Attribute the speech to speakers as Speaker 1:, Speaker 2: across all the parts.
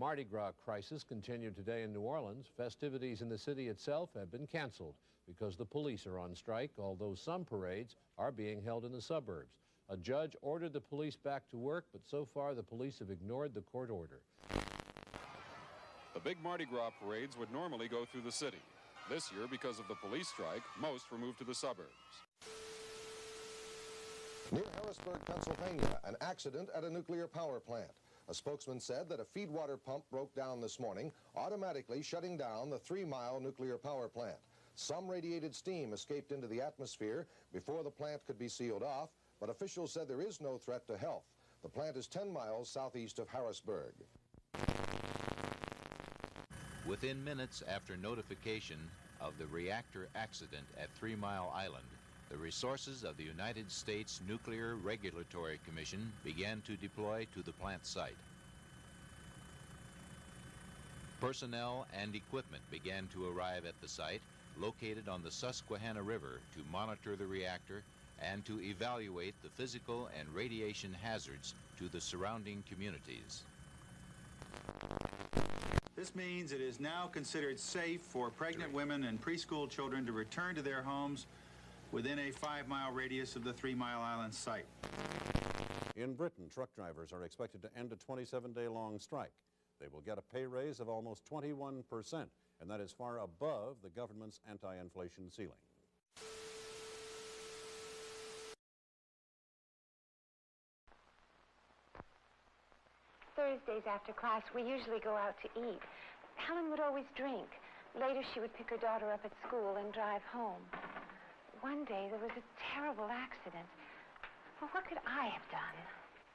Speaker 1: Mardi Gras crisis continued today in New Orleans. Festivities in the city itself have been canceled because the police are on strike, although some parades are being held in the suburbs. A judge ordered the police back to work, but so far the police have ignored the court order.
Speaker 2: The big Mardi Gras parades would normally go through the city. This year, because of the police strike, most were moved to the suburbs.
Speaker 3: Near Harrisburg, Pennsylvania, an accident at a nuclear power plant. A spokesman said that a feed water pump broke down this morning, automatically shutting down the 3-mile nuclear power plant. Some radiated steam escaped into the atmosphere before the plant could be sealed off, but officials said there is no threat to health. The plant is 10 miles southeast of Harrisburg.
Speaker 4: Within minutes after notification of the reactor accident at 3 Mile Island, the resources of the United States Nuclear Regulatory Commission began to deploy to the plant site. Personnel and equipment began to arrive at the site, located on the Susquehanna River, to monitor the reactor and to evaluate the physical and radiation hazards to the surrounding communities.
Speaker 5: This means it is now considered safe for pregnant women and preschool children to return to their homes within a 5-mile radius of the 3 Mile Island site.
Speaker 6: In Britain, truck drivers are expected to end a 27-day-long strike. They will get a pay raise of almost 21%, and that is far above the government's anti-inflation ceiling.
Speaker 7: Thursdays after class, we usually go out to eat. Helen would always drink. Later, she would pick her daughter up at school and drive home. One day, there was a terrible accident. Well, what could I have done?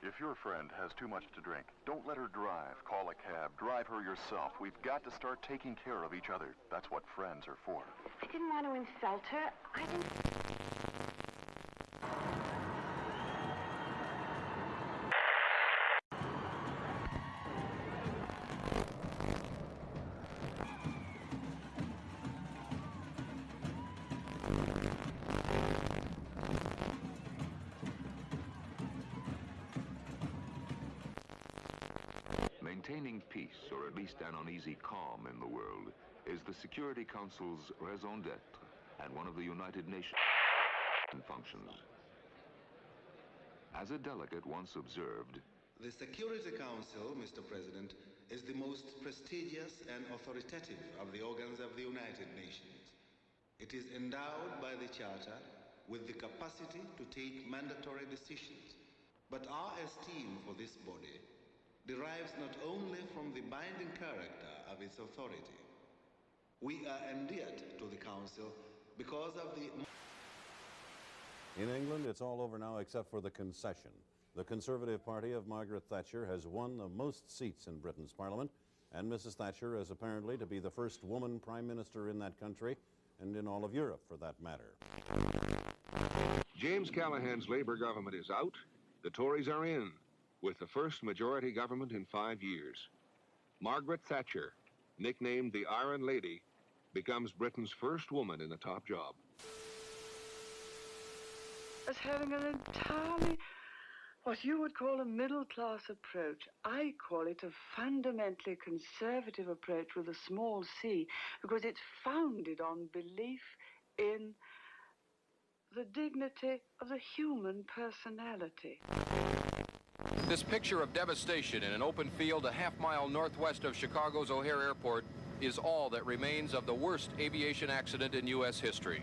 Speaker 8: If your friend has too much to drink, don't let her drive. Call a cab. Drive her yourself. We've got to start taking care of each other. That's what friends are for.
Speaker 7: I didn't want to insult her. I didn't...
Speaker 9: Maintaining peace, or at least an uneasy calm in the world, is the Security Council's raison d'etre and one of the United Nations functions. As a delegate once observed,
Speaker 10: the Security Council, Mr. President, is the most prestigious and authoritative of the organs of the United Nations. It is endowed by the Charter with the capacity to take mandatory decisions. But our esteem for this body derives not only from the binding character of its authority. We are endeared to the Council because of the...
Speaker 6: In England, it's all over now except for the concession. The Conservative Party of Margaret Thatcher has won the most seats in Britain's Parliament, and Mrs. Thatcher is apparently to be the first woman Prime Minister in that country, and in all of Europe for that matter.
Speaker 11: James Callaghan's Labour government is out. The Tories are in, with the first majority government in 5 years. Margaret Thatcher, nicknamed the Iron Lady, becomes Britain's first woman in the top job.
Speaker 12: As having an entirely, what you would call a middle-class approach. I call it a fundamentally conservative approach with a small c, because it's founded on belief in the dignity of the human personality.
Speaker 2: This picture of devastation in an open field a half-mile northwest of Chicago's O'Hare Airport is all that remains of the worst aviation accident in U.S. history.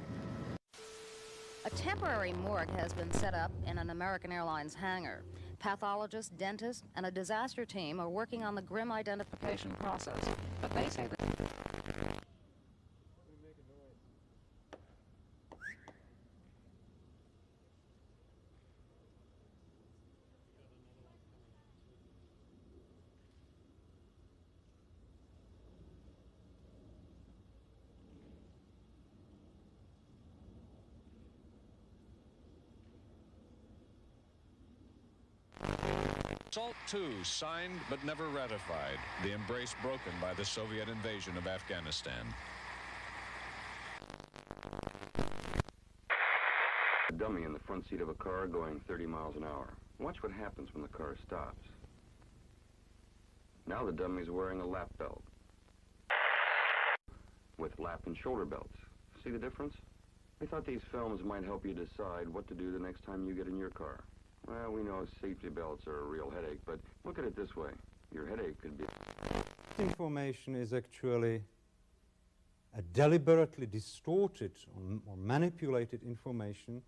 Speaker 13: A temporary morgue has been set up in an American Airlines hangar. Pathologists, dentists, and a disaster team are working on the grim identification process. But they say that...
Speaker 14: SALT II, signed but never ratified, the embrace broken by the Soviet invasion of Afghanistan.
Speaker 15: A dummy in the front seat of a car going 30 miles an hour. Watch what happens when the car stops. Now the dummy's wearing a lap belt with lap and shoulder belts. See the difference? I thought these films might help you decide what to do the next time you get in your car. Well, we know safety belts are a real headache, but look at it this way. Your headache could be...
Speaker 16: Information is actually a deliberately distorted or manipulated information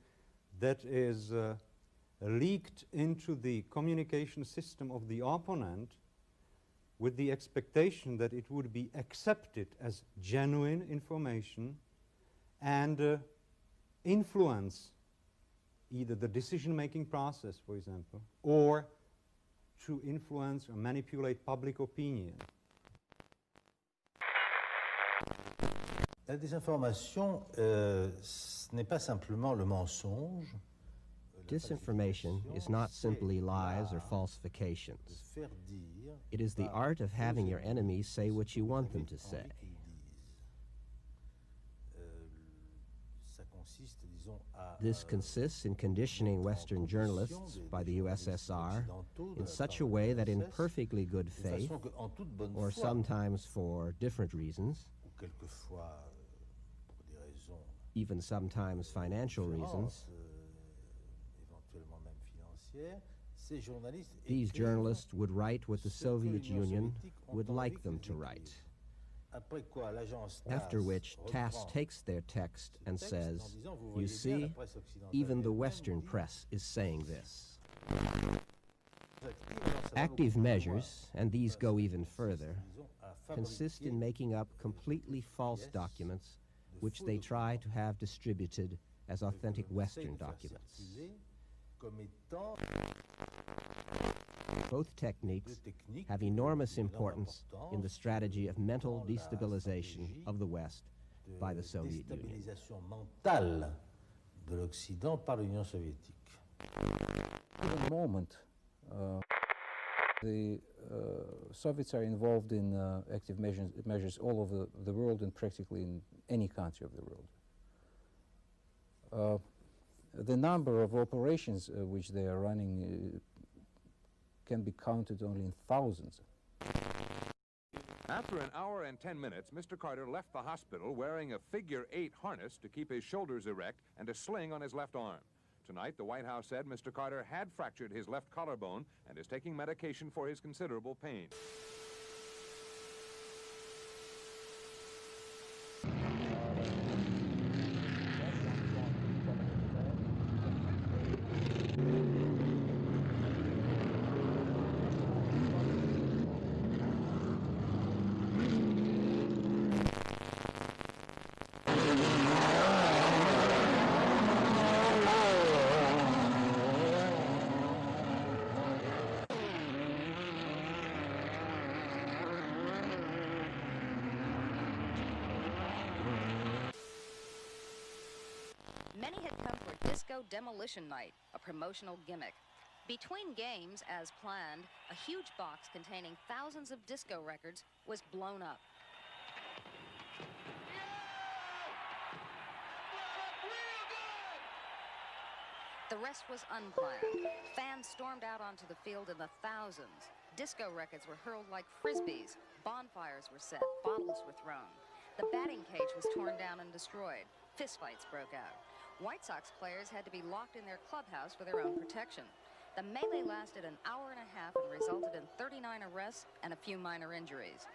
Speaker 16: that is leaked into the communication system of the opponent with the expectation that it would be accepted as genuine information and influence either the decision-making process, for example, or to influence or manipulate public opinion.
Speaker 17: La désinformation, ce n'est pas simplement le mensonge.
Speaker 18: Disinformation is not simply lies or falsifications. It is the art of having your enemies say what you want them to say. This consists in conditioning Western journalists by the USSR in such a way that in perfectly good faith, or sometimes for different reasons, even sometimes financial reasons, these journalists would write what the Soviet Union would like them to write. After which, TASS takes their text and says, you see, even the Western press is saying this. Active measures, and these go even further, consist in making up completely false documents which they try to have distributed as authentic Western documents. Both techniques have enormous importance in the strategy of mental destabilization of the West by the Soviet Union.
Speaker 17: Mentale de l'Occident par l'Union soviétique.
Speaker 19: At the moment, the Soviets are involved in active measures all over the world and practically in any country of the world. The number of operations which they are running can be counted only in thousands.
Speaker 20: After an hour and 10 minutes, Mr. Carter left the hospital wearing a figure-8 harness to keep his shoulders erect and a sling on his left arm. Tonight, the White House said Mr. Carter had fractured his left collarbone and is taking medication for his considerable pain.
Speaker 13: Many had come for Disco Demolition Night, a promotional gimmick. Between games, as planned, a huge box containing thousands of disco records was blown up. The rest was unplanned. Fans stormed out onto the field in the thousands. Disco records were hurled like frisbees. Bonfires were set. Bottles were thrown. The batting cage was torn down and destroyed. Fistfights broke out. White Sox players had to be locked in their clubhouse for their own protection. The melee lasted an hour and a half and resulted in 39 arrests and a few minor injuries.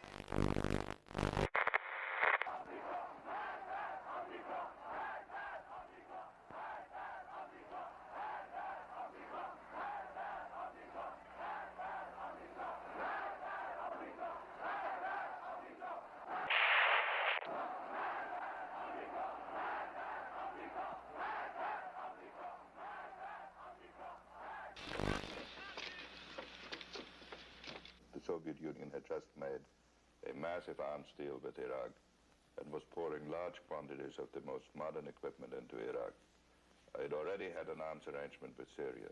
Speaker 9: The Soviet Union had just made a massive arms deal with Iraq and was pouring large quantities of the most modern equipment into Iraq. It already had an arms arrangement with Syria.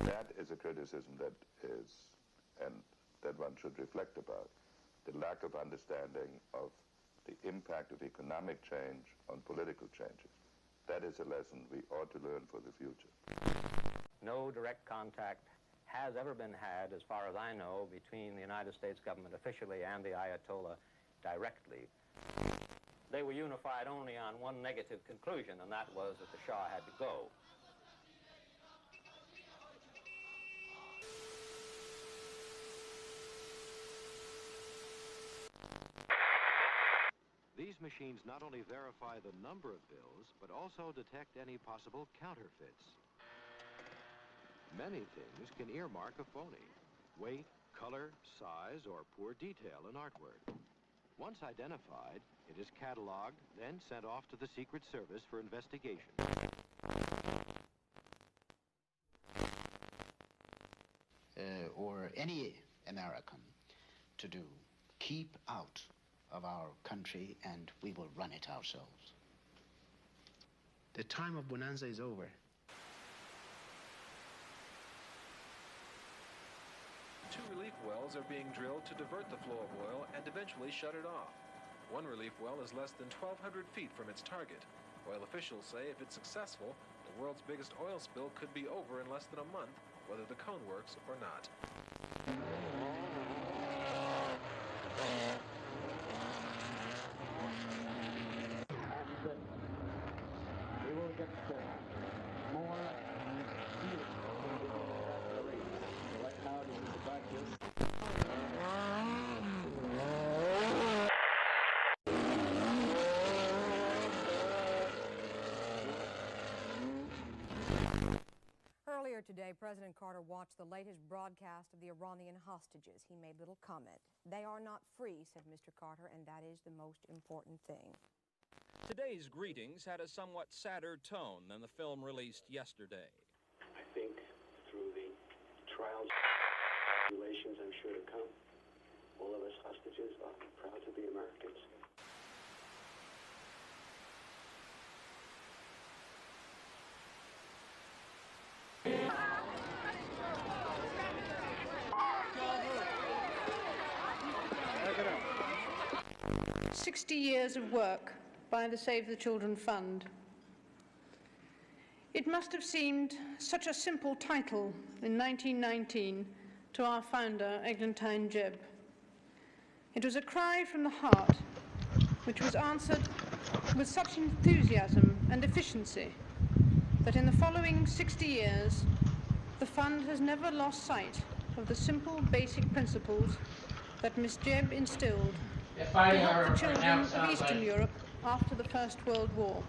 Speaker 9: That is a criticism that is, and that one should reflect about, the lack of understanding of the impact of economic change on political changes. That is a lesson we ought to learn for the future.
Speaker 21: No direct contact has ever been had, as far as I know, between the United States government officially and the Ayatollah directly. They were unified only on one negative conclusion, and that was that the Shah had to go.
Speaker 22: These machines not only verify the number of bills, but also detect any possible counterfeits. Many things can earmark a phony: weight, color, size, or poor detail in artwork. Once identified, it is cataloged, then sent off to the Secret Service for investigation.
Speaker 23: Or any American to do. Keep out of our country and we will run it ourselves. The time of bonanza is over.
Speaker 24: Two relief wells are being drilled to divert the flow of oil and eventually shut it off. One relief well is less than 1,200 feet from its target. Oil officials say if it's successful, the world's biggest oil spill could be over in less than a month, whether the cone works or not.
Speaker 21: We will get more right now to use the practice.
Speaker 25: Earlier today, President Carter watched the latest broadcast of the Iranian hostages. He made little comment. They are not free, said Mr. Carter, and that is the most important thing.
Speaker 26: Today's greetings had a somewhat sadder tone than the film released yesterday.
Speaker 27: I think through the trials and tribulations I'm sure to come, all of us hostages are proud to be Americans.
Speaker 28: Back 60 years of work by the Save the Children Fund. It must have seemed such a simple title in 1919 to our founder, Eglantine Jebb. It was a cry from the heart, which was answered with such enthusiasm and efficiency that in the following 60 years, the fund has never lost sight of the simple, basic principles that Miss Jebb instilled to help the children of Eastern Europe after the First World War.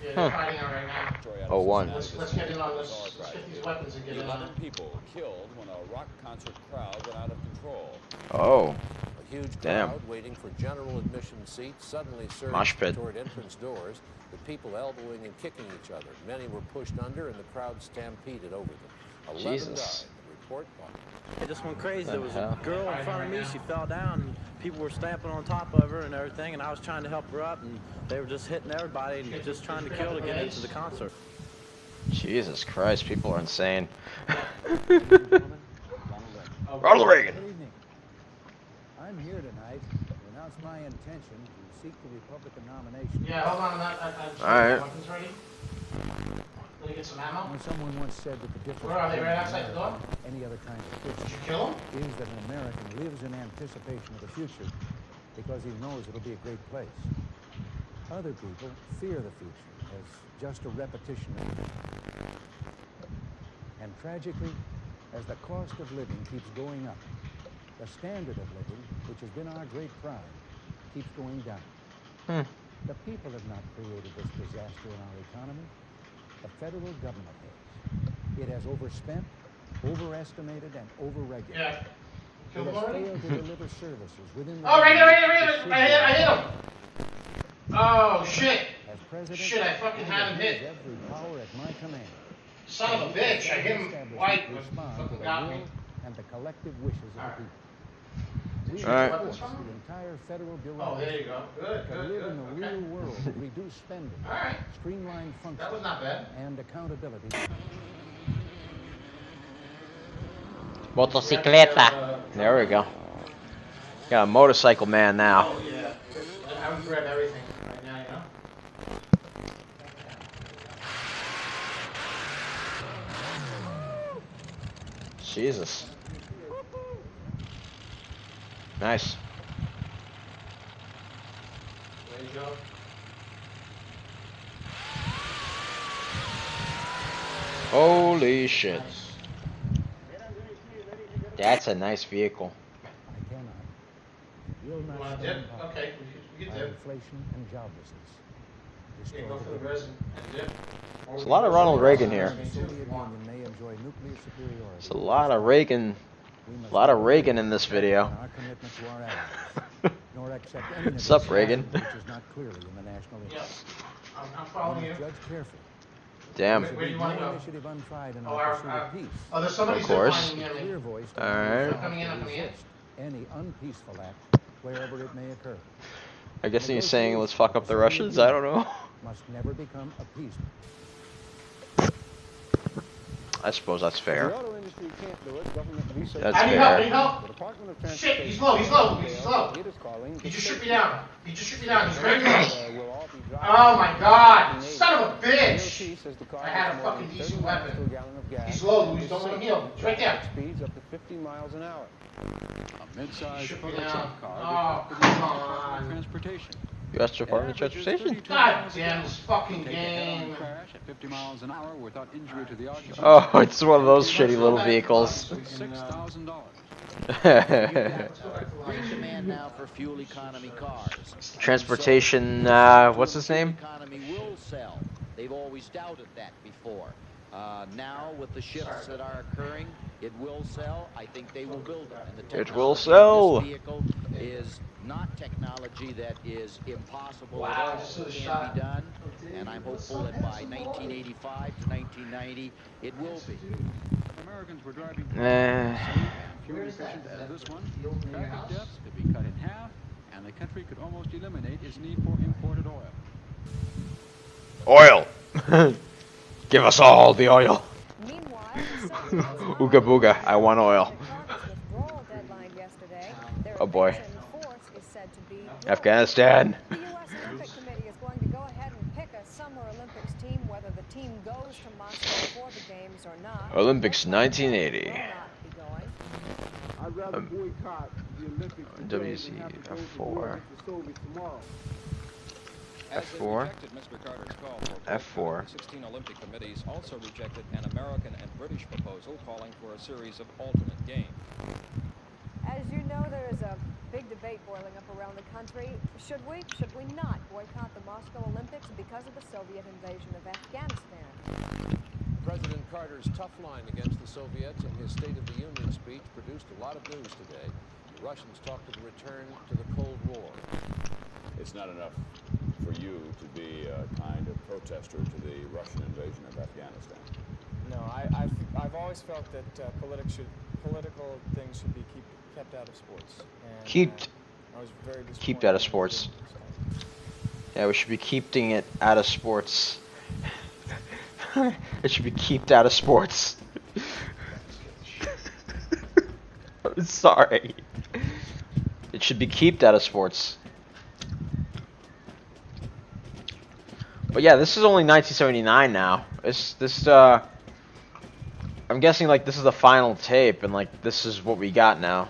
Speaker 29: Yeah, they're fighting out right now.
Speaker 30: Oh, one.
Speaker 29: Let's get in on this. Let's get these weapons and get in on
Speaker 31: 11 people killed when a rock concert crowd went out of control.
Speaker 30: Oh.
Speaker 1: A huge
Speaker 30: Damn.
Speaker 1: crowd waiting for general admission seats suddenly
Speaker 30: Mosh
Speaker 1: surged
Speaker 30: pit.
Speaker 1: toward entrance doors, with people elbowing and kicking each other. Many were pushed under and the crowd stampeded over them. 11
Speaker 30: Jesus.
Speaker 1: died. The report
Speaker 32: It just went crazy.
Speaker 30: The
Speaker 32: There was
Speaker 30: hell?
Speaker 32: a girl in front of me. She fell down, and people were stamping on top of her and everything, and I was trying to help her up, and they were just hitting everybody and just trying to kill her to get into the concert.
Speaker 30: Jesus Christ, people are insane. Ronald Reagan.
Speaker 33: Good evening. I'm here tonight to announce my intention to seek the Republican nomination.
Speaker 29: Yeah, hold on.
Speaker 30: All right.
Speaker 29: Weapons ready? Let me get some ammo.
Speaker 33: Someone once said that the difference
Speaker 29: Where are they?
Speaker 33: between
Speaker 29: Right outside the door?
Speaker 33: America and any other kind of fish
Speaker 29: Did you kill 'em?
Speaker 33: is that an American lives in anticipation of the future because he knows it'll be a great place. Other people fear the future as just a repetition of it. And tragically, as the cost of living keeps going up, the standard of living, which has been our great pride, keeps going down. The people have not created this disaster in our economy. The federal government has. It has overspent, overestimated, and overregulated.
Speaker 29: Yeah.
Speaker 33: It
Speaker 29: Killed
Speaker 33: has
Speaker 29: him already?
Speaker 33: failed to deliver services within the...
Speaker 29: Oh, right there, right there,
Speaker 33: limits
Speaker 29: right
Speaker 33: it
Speaker 29: there.
Speaker 33: should
Speaker 29: I
Speaker 33: be.
Speaker 29: hit him. Oh, shit.
Speaker 33: As president,
Speaker 29: Shit, I fucking
Speaker 33: I
Speaker 29: had him
Speaker 33: will
Speaker 29: hit.
Speaker 33: use every power at my command.
Speaker 29: Son of a bitch. I hit him white, but
Speaker 33: Respond to
Speaker 29: fucking
Speaker 33: the
Speaker 29: got me.
Speaker 33: will and the collective wishes of the people. We
Speaker 30: All right.
Speaker 33: enforce the entire federal bureaucracy
Speaker 29: Oh, there you go. Good,
Speaker 33: to
Speaker 29: good,
Speaker 33: live
Speaker 29: good.
Speaker 33: in the
Speaker 29: Okay.
Speaker 33: real world, reduce spending,
Speaker 29: All right.
Speaker 33: streamline functions,
Speaker 29: That was not bad.
Speaker 33: and accountability.
Speaker 30: Motocicleta. There we go. Got a motorcycle man now.
Speaker 29: Oh, yeah. I would grab everything right now, you know?
Speaker 30: Jesus. Nice. Holy shit. That's a nice vehicle.
Speaker 33: I cannot. Will
Speaker 29: You
Speaker 33: not
Speaker 29: want a
Speaker 33: stand
Speaker 29: dip?
Speaker 33: by
Speaker 29: Okay, we can
Speaker 33: while
Speaker 29: dip.
Speaker 33: inflation and joblessness
Speaker 29: Yeah,
Speaker 33: destroy
Speaker 29: go
Speaker 33: the
Speaker 29: for the
Speaker 33: big
Speaker 29: resin and dip.
Speaker 30: There's a lot of Ronald Reagan here.
Speaker 33: The Soviet Union may enjoy nuclear superiority.
Speaker 30: There's a lot of Reagan.
Speaker 33: We must
Speaker 30: A lot of
Speaker 33: never
Speaker 30: Reagan
Speaker 33: waver
Speaker 30: in this video.
Speaker 33: in our commitment to our allies, nor accept any
Speaker 30: What's up,
Speaker 33: negotiation
Speaker 30: Reagan?
Speaker 33: which is not clearly in the national interest.
Speaker 29: I'm following
Speaker 33: We
Speaker 29: you.
Speaker 33: must judge carefully.
Speaker 30: Damn.
Speaker 33: There
Speaker 29: Where do you
Speaker 33: is
Speaker 29: want to
Speaker 33: no
Speaker 29: go?
Speaker 33: initiative untried in
Speaker 29: Oh,
Speaker 33: our pursuit of peace.
Speaker 29: oh, there's somebody
Speaker 30: Of course.
Speaker 29: ziplining near me.
Speaker 33: Clear voice
Speaker 30: All
Speaker 33: demand
Speaker 30: right.
Speaker 33: resolve
Speaker 29: I'm
Speaker 33: to
Speaker 29: coming in.
Speaker 33: resist any unpeaceful act wherever it may occur.
Speaker 30: I guess he's saying let's fuck up the Russians? I don't know.
Speaker 33: Must never become a peace.
Speaker 30: I suppose that's fair.
Speaker 31: The auto industry can't do it. Government research.
Speaker 30: That's
Speaker 29: I need
Speaker 30: fair.
Speaker 29: help, I need help.
Speaker 31: The Department of
Speaker 29: Shit,
Speaker 31: Transportation.
Speaker 29: he's low, he's low, he's low.
Speaker 31: It is calling.
Speaker 29: He just shoot me down. He just shoot me down. He's very low. Oh my god, son of a bitch! I had a fucking decent weapon. He's low, Louis, don't let him heal. He's right there.
Speaker 31: Speeds up to 50 miles an hour.
Speaker 29: A mid-sized prototype car. Oh, come on.
Speaker 31: Transportation.
Speaker 30: U.S. Department of Transportation?
Speaker 29: God damn this fucking game.
Speaker 31: Crash at 50 miles an hour without injury to the occupant.
Speaker 30: Oh, it's one of those shitty little vehicles.
Speaker 31: $6,000.
Speaker 2: Great demand now for fuel economy cars.
Speaker 30: Transportation, what's his name?
Speaker 2: Economy will sell. They've always doubted that before. Now, with the shifts that are occurring, it will sell. I think they will build them. And the
Speaker 30: It will
Speaker 2: technology
Speaker 30: sell.
Speaker 2: of this vehicle is not technology that is impossible at all. It can be done, and I'm hopeful that by 1985 to 1990, it will be.
Speaker 31: Americans were driving fuel efficient as this one. Traffic deaths could be cut in half, and the country could almost eliminate its need for imported oil.
Speaker 30: Oil! Give us all the oil.
Speaker 25: Meanwhile,
Speaker 30: Ooga booga, I want oil.
Speaker 25: withdrawal deadline yesterday. Their
Speaker 30: Oh boy.
Speaker 25: eviction force is said to be
Speaker 30: Afghanistan.
Speaker 25: The U.S. Olympic Committee is going to go ahead and pick a Summer Olympics team, whether the team goes to Moscow for the games or not.
Speaker 30: Olympics 1980.
Speaker 31: I'd rather boycott the Olympics
Speaker 30: WC F4. F4. F4.
Speaker 26: The 16 Olympic committees also rejected an American and British proposal calling for a series of alternate games.
Speaker 25: As you know, there is a big debate boiling up around the country. Should we not boycott the Moscow Olympics because of the Soviet invasion of Afghanistan?
Speaker 1: President Carter's tough line against the Soviets in his State of the Union speech produced a lot of news today. The Russians talked of a return to the Cold War.
Speaker 31: It's not enough for you to be a kind of protester to the Russian invasion of Afghanistan.
Speaker 3: No, I've always felt that political things should be kept out of sports. And, I was very
Speaker 30: kept out of sports. Yeah, we should be keeping it out of sports. It should be kept out of sports. Sorry. It should be kept out of sports. But yeah, this is only 1979 now. I'm guessing like this is the final tape, and like this is what we got now.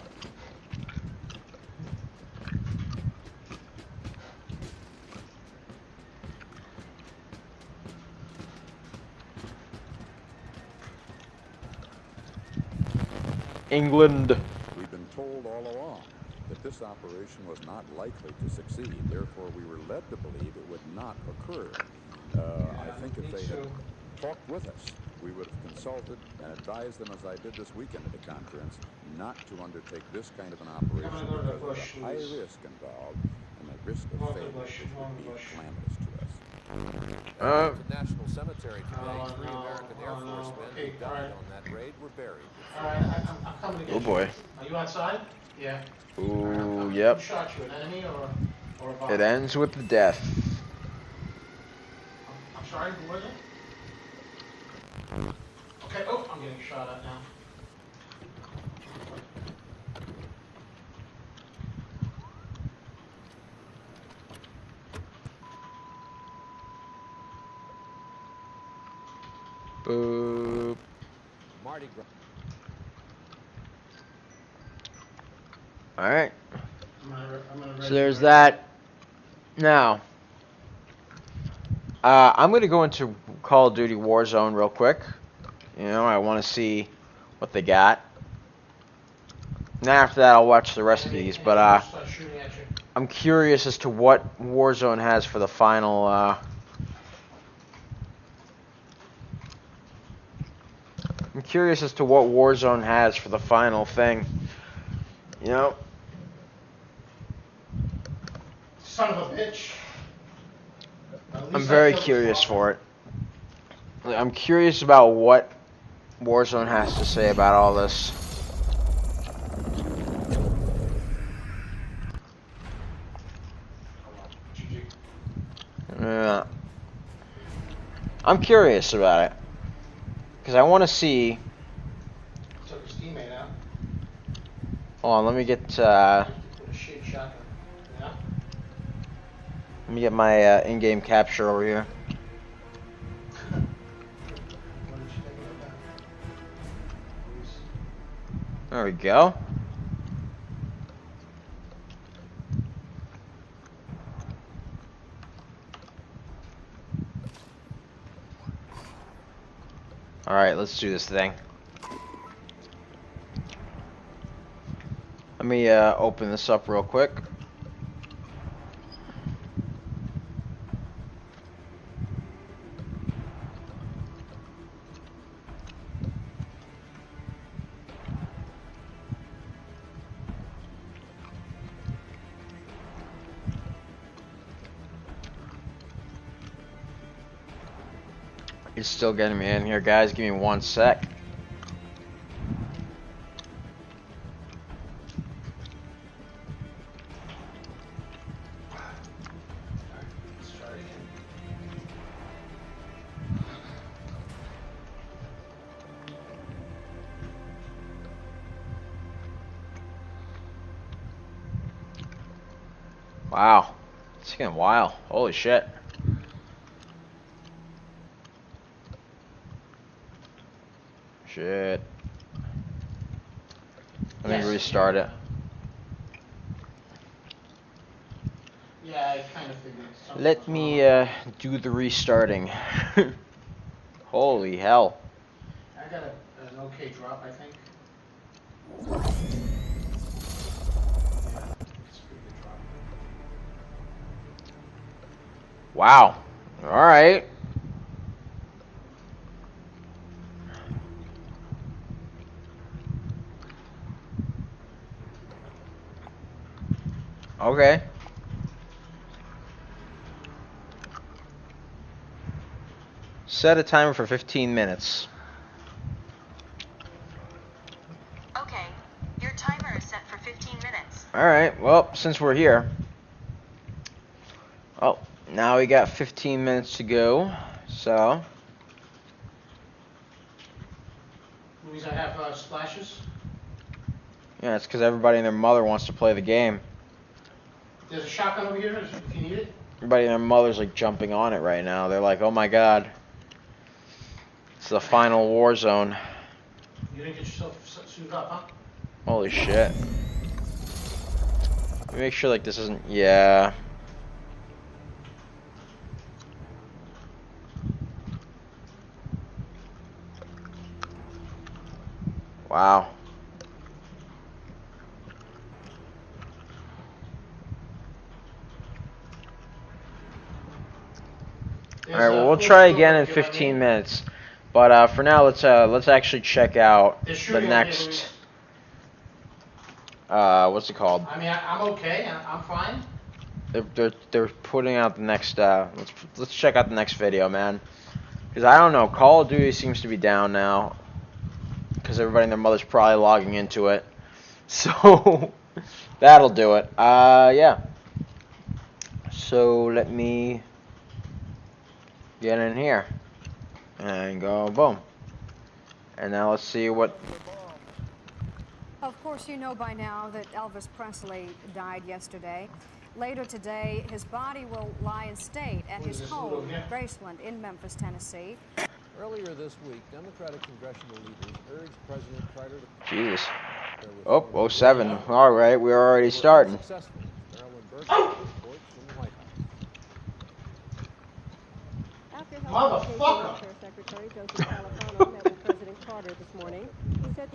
Speaker 30: England.
Speaker 31: We've been told all along that this operation was not likely to succeed. Therefore, we were led to believe it would not occur. I think if they had talked with us, we would have consulted and advised them, as I did this weekend at the conference, not to undertake this kind of an operation because of the high risk involved and the risk of failure, which would be calamitous to us.
Speaker 1: At the National Cemetery today, 3 American Air Force men who died on that raid were buried.
Speaker 29: Alright, I'm coming to get
Speaker 30: Oh boy.
Speaker 29: Are you outside? Yeah.
Speaker 30: Ooh, yep.
Speaker 29: Who shot you, an enemy or a bomb?
Speaker 30: It ends with the death.
Speaker 29: I'm sorry, who was it? Okay, oh, I'm getting shot at now.
Speaker 30: Boop.
Speaker 1: Mardi Gras.
Speaker 30: All right.
Speaker 29: I'm
Speaker 30: So there's that. Now, I'm going to go into Call of Duty Warzone real quick. You know, I want to see what they got. And after that, I'll watch the rest of these. But I'm curious as to what Warzone has for the final. I'm curious as to what Warzone has for the final thing. You know.
Speaker 29: Son of a bitch.
Speaker 30: I'm very curious for it. I'm curious about what Warzone has to say about all this. Yeah. I'm curious about it. Because I want to see...
Speaker 29: Took his teammate out.
Speaker 30: Hold on, let me get...
Speaker 29: With a shit shotgun. Yeah.
Speaker 30: Let me get my in-game capture over here. There we go. Alright, let's do this thing. Let me open this up real quick. It's still getting me in here, guys. Give me 1 sec. Wow. It's getting wild. Holy shit. Shit. Let me restart it.
Speaker 29: Yeah, I kind of figured.
Speaker 30: Let me do the restarting. Holy hell.
Speaker 29: I got an okay drop, I think.
Speaker 30: Wow. Alright. Okay. Set a timer for 15 minutes.
Speaker 4: Okay, your timer is set for 15 minutes.
Speaker 30: Alright, well, since we're here. Oh, now we got 15 minutes to go, so.
Speaker 29: Means I have splashes.
Speaker 30: Yeah, it's because everybody and their mother wants to play the game.
Speaker 29: There's a shotgun over here if you need it.
Speaker 30: Everybody and their mother's like jumping on it right now. They're like, oh my god. It's the final war zone.
Speaker 29: You didn't get yourself suited up, huh?
Speaker 30: Holy shit. Let me make sure like this isn't, yeah. Wow. Alright, well, we'll try again in 15 minutes. But for now, let's actually check out the next. What's it called?
Speaker 29: I mean, I'm okay. I'm fine.
Speaker 30: They're putting out the next. Let's check out the next video, man. Because I don't know, Call of Duty seems to be down now. Because everybody and their mother's probably logging into it. So that'll do it. Yeah. So let me get in here and go boom. And now let's see what.
Speaker 25: Of course, you know by now that Elvis Presley died yesterday. Later today, his body will lie in state at his home, Graceland, in Memphis, Tennessee.
Speaker 1: Earlier this week, Democratic congressional leaders urged President Carter to...
Speaker 30: Jesus. Oh, 07. All right, we're already starting.
Speaker 29: Motherfucker!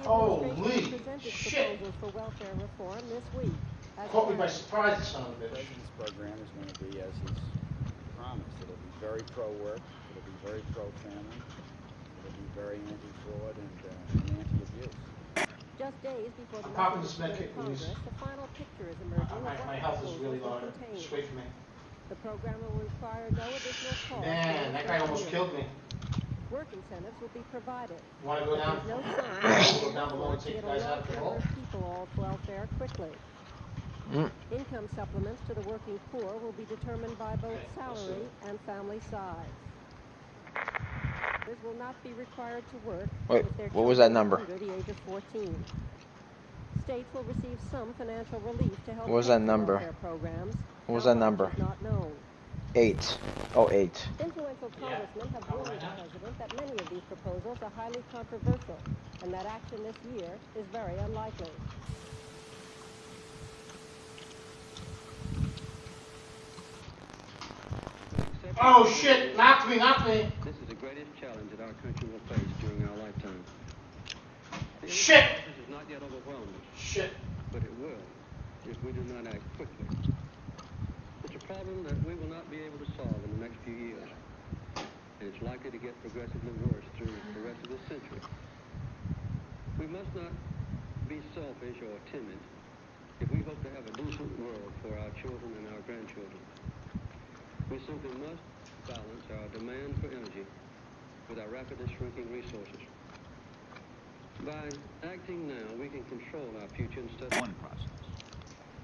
Speaker 29: Holy shit! Caught me by surprise, the son of a bitch.
Speaker 33: The president's program is going to be, as he's promised, it'll be very pro-work, it'll be very pro-family, it'll be very anti-fraud and anti-abuse.
Speaker 25: Just days before the
Speaker 29: I'm popping this
Speaker 25: message
Speaker 29: medkit,
Speaker 25: to Congress,
Speaker 29: please.
Speaker 25: the final picture is emerging of what
Speaker 29: My health is really
Speaker 25: proposals
Speaker 29: low.
Speaker 25: will contain.
Speaker 29: Just wait for me.
Speaker 25: The program will require no additional cost.
Speaker 29: Man, that guy almost killed me.
Speaker 25: Work incentives will be provided.
Speaker 29: You want to go down?
Speaker 25: There's no sign
Speaker 29: Go down below and take you guys out of the hole?
Speaker 25: people off welfare quickly. Income supplements to the working poor will be determined by both salary and family size. This will not be required to work.
Speaker 30: Wait, what was that number?
Speaker 25: Under the age of 14. States will receive some financial relief to help.
Speaker 30: What was that number?
Speaker 25: Programs.
Speaker 30: What was that number?
Speaker 25: Not known.
Speaker 30: 8. Oh, 8.
Speaker 25: Influential congressmen have warned the president that many of these proposals are highly controversial, and that action this year is very unlikely.
Speaker 29: Oh shit! Knock me!
Speaker 21: This is the greatest challenge that our country will face during our lifetime.
Speaker 29: Shit!
Speaker 21: This is not yet overwhelming.
Speaker 29: Shit!
Speaker 21: But it will, if we do not act quickly. It's a problem that we will not be able to solve in the next few years. And it's likely to get progressively worse through the rest of this century. We must not be selfish or timid if we hope to have a decent world for our children and our grandchildren. We simply must balance our demand for energy with our rapidly shrinking resources. By acting now, we can control our future instead of one process.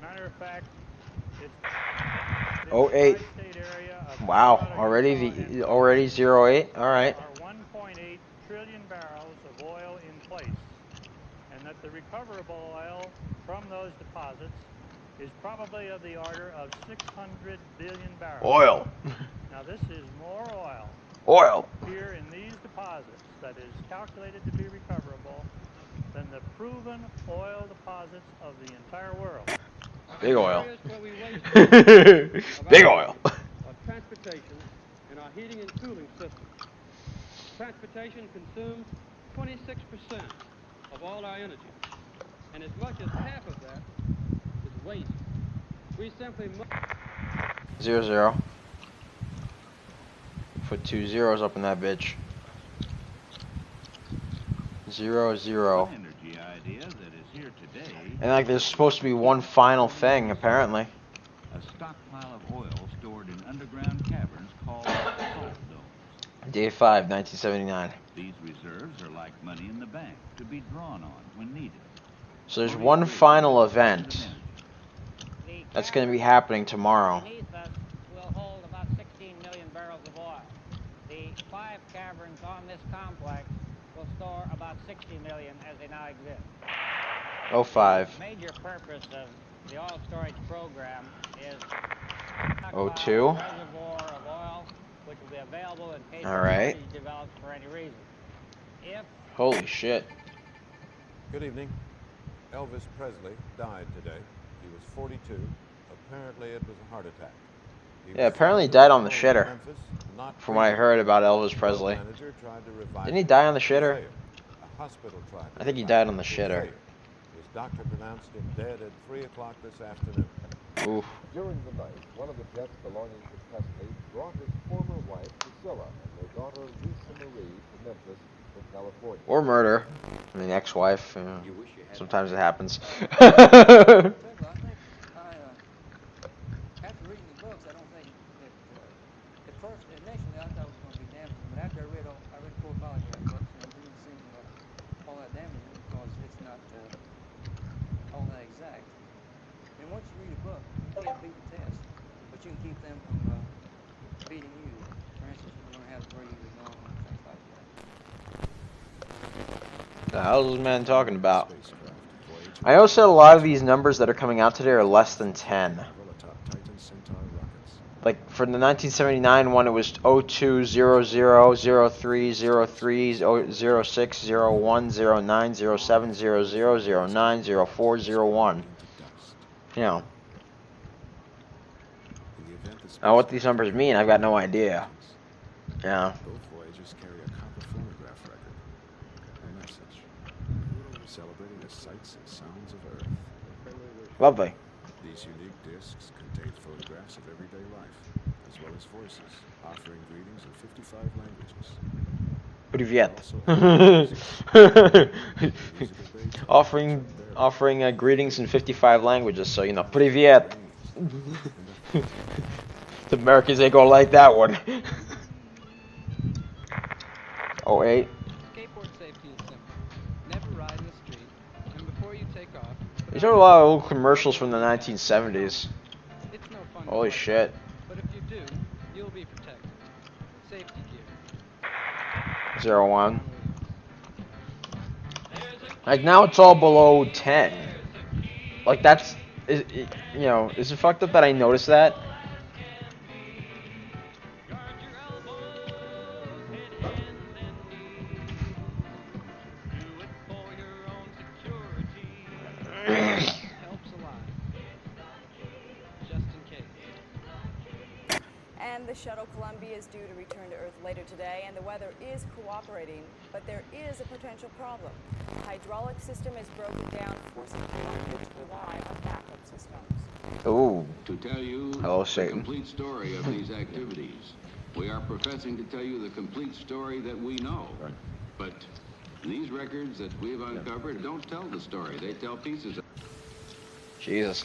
Speaker 5: Matter of fact, it's
Speaker 30: 08. Wow, already 08. All right.
Speaker 5: are 1.8 trillion barrels of oil in place, and that the recoverable oil from those deposits is probably of the order of 600 billion barrels.
Speaker 30: Oil.
Speaker 5: Now this is more oil.
Speaker 30: Oil.
Speaker 5: Here in these deposits that is calculated to be recoverable than the proven oil deposits of the entire world.
Speaker 30: Big oil. Big oil.
Speaker 21: Our transportation and our heating and cooling systems. Transportation consumes 26% of all our energy, and as much as half of that is waste. We simply must
Speaker 30: 0-0. Put 2 zeros up in that bitch. 0-0.
Speaker 6: Energy idea that is here today.
Speaker 30: And like there's supposed to be one final thing apparently.
Speaker 6: A stockpile of oil stored in underground caverns called salt domes.
Speaker 30: Day 5, 1979.
Speaker 6: These reserves are like money in the bank to be drawn on when needed.
Speaker 30: So there's one final event that's going to be happening tomorrow.
Speaker 7: Beneath us will hold about 16 million barrels of oil. The 5 caverns on this complex will store about 60 million as they now exist.
Speaker 30: 05.
Speaker 7: The major purpose of the oil storage program is
Speaker 30: 02.
Speaker 7: reservoir of oil, which will be available in case
Speaker 30: Alright.
Speaker 7: shortage develops for any reason. If
Speaker 30: Holy shit.
Speaker 1: Good evening. Elvis Presley died today. He was 42. Apparently it was a heart attack.
Speaker 30: Yeah, apparently he died on the shitter. From what I heard about Elvis Presley. Didn't he die on the shitter? I think he died on the shitter.
Speaker 1: His doctor pronounced him dead at 3 o'clock this afternoon.
Speaker 30: Oof.
Speaker 8: During the night, one of the jets belonging to Presley brought his former wife, Priscilla, and their daughter, Lisa Marie, to Memphis, from California.
Speaker 30: Or murder. I mean, ex-wife. Sometimes it happens.
Speaker 10: After reading the books, I don't think that, at first, initially, I thought it was going to be damaging, but after I read 4 polygraph books, and it didn't seem all that damaging because it's not all that exact. And once you read a book, you can't beat the test, but you can keep them from beating you. For instance, you can learn how to breathe and normal and things like that.
Speaker 30: The hell is this man talking about? I know said a lot of these numbers that are coming out today are less than 10. Like for the 1979 one, it was 02, 00, 03, 03, 06, 01, 09, 07, 00, 09, 04, 01. You know. Now what these numbers mean, I've got no idea. Yeah.
Speaker 31: Both voyages carry a copper phonograph record. A message. Celebrating the sights and sounds of Earth.
Speaker 30: Lovely.
Speaker 31: These unique discs contain photographs of everyday life, as well as voices, offering greetings in 55 languages.
Speaker 30: offering greetings in 55 languages, so you know, Privyet. The Americans ain't gonna like that one. 08.
Speaker 9: Skateboard safety is simple. Never ride in the street, and before you take off,
Speaker 30: These are a lot of old commercials from the 1970s.
Speaker 9: it's no fun.
Speaker 30: Holy shit.
Speaker 9: But if you do, you'll be protected. Safety gear.
Speaker 30: 01. Like now it's all below 10. Like that's, you know, is it fucked up that I noticed that?
Speaker 9: Helps a lot. Just in case.
Speaker 11: And the shuttle Columbia is due to return to Earth later today, and the weather is cooperating, but there is a potential problem. The hydraulic system is broken down, forcing Columbia to rely on backup systems.
Speaker 30: Ooh.
Speaker 12: To tell you
Speaker 30: Hello,
Speaker 12: the
Speaker 30: Satan.
Speaker 12: complete story of these activities. We are professing to tell you the complete story that we know.
Speaker 31: Right.
Speaker 12: But these records that we've uncovered don't tell the story. They tell pieces of...
Speaker 30: Jesus.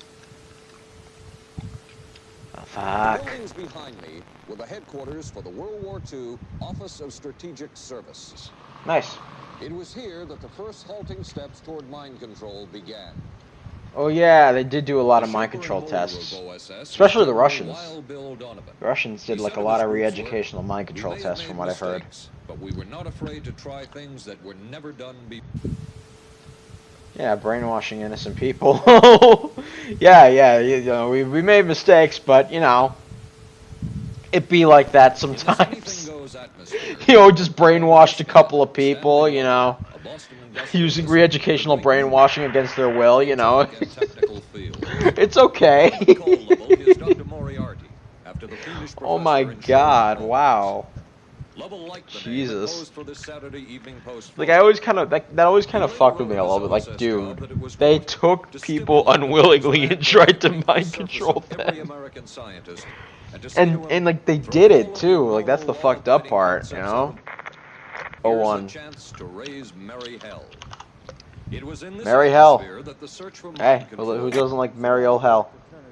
Speaker 30: Oh,
Speaker 13: The
Speaker 30: fuck.
Speaker 13: buildings behind me were the headquarters for the World War II Office of Strategic Services.
Speaker 30: Nice.
Speaker 13: It was here that the first halting steps toward mind control began.
Speaker 30: Oh yeah, they did do a lot of mind control tests. Especially the Russians. The Russians did like a lot of re-educational mind control tests from what I've heard.
Speaker 13: But we were not afraid to try things that were never done before.
Speaker 30: Yeah, brainwashing innocent people. yeah, you know, we made mistakes, but you know, it be like that sometimes. You know, just brainwashed a couple of people, you know, using re-educational brainwashing against their will, you know. It's okay. Oh my God! Wow. Jesus. Like I always kind of that always kind of fucked with me a little bit. Like, dude, they took people unwillingly and tried to mind control them. And like they did it too. Like that's the fucked up part, you know. 01. Merry hell. Hey, who doesn't like merry old hell?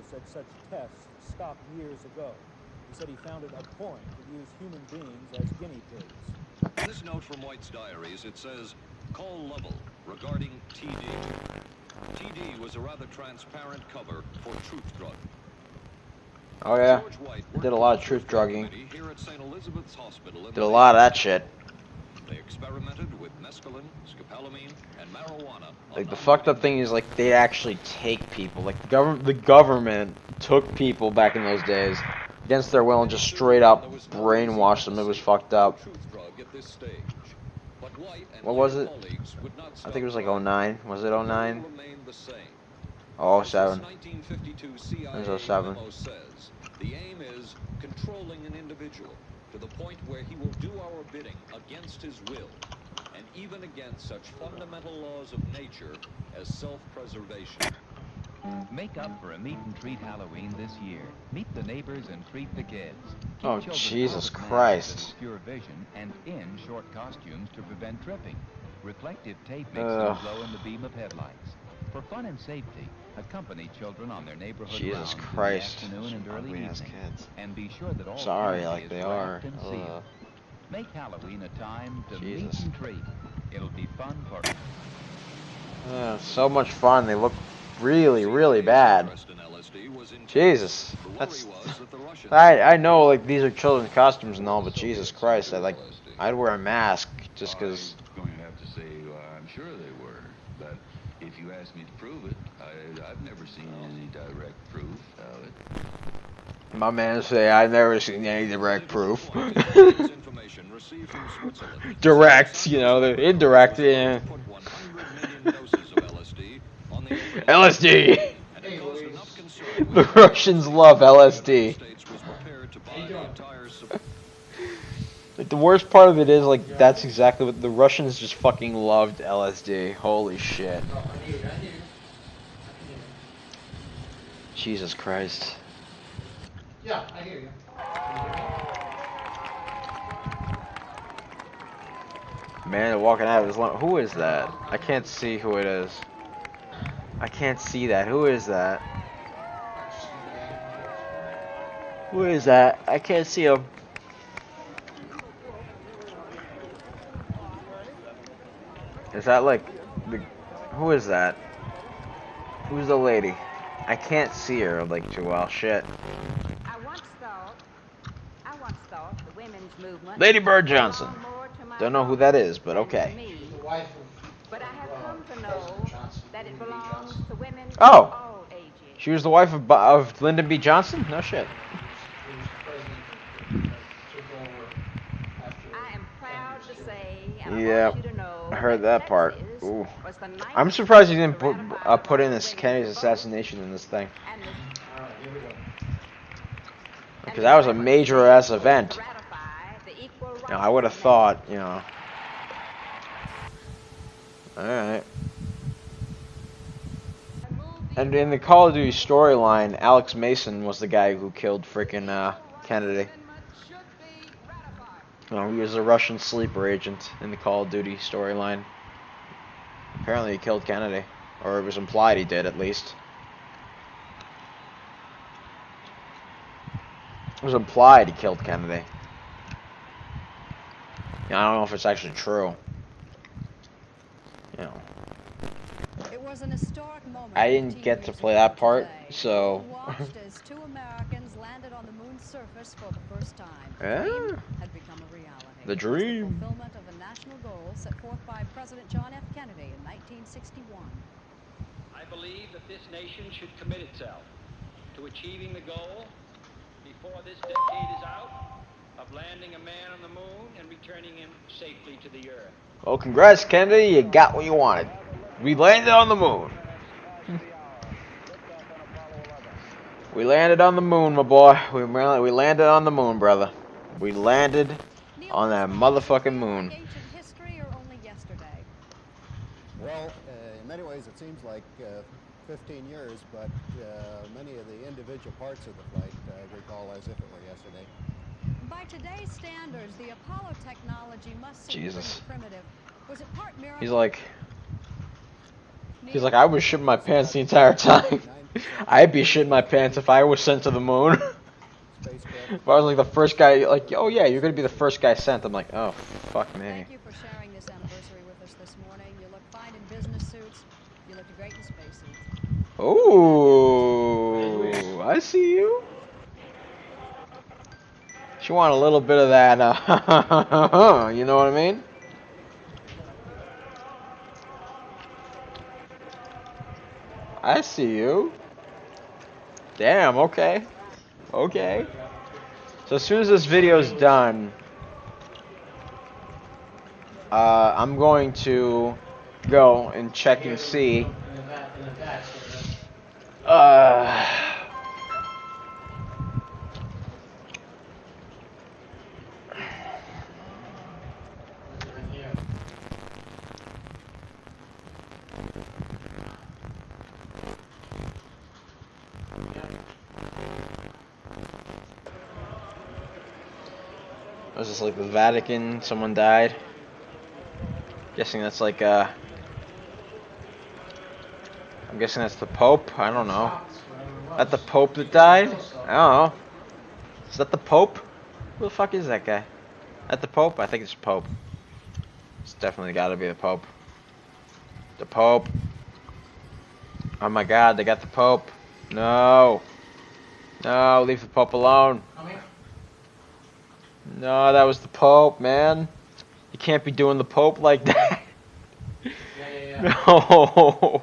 Speaker 33: Said such tests stopped years ago. He said he found it abhorrent to use human beings as guinea pigs.
Speaker 13: This note from White's diaries, it says, call Lovell regarding TD. TD was a rather transparent cover for truth drug.
Speaker 30: Oh yeah, they did a lot of truth drugging. Did a lot of that shit.
Speaker 13: They experimented with mescaline, scopolamine, and marijuana.
Speaker 30: Like the fucked up thing is like they actually take people. Like the government took people back in those days against their will and just straight up brainwashed them. It was fucked up. What was it? I think it was like 09. Was it 09? Oh, 07. It was 07.
Speaker 13: The aim is controlling an individual to the point where he will do our bidding against his will, and even against such fundamental laws of nature as self-preservation.
Speaker 6: Make up for a meet-and-treat Halloween this year. Meet the neighbors and treat the kids. Keep
Speaker 30: Oh,
Speaker 6: children
Speaker 30: Jesus
Speaker 6: out of
Speaker 30: Christ.
Speaker 6: masks and obscure vision and in short costumes to prevent tripping. Reflective tape makes them glow in the beam of headlights. For fun and safety, accompany children on their neighborhood
Speaker 30: Jesus
Speaker 6: rounds
Speaker 30: Christ.
Speaker 6: in the afternoon and early
Speaker 30: Ugly-ass
Speaker 6: evening.
Speaker 30: kids.
Speaker 6: And be sure that all
Speaker 30: Sorry,
Speaker 6: candy
Speaker 30: like
Speaker 6: is
Speaker 30: they
Speaker 6: wrapped
Speaker 30: are.
Speaker 6: and sealed. Make Halloween a time to meet
Speaker 30: Jesus.
Speaker 6: and treat. It'll be fun for...
Speaker 30: So much fun. They look really, really bad. Jesus. That's... I know, like, these are children's costumes and all, but Jesus Christ, I'd wear a mask just because...
Speaker 6: I'm going to have to say, I'm sure they were, but if you ask me to prove it, I've never seen any direct proof of it.
Speaker 30: My man say I never seen any direct proof. Direct, you know, the indirect, yeah. LSD. The Russians love LSD. Like, the worst part of it is, like, that's exactly what the Russians just fucking loved LSD. Holy shit. Jesus Christ.
Speaker 29: Yeah, I hear you. Can you hear me?
Speaker 30: Man, walking out of his lunch. Who is that? I can't see who it is. I can't see that. Who is that? Who is that? I can't see him. Is that like the? Who is that? Who's the lady? I can't see her like too well. Shit.
Speaker 14: I once thought the women's movement.
Speaker 30: Lady Bird Johnson. Don't know who that is, but okay.
Speaker 14: But I have come to know that it belongs to women of
Speaker 30: Oh,
Speaker 14: all ages.
Speaker 30: she was the wife of Lyndon B. Johnson? No shit.
Speaker 14: I am proud to say, and
Speaker 30: Yeah,
Speaker 14: I want you to know
Speaker 30: I heard that part.
Speaker 14: Texas
Speaker 30: Ooh.
Speaker 14: was the ninth
Speaker 30: I'm surprised you didn't
Speaker 14: state to
Speaker 30: put in this Kennedy's assassination in this thing. Because that was a major ass event. You know, I would have thought, you know. Alright. And in the Call of Duty storyline, Alex Mason was the guy who killed frickin' Kennedy. You know, he was a Russian sleeper agent in the Call of Duty storyline. Apparently he killed Kennedy. Or it was implied he did, at least. It was implied he killed Kennedy. Yeah, I don't know if it's actually true. You know.
Speaker 25: It was an historic moment.
Speaker 30: I didn't get to play that part, so.
Speaker 25: Watched as two Americans landed on the moon's surface for the first time.
Speaker 30: Yeah.
Speaker 25: The dream had become a reality.
Speaker 30: The
Speaker 25: It was
Speaker 30: dream.
Speaker 25: the fulfillment of a national goal set forth by President John F. Kennedy in 1961.
Speaker 15: I believe that this nation should commit itself to achieving the goal before this decade is out of landing a man on the moon and returning him safely to the earth.
Speaker 30: Well, congrats, Kennedy. You got what you wanted. We landed on the moon. We landed on the moon, my boy. We landed on the moon, brother. We landed on that motherfucking moon.
Speaker 16: Well, in many ways it seems like 15 years, but many of the individual parts of the flight I recall as if it were yesterday.
Speaker 25: By today's standards, the Apollo technology must seem
Speaker 30: Jesus.
Speaker 25: primitive. Was it part miracle?
Speaker 30: He's like, I was shitting my pants the entire time. I'd be shitting my pants if I was sent to the moon. If I was like the first guy, like, oh yeah, you're gonna be the first guy sent. I'm like, oh, fuck me.
Speaker 25: Thank you for sharing this anniversary with us this morning. You look fine in business suits. You look great in spacesuits.
Speaker 30: Ooh, I see you. She want a little bit of that, you know what I mean? I see you. Damn, okay. Okay. So as soon as this video's done, I'm going to go and check and see. Was this like the Vatican? Someone died? Guessing that's like I'm guessing that's the Pope? I don't know. That the Pope that died? I don't know. Is that the Pope? Who the fuck is that guy? That the Pope? I think it's Pope. It's definitely gotta be the Pope. The Pope. Oh my god, they got the Pope. No. No, leave the Pope alone. No, that was the Pope, man. You can't be doing the Pope like that. No.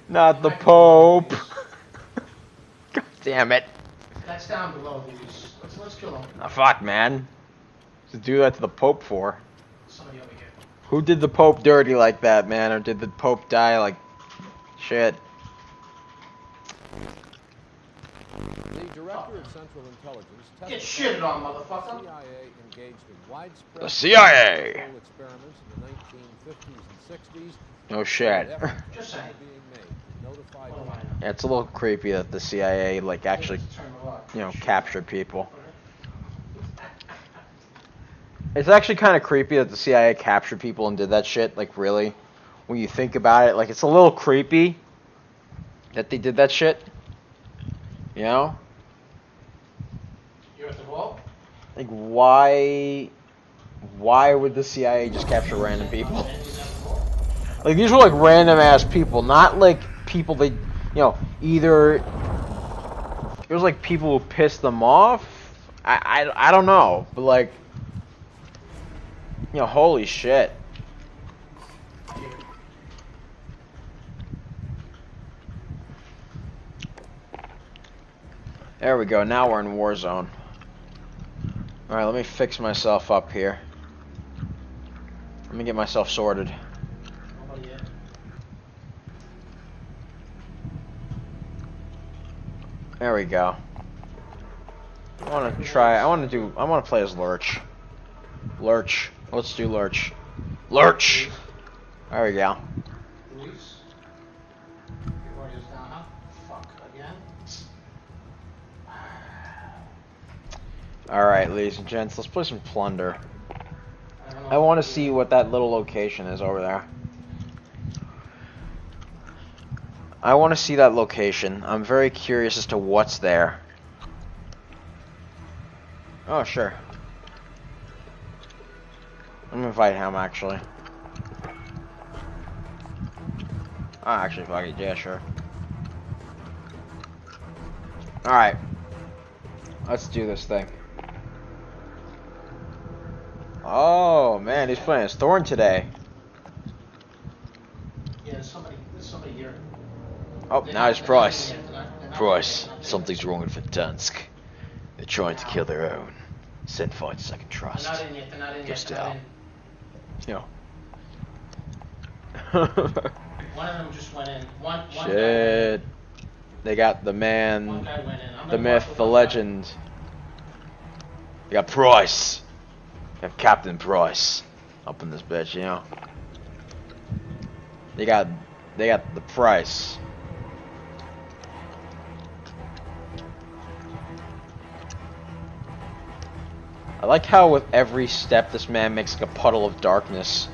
Speaker 30: Not the Pope. God damn it.
Speaker 29: That's down below, Luis. Let's kill him.
Speaker 30: Ah, fuck, man. To do that to the Pope for?
Speaker 29: Somebody over here.
Speaker 30: Who did the Pope dirty like that, man? Or did the Pope die like shit?
Speaker 1: The director of Central Intelligence
Speaker 29: Get shitted on, motherfucker.
Speaker 1: CIA engaged in widespread
Speaker 30: The CIA.
Speaker 1: control experiments in the 1950s and 60s.
Speaker 30: No shit.
Speaker 29: Just saying.
Speaker 30: Yeah, it's a little creepy that the CIA like actually, you know, captured people. It's actually kind of creepy that the CIA captured people and did that shit. Like, really, when you think about it, like, it's a little creepy that they did that shit. You know?
Speaker 29: You're at the wall?
Speaker 30: Like, why would the CIA just capture random people? Like, these were like random ass people, not like people they, you know, either it was like people who pissed them off. I don't know, but like, you know, holy shit. There we go. Now we're in war zone. All right, let me fix myself up here. Let me get myself sorted. There we go. I want to play as Lurch. Lurch. Let's do Lurch. Lurch! There we go.
Speaker 29: Luis? Your warrior's down, huh? Fuck, again?
Speaker 30: Alright, ladies and gents, let's play some Plunder. I want to see what that little location is over there. I want to see that location. I'm very curious as to what's there. Oh, sure. I'm gonna invite him, actually. Oh, actually, fuck it. Yeah, sure. Alright. Let's do this thing. Oh, man, he's playing as Thorn today.
Speaker 29: Yeah, there's somebody here.
Speaker 30: Oh, now it's Price. Price, something's wrong with Verdansk. They're trying to kill their own. Send fighters I can trust.
Speaker 29: They're not in yet, they're not in
Speaker 30: Just
Speaker 29: yet, they're
Speaker 30: out.
Speaker 29: not in. One of them just went in. One
Speaker 30: Shit. They got the man, the myth, the legend. They got Price. They have Captain Price up in this bitch, you know. They got the Price. I like how with every step this man makes like a puddle of darkness.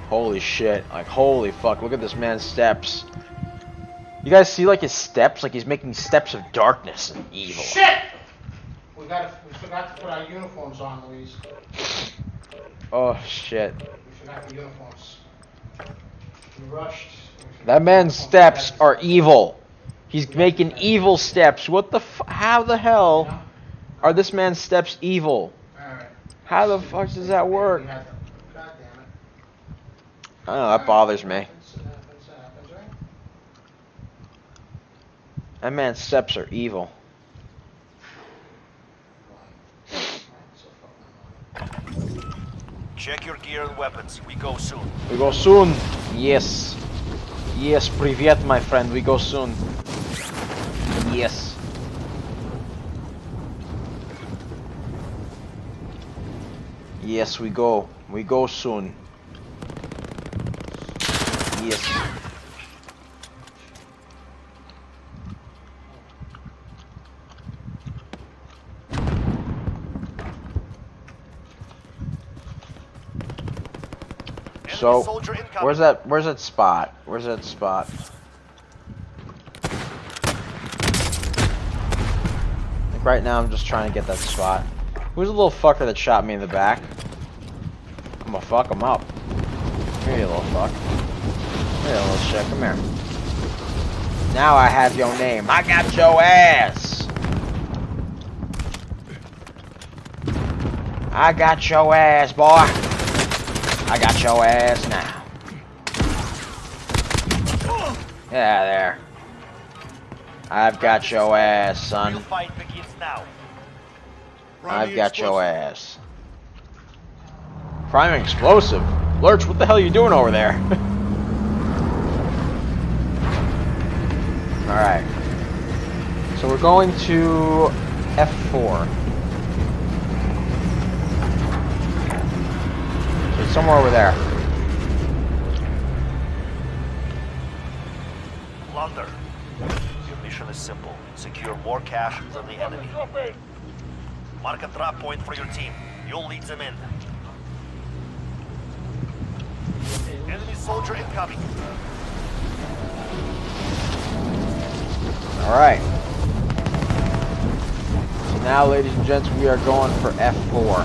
Speaker 30: Holy shit. Like, holy fuck, look at this man's steps. You guys see like his steps? Like he's making steps of darkness and evil.
Speaker 29: Shit! We forgot to put our uniforms on, Luis.
Speaker 30: Oh shit.
Speaker 29: We forgot the uniforms. We rushed.
Speaker 30: That man's steps are evil. He's making evil steps. What the how the hell are this man's steps evil? How the fuck does that work? I don't know, that bothers me. That man's steps are evil.
Speaker 2: Check your gear and weapons. We go soon.
Speaker 30: We go soon. Yes. Yes, привет, my friend. We go soon. Yes. Yes, we go. We go soon. Yes. So, where's that spot? Where's that spot? Like right now, I'm just trying to get that spot. Who's the little fucker that shot me in the back? I'm gonna fuck him up. Come here, you little fuck. Come here, little shit. Come here. Now I have your name. I got your ass. I got your ass, boy. I got your ass now. Yeah, there. I've got your ass, son.
Speaker 2: Real fight begins now.
Speaker 30: I've got your ass. Priming explosive. Lurch, what the hell are you doing over there? Alright. So we're going to F4. So it's somewhere over there.
Speaker 2: Plunder. Your mission is simple. Secure more cash than the enemy. Mark a drop point for your team. You'll lead them in. Enemy soldier incoming.
Speaker 30: Alright. So now, ladies and gents, we are going for F4.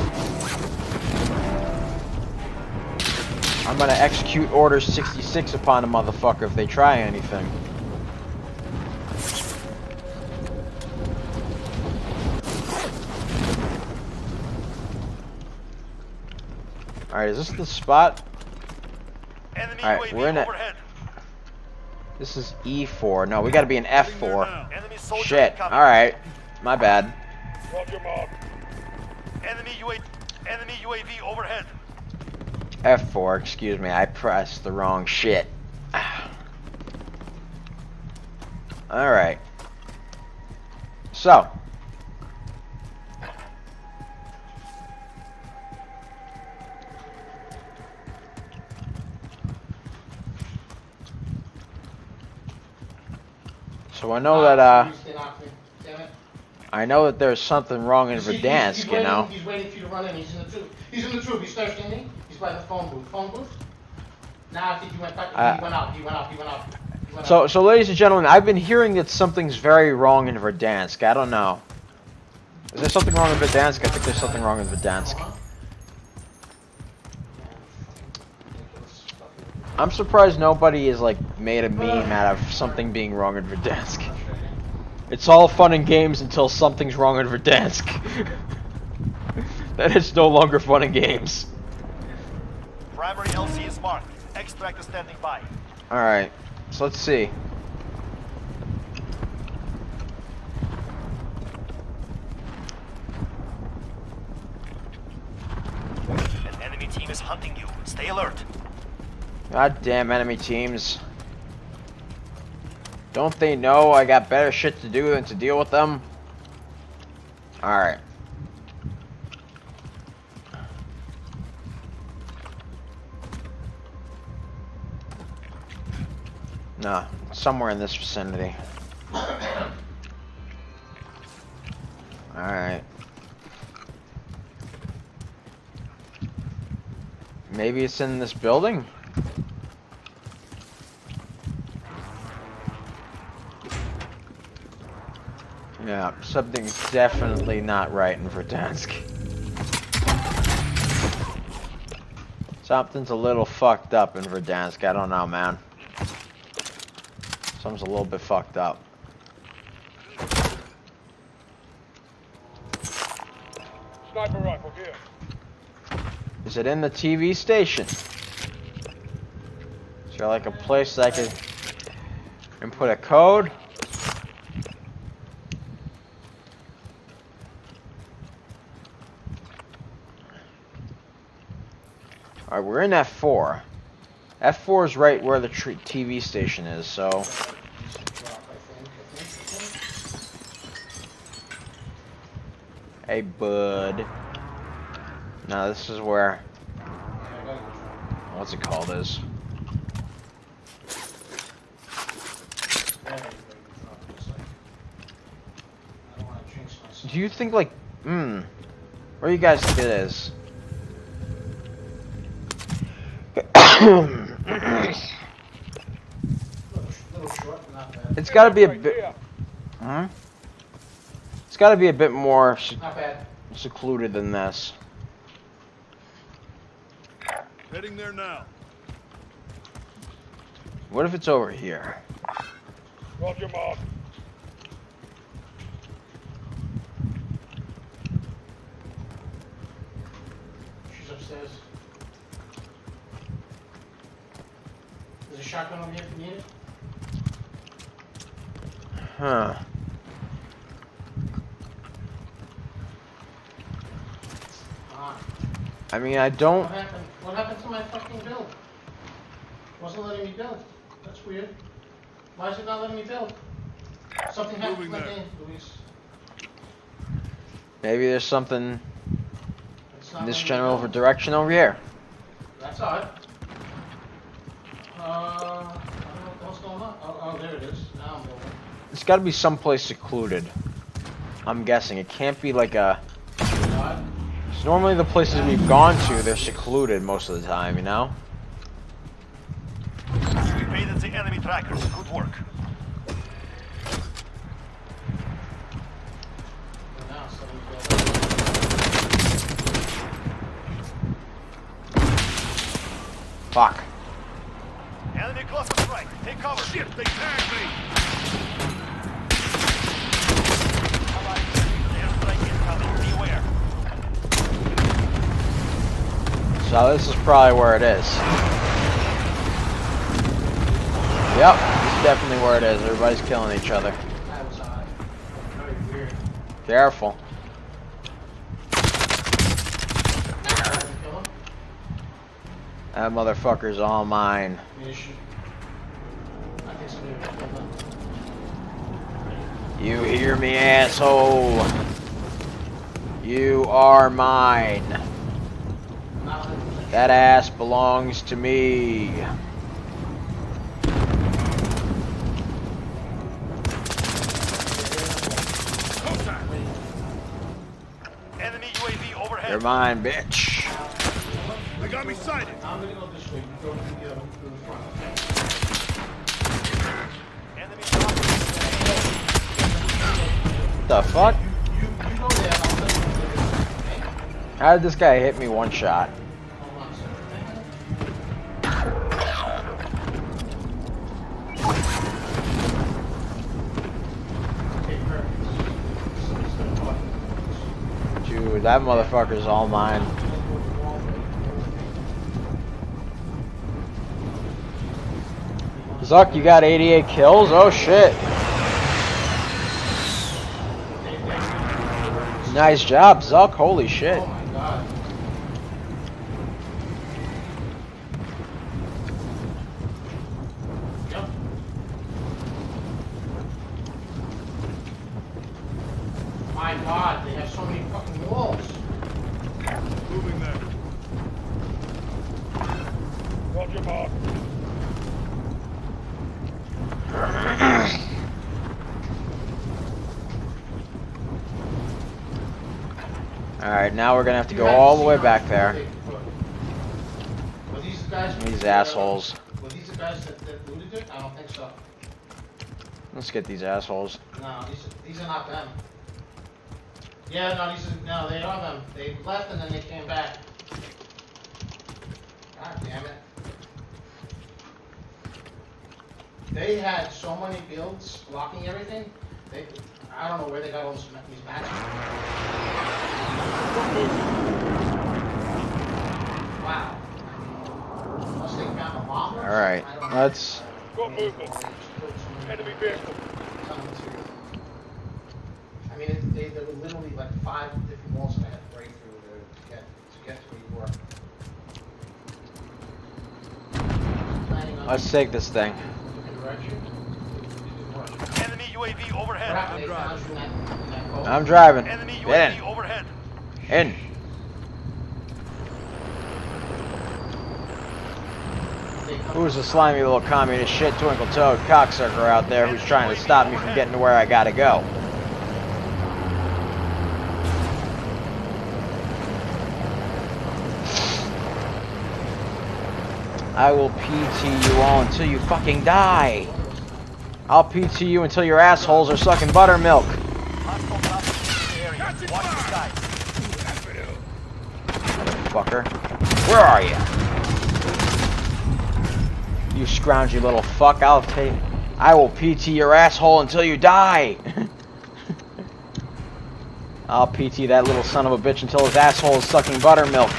Speaker 30: I'm gonna execute Order 66 upon a motherfucker if they try anything. Alright, is this the spot? Alright, we're in it. This is E4. No, we gotta be in F4. Shit. Alright. My bad.
Speaker 2: Enemy UAV overhead.
Speaker 30: F4, excuse me, I pressed the wrong shit. Alright. So. So I know that, I know that there's something wrong in Verdansk, you know.
Speaker 29: He's waiting for you to run in. He's in the tube. He's in the tube. He's thirsting me. He's by the phone booth. Phone booth? Nah, I think he went back. He went out. He went out. He went out.
Speaker 30: So, ladies and gentlemen, I've been hearing that something's very wrong in Verdansk. I don't know. Is there something wrong in Verdansk? I think there's something wrong in Verdansk. I'm surprised nobody has, like, made a meme out of something being wrong in Verdansk. It's all fun and games until something's wrong in Verdansk. Then it's no longer fun and games.
Speaker 2: Primary LC is marked. Extract is standing by.
Speaker 30: Alright, so let's see.
Speaker 2: An enemy team is hunting you. Stay alert.
Speaker 30: Goddamn enemy teams. Don't they know I got better shit to do than to deal with them? Alright. No, somewhere in this vicinity. Alright. Maybe it's in this building? Yeah, something's definitely not right in Verdansk. Something's a little fucked up in Verdansk, I don't know, man. Something's a little bit fucked up.
Speaker 3: Sniper rifle here.
Speaker 30: Is it in the TV station? Is there like a place that I could input a code? Alright, we're in F4. F4 is right where the TV station is, so... Hey, bud. No, this is where... What's it called is? Do you think, like... where do you guys think it is? It's got to be a bit. It's got to be a bit more secluded than this.
Speaker 3: Heading there now.
Speaker 30: What if it's over here?
Speaker 3: Roger, mark.
Speaker 29: She's upstairs. There's a shotgun over here if you need it. on?
Speaker 30: I mean, I don't...
Speaker 29: What happened? What happened to my fucking build? Wasn't letting me build. That's weird. Why is it not letting me build? Something happened to my game, Luis.
Speaker 30: Maybe there's something in this general
Speaker 29: build.
Speaker 30: direction over here.
Speaker 29: That's odd. I don't know what the hell's going on. Oh, there it is. Now I'm building.
Speaker 30: It's got to be someplace secluded. I'm guessing. It can't be like a... So normally the places we've gone to, they're secluded most of the time, you know?
Speaker 2: You evaded the enemy trackers. Good work.
Speaker 30: Fuck.
Speaker 2: Enemy cluster strike. Take cover. Shit, they tagged me. Allied airstrike incoming. Beware.
Speaker 30: So this is probably where it is. Yep, this is definitely where it is. Everybody's killing each other.
Speaker 29: That was odd. Very weird.
Speaker 30: Careful. That motherfucker's all mine. You hear me, asshole? You are mine. That ass belongs to me.
Speaker 2: Enemy UAV overhead.
Speaker 30: You're mine, bitch.
Speaker 3: They got me sighted.
Speaker 29: I'm gonna go this way. You go through the front.
Speaker 2: Enemy
Speaker 30: What the fuck?
Speaker 29: You go there. I'll tell you.
Speaker 30: How did this guy hit me one shot?
Speaker 29: Hold on a second. Okay, perfect.
Speaker 30: Dude, that motherfucker's all mine. Zuck, you got 88 kills? Oh shit. Nice job, Zuck. Holy shit.
Speaker 29: Oh my god. Yep. My god, they have so many fucking walls.
Speaker 3: Moving there. Roger, mark.
Speaker 30: Alright, now we're gonna have to go all the way back there.
Speaker 29: Were these guys?
Speaker 30: These assholes.
Speaker 29: Were these the guys that looted it? I don't think so.
Speaker 30: Let's get these assholes.
Speaker 29: No, these are not them. Yeah, no, no, they are them. They left and then they came back. God damn it. They had so many builds blocking everything. I don't know where they got all these matches. Wow. Unless they found a bomb.
Speaker 30: Alright, let's...
Speaker 3: Got movement. Enemy vehicle.
Speaker 29: I mean, there were literally like 5 different walls that I had to break through to get to where you were.
Speaker 30: Let's take this thing.
Speaker 2: Enemy UAV overhead.
Speaker 30: I'm driving.
Speaker 2: Enemy
Speaker 30: Get
Speaker 2: UAV
Speaker 30: in.
Speaker 2: overhead.
Speaker 30: In. Who's the slimy little communist shit twinkle toad cocksucker out there who's trying to stop me from getting to where I gotta go? I will PT you all until you fucking die. I'll PT you until your assholes are sucking buttermilk. Motherfucker. Where are you? You scroungy little fuck. I will PT your asshole until you die. I'll PT that little son of a bitch until his asshole is sucking buttermilk.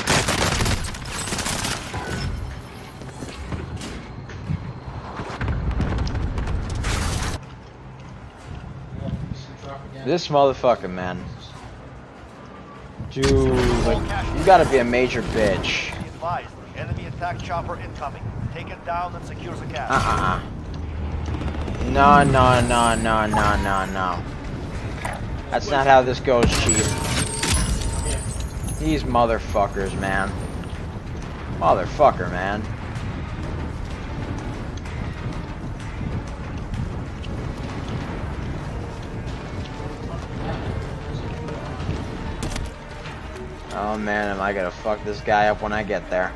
Speaker 30: This motherfucker, man. Dude, like, you gotta be a major bitch.
Speaker 2: Be advised, enemy attack chopper incoming. Take it down and secure the cache.
Speaker 30: No. That's not how this goes, Chief. These motherfuckers, man. Motherfucker, man. Oh man, am I gonna fuck this guy up when I get there.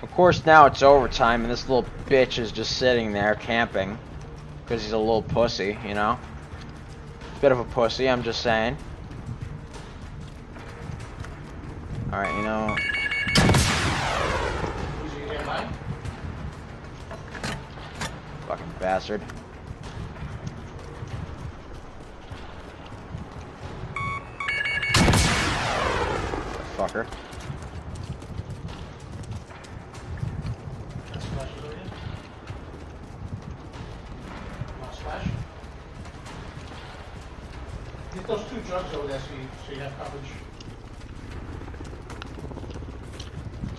Speaker 30: Of course now it's overtime and this little bitch is just sitting there camping. Because he's a little pussy, you know? Bit of a pussy, I'm just saying. Alright, you know... Fucking bastard. Fucker.
Speaker 29: Get those 2 drugs over there so you have coverage.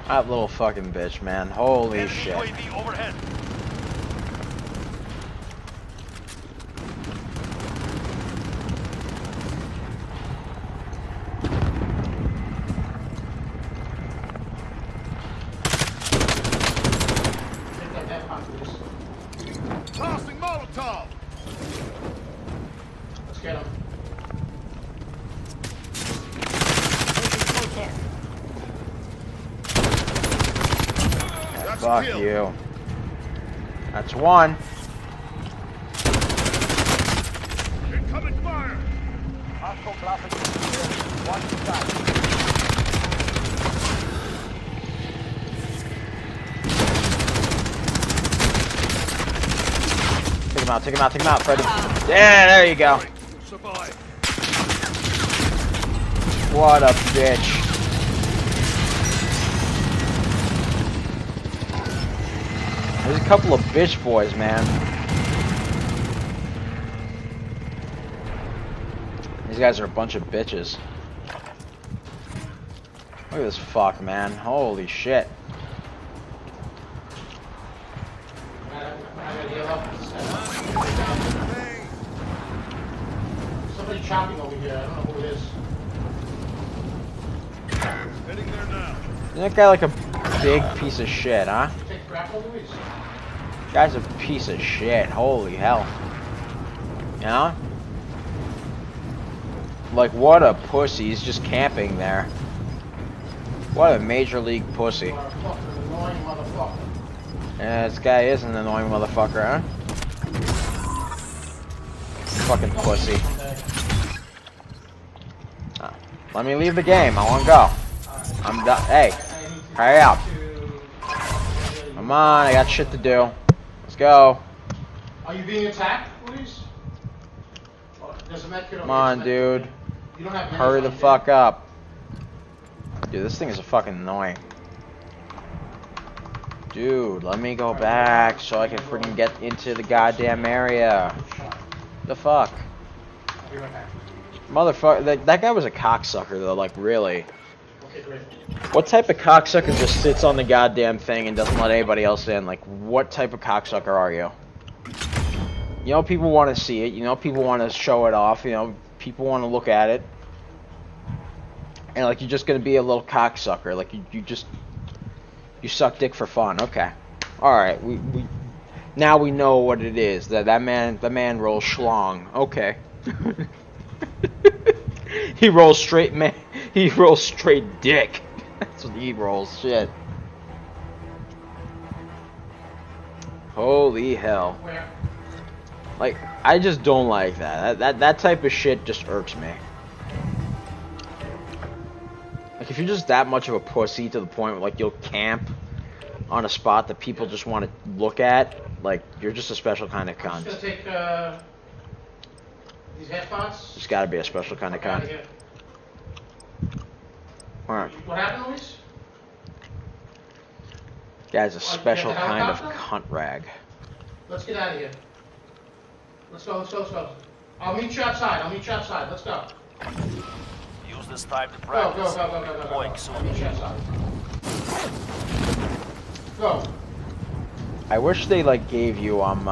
Speaker 30: That little fucking bitch, man. Holy shit.
Speaker 2: UAV overhead.
Speaker 3: Tossing Molotov!
Speaker 29: Let's get him.
Speaker 30: Fuck you. That's one.
Speaker 3: Incoming fire!
Speaker 2: Hostile traffic is clear. Watch the side.
Speaker 30: Take him out, Freddy. Yeah, there you go.
Speaker 3: Survive.
Speaker 30: What a bitch. There's a couple of bitch boys, man. These guys are a bunch of bitches. Look at this fuck, man. Holy shit.
Speaker 29: Somebody chopping over here. I don't know who it is.
Speaker 3: Heading there now.
Speaker 30: Isn't that guy like a big piece of shit, huh?
Speaker 29: Take grapple, Luis.
Speaker 30: Guy's a piece of shit. Holy hell. You know? Like, what a pussy. He's just camping there. What a major league pussy.
Speaker 29: You are a fucking annoying motherfucker.
Speaker 30: Yeah, this guy is an annoying motherfucker, huh? Fucking pussy. Let me leave the game. I want to go. I'm done. Hey, hurry up. Come on, I got shit to do. Let's go.
Speaker 29: Are you being attacked, Luis? There's a med kit over
Speaker 30: Come on,
Speaker 29: here.
Speaker 30: dude.
Speaker 29: You don't have
Speaker 30: Hurry the fuck up. Dude, this thing is fucking annoying. Dude, let me go back so I can freaking get into the goddamn area. The fuck?
Speaker 29: I'll be right back.
Speaker 30: Motherfucker, that guy was a cocksucker though, like really.
Speaker 29: Okay, great.
Speaker 30: What type of cocksucker just sits on the goddamn thing and doesn't let anybody else in? Like, what type of cocksucker are you? You know, people want to see it. You know, people want to show it off. You know, people want to look at it. And, like, you're just going to be a little cocksucker. Like, you suck dick for fun. Okay. Alright, now we know what it is. The man rolls schlong. Okay. He rolls straight, man. He rolls straight dick. That's what he rolls. Shit. Holy hell. Like, I just don't like that. That type of shit just irks me. Like, if you're just that much of a pussy to the point where, like, you'll camp on a spot that people just want to look at, like, you're just a special kind of cunt.
Speaker 29: I'm just gonna take these headphones.
Speaker 30: Just gotta be a special kind of cunt. Alright.
Speaker 29: What happened, Luis?
Speaker 30: Guy's a special kind of cunt rag.
Speaker 29: Let's get out of here. Let's go, let's go, let's go. I'll meet you outside. I'll meet you outside. Let's go.
Speaker 2: Use this time to practice.
Speaker 29: Go.
Speaker 2: Deploying soon.
Speaker 29: I'll meet you outside. Go.
Speaker 30: I wish they like gave you
Speaker 29: Okay.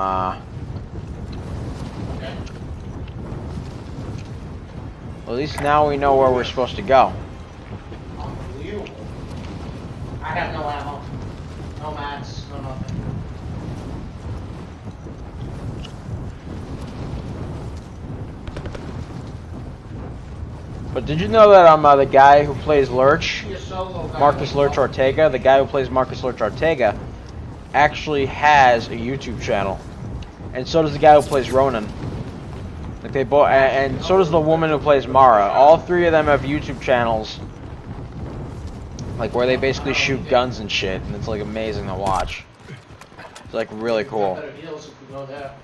Speaker 30: Well, at least now we know where we're supposed to go.
Speaker 29: Unbelievable. I have no ammo. No mats. No nothing.
Speaker 30: But did you know that the guy who plays Lurch,
Speaker 29: Be a solo guy.
Speaker 30: Marcus Lurch Ortega, the guy who plays Marcus Lurch Ortega, actually has a YouTube channel, and so does the guy who plays Ronan. Like they both, and so does the woman who plays Mara. All three of them have YouTube channels, like where they basically shoot guns and shit, and it's like amazing to watch. It's like really cool.
Speaker 29: Better deals if we go there.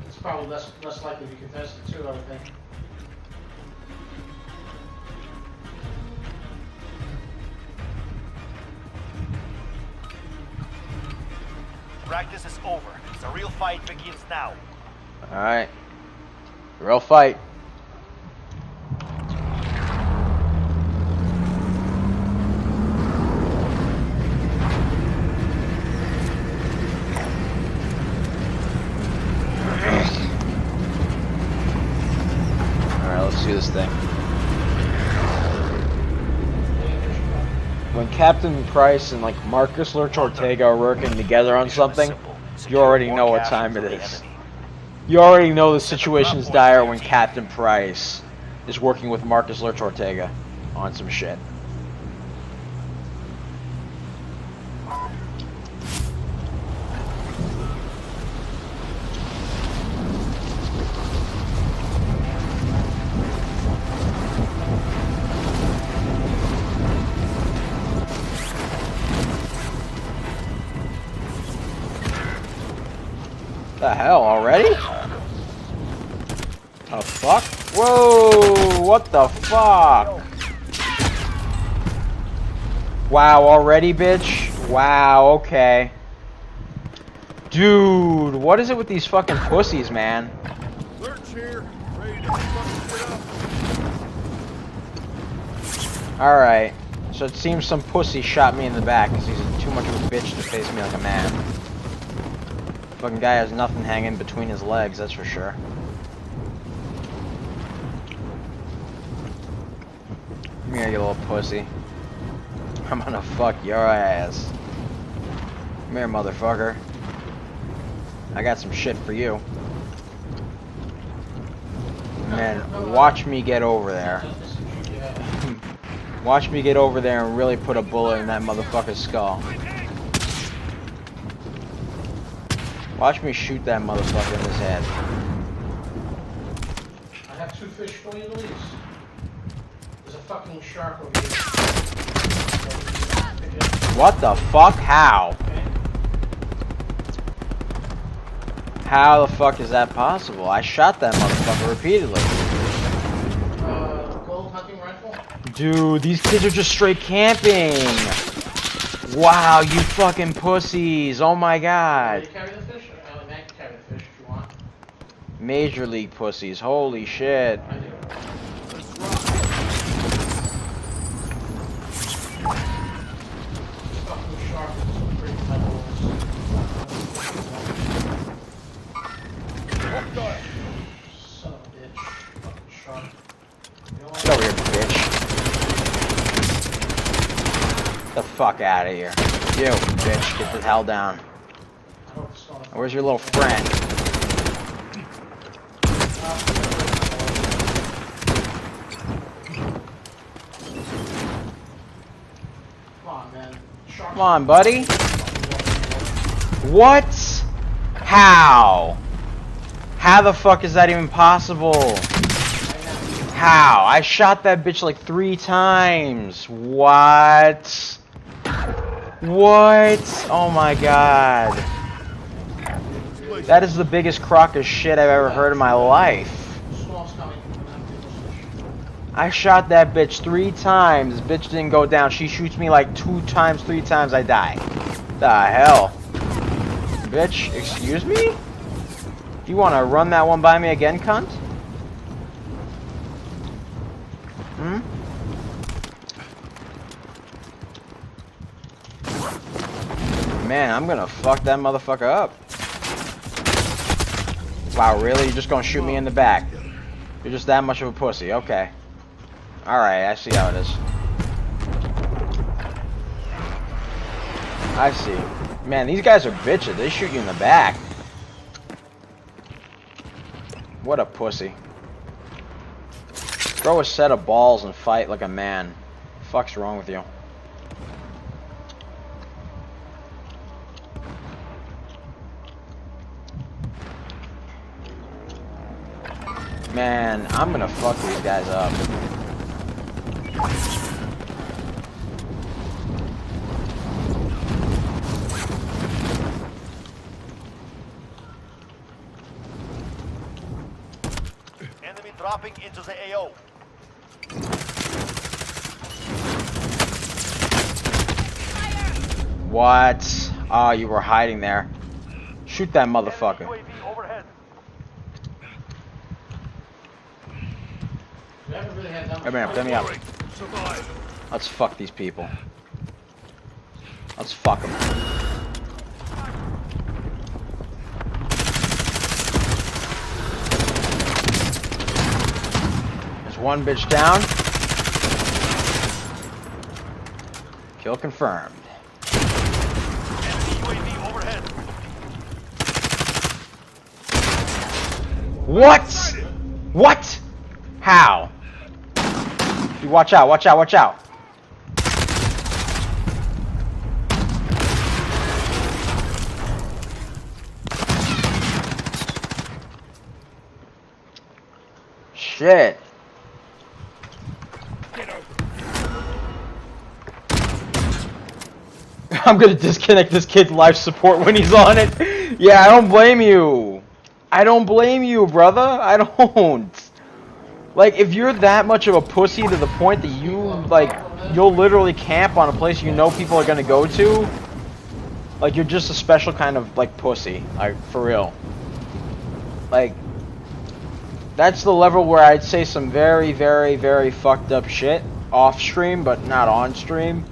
Speaker 29: It's probably less likely to be contested too, I would think.
Speaker 2: Practice is over. The real fight begins now.
Speaker 30: Alright. Real fight. Alright, let's see this thing. When Captain Price and like Marcus Lurch Ortega are working together on something, you already know what time it is. You already know the situation's dire when Captain Price is working with Marcus Lurch Ortega on some shit. The hell, already? The fuck? Whoa, what the fuck? Wow, already, bitch? Wow, okay. Dude, what is it with these fucking pussies, man?
Speaker 3: Lurch here. Ready to fucking get up.
Speaker 30: Alright, so it seems some pussy shot me in the back because he's too much of a bitch to face me like a man. Fucking guy has nothing hanging between his legs, that's for sure. Come here, you little pussy. I'm gonna fuck your ass. Come here, motherfucker. I got some shit for you. Man, watch me get over there. Watch me get over there and really put a bullet in that motherfucker's skull. Watch me shoot that motherfucker in his head.
Speaker 29: I have 2 fish for you, Louise. There's a fucking shark over here.
Speaker 30: What the fuck? How? How the fuck is that possible? I shot that motherfucker repeatedly.
Speaker 29: Gold hunting rifle?
Speaker 30: Dude, these kids are just straight camping. Wow, you fucking pussies. Oh my god.
Speaker 29: You carry the fish? I can carry the fish if you want.
Speaker 30: Major league pussies. Holy shit.
Speaker 29: I do. Fucking shark with some pretty pebbles. Son of a bitch. Fucking shark.
Speaker 30: Get over here, bitch. Get the fuck out of here. You, bitch, get the hell down. Where's your little friend?
Speaker 29: Come on, man.
Speaker 30: Come on, buddy. What? How? How the fuck is that even possible? How? I shot that bitch like 3 times. What? What? Oh my god. That is the biggest crock of shit I've ever heard in my life. I shot that bitch 3 times. Bitch didn't go down. She shoots me like 2 times, 3 times, I die. The hell? Bitch, excuse me? You want to run that one by me again, cunt? Hmm? Man, I'm gonna fuck that motherfucker up. Wow, really? You're just gonna shoot me in the back? You're just that much of a pussy. Okay. Alright, I see how it is. I see. Man, these guys are bitches. They shoot you in the back. What a pussy. Throw a set of balls and fight like a man. Fuck's wrong with you? Man, I'm gonna fuck these guys up.
Speaker 2: Enemy dropping into the AO.
Speaker 30: What? Oh, you were hiding there. Shoot that motherfucker. Hey man, let me up. Let's fuck these people. Let's fuck them. There's one bitch down. Kill confirmed. What? What? How? You watch out, watch out, watch out. Shit. I'm gonna disconnect this kid's life support when he's on it. Yeah, I don't blame you. I don't blame you, brother. I don't. Like, if you're that much of a pussy to the point that you, like, you'll literally camp on a place you know people are gonna go to, like, you're just a special kind of, like, pussy. Like, for real. Like, that's the level where I'd say some very, very, very fucked up shit off stream, but not on stream.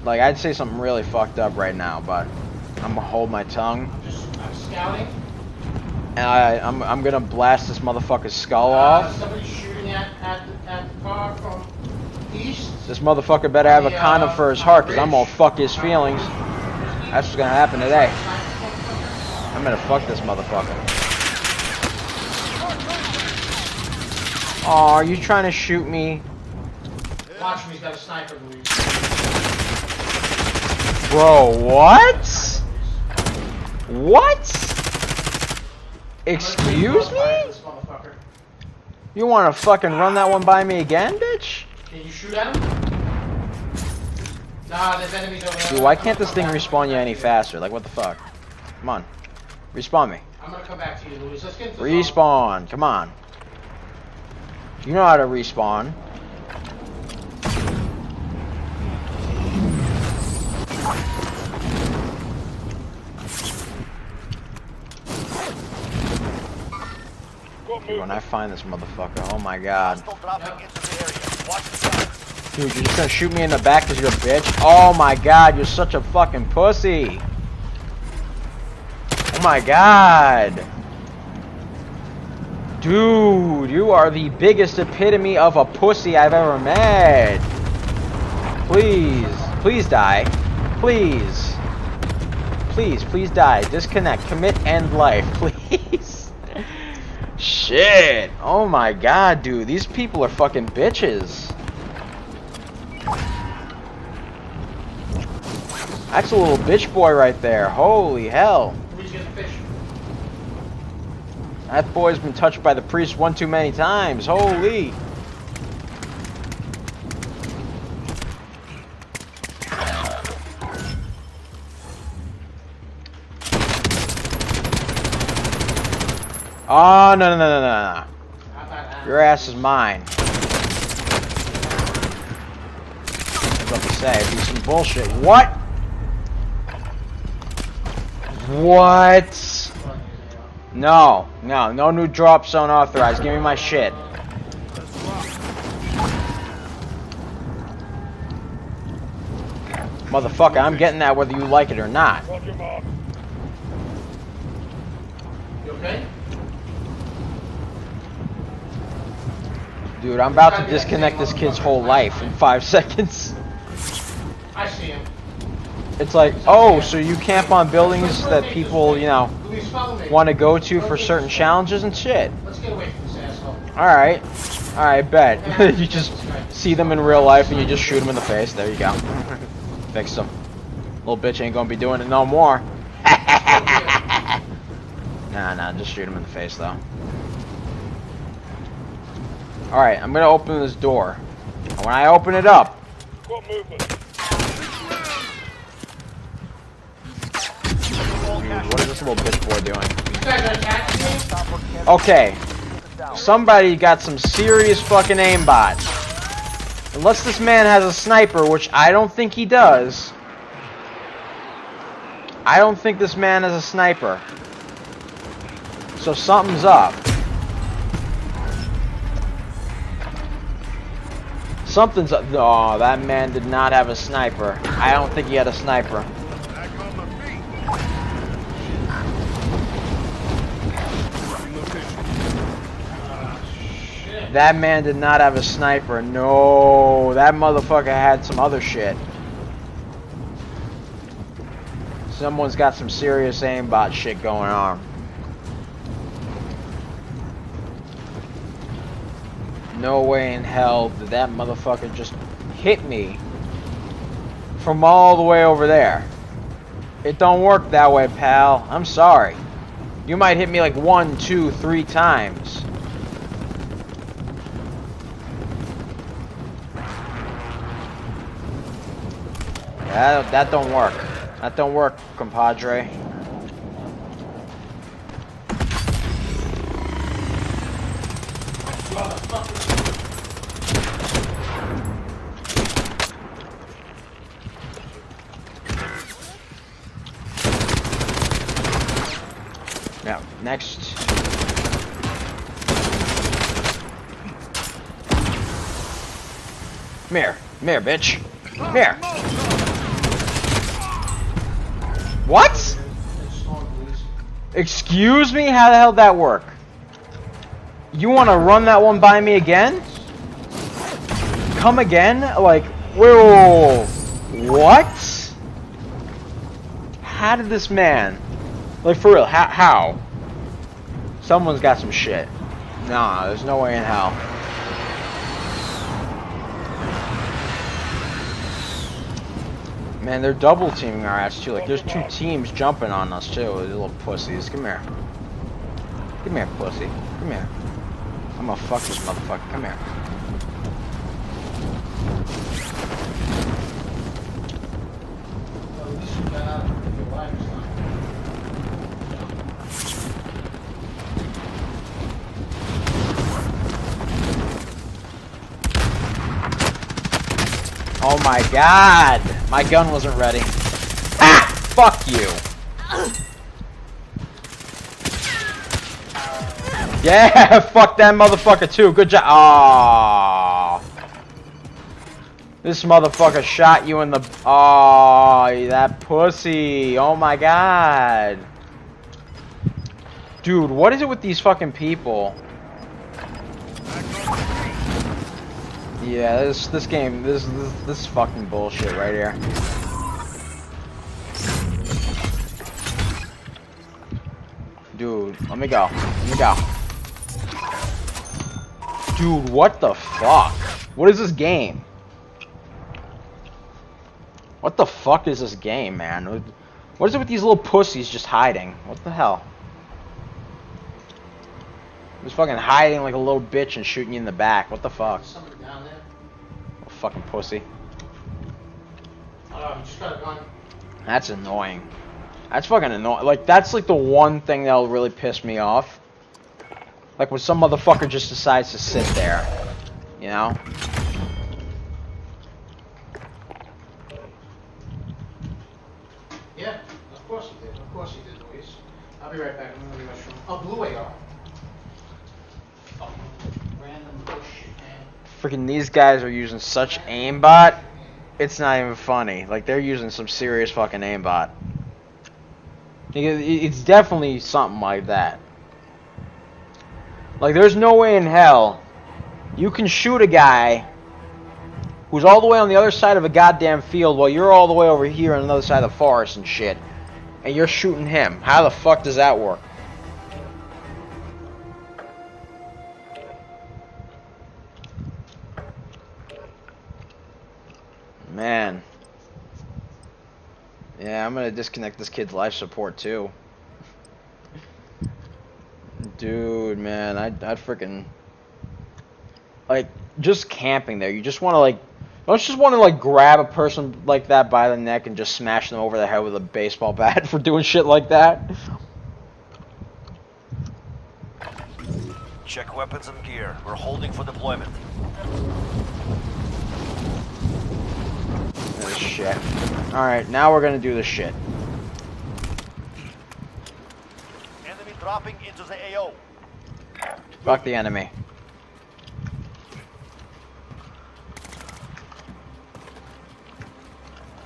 Speaker 30: Like, I'd say something really fucked up right now, but I'm gonna hold my tongue.
Speaker 29: I'm scouting.
Speaker 30: And I'm gonna blast this motherfucker's skull off.
Speaker 29: Somebody's shooting at the car from east.
Speaker 30: This motherfucker better have a condom for his heart, because I'm gonna fuck his feelings. That's what's gonna happen today. I'm gonna fuck this motherfucker. Aw, are you trying to shoot me?
Speaker 29: Watch me, he's got a sniper, Luis.
Speaker 30: Bro, what? What? Excuse me? You wanna fucking run that one by me again, bitch?
Speaker 29: Can you shoot at him? Nah, there's enemies over there.
Speaker 30: Dude, why can't this thing respawn you any faster? Like, what the fuck? Come on. Respawn me.
Speaker 29: I'm gonna come back to you, Luis. Let's get into
Speaker 30: Respawn. Come on. You know how to respawn. Dude, when I find this motherfucker, oh my god. Dude, you're just gonna shoot me in the back because you're a bitch? Oh my god, you're such a fucking pussy. Oh my god. Dude, you are the biggest epitome of a pussy I've ever met. Please, please die. Please. Please, please die. Disconnect. Commit end life, please. Shit. Oh my god, dude. These people are fucking bitches. That's a little bitch boy right there. Holy hell. That boy's been touched by the priest one too many times. Holy. Oh, no, no, no, no, no. Your ass is mine. I was about to say, it'd be some bullshit. What? What? No, no new drop zone authorized. Give me my shit. Motherfucker, I'm getting that whether you like it or not.
Speaker 29: You okay?
Speaker 30: Dude, I'm about to disconnect this kid's whole life in 5 seconds.
Speaker 29: I see him.
Speaker 30: It's like, oh, so you camp on buildings that people, you know, want to go to for certain challenges and shit.
Speaker 29: Let's get away from this asshole.
Speaker 30: Alright, bet. You just see them in real life and you just shoot them in the face. There you go. Fixed them. Little bitch ain't gonna be doing it no more. Nah, just shoot him in the face though. Alright, I'm gonna open this door. And when I open it up,
Speaker 3: What movement?
Speaker 30: what is this little bitch boy doing? Okay. Somebody got some serious fucking aimbot. Unless this man has a sniper, which I don't think he does. I don't think this man has a sniper. So something's up. Something's up. Oh, that man did not have a sniper. I don't think he had a sniper. That man did not have a sniper. No, that motherfucker had some other shit. Someone's got some serious aimbot shit going on. No way in hell did that motherfucker just hit me from all the way over there. It don't work that way, pal. I'm sorry. You might hit me like 1, 2, 3 times. That don't work. That don't work, compadre. Now, next. Come here, bitch. Come here. What? Excuse me? How the hell did that work? You want to run that one by me again? Come again? Like, whoa. What? How did this man... Like, for real, how? Someone's got some shit. Nah, there's no way in hell. Man, they're double teaming our ass too. Like, there's 2 teams jumping on us too. These little pussies. Come here. Come here, pussy. Come here. I'm gonna fuck this motherfucker. Come here. Oh my god! My gun wasn't ready. Ah! Fuck you! Yeah! Fuck that motherfucker too. Good job. Aww. This motherfucker shot you in the... Aww, that pussy. Oh my god. Dude, what is it with these fucking people? Yeah, this game, this fucking bullshit right here. Dude, let me go. Dude, what the fuck? What is this game? What the fuck is this game, man? What is it with these little pussies just hiding? What the hell? Just fucking hiding like a little bitch and shooting you in the back. What the fuck?
Speaker 29: Somebody down there.
Speaker 30: Oh, fucking pussy.
Speaker 29: Oh, you just got a gun.
Speaker 30: That's annoying. That's fucking annoying. Like, that's like the one thing that'll really piss me off. Like when some motherfucker just decides to sit there. You know?
Speaker 29: Yeah, of course he did. Of course he did, Luis. I'll be right back. I'm gonna go to the restroom. Oh,
Speaker 30: Freaking these guys are using such aimbot. It's not even funny. Like, they're using some serious fucking aimbot. It's definitely something like that. Like, there's no way in hell you can shoot a guy who's all the way on the other side of a goddamn field while you're all the way over here on the other side of the forest and shit. And you're shooting him. How the fuck does that work? Man. Yeah, I'm gonna disconnect this kid's life support too. Dude, man, I'd freaking... Like, just camping there. You just want to, like... Don't you just want to, like, grab a person like that by the neck and just smash them over the head with a baseball bat for doing shit like that?
Speaker 2: Check weapons and gear. We're holding for deployment.
Speaker 30: This shit. Alright, now we're gonna do this shit.
Speaker 2: Enemy dropping into the AO.
Speaker 30: Fuck the enemy.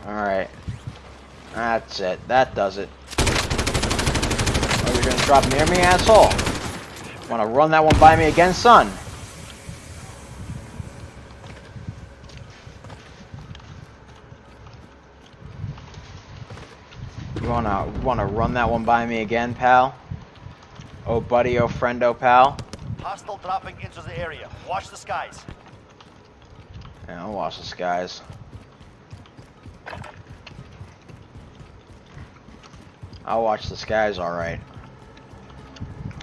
Speaker 30: Alright. That's it. That does it. Oh, you're gonna drop near me, asshole? Wanna run that one by me again, son? You wanna run that one by me again, pal? Oh buddy, oh friendo, pal?
Speaker 2: Hostile dropping into the area. Watch the skies.
Speaker 30: Yeah, I'll watch the skies. I'll watch the skies, alright.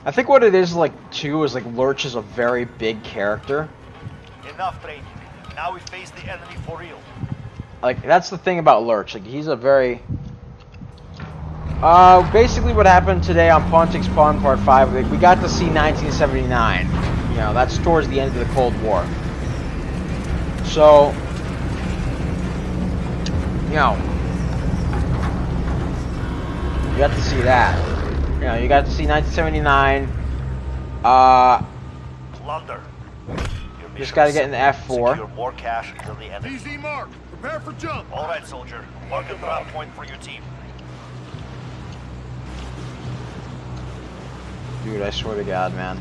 Speaker 30: I think what it is, like, too, is, like, Lurch is a very big character.
Speaker 2: Enough training. Now we face the enemy for real.
Speaker 30: Like, that's the thing about Lurch. Like, he's a very... basically what happened today on Pontic's Pawn Part 5, we got to see 1979. You know, that's towards the end of the Cold War. So... You know... You got to see that. You know, you got to see 1979.
Speaker 2: Plunder.
Speaker 30: Just gotta get in the F4.
Speaker 2: Secure more cash than the enemy.
Speaker 3: Easy mark. Prepare for jump.
Speaker 2: All right, soldier. Mark a drop point for your team.
Speaker 30: Dude, I swear to God, man.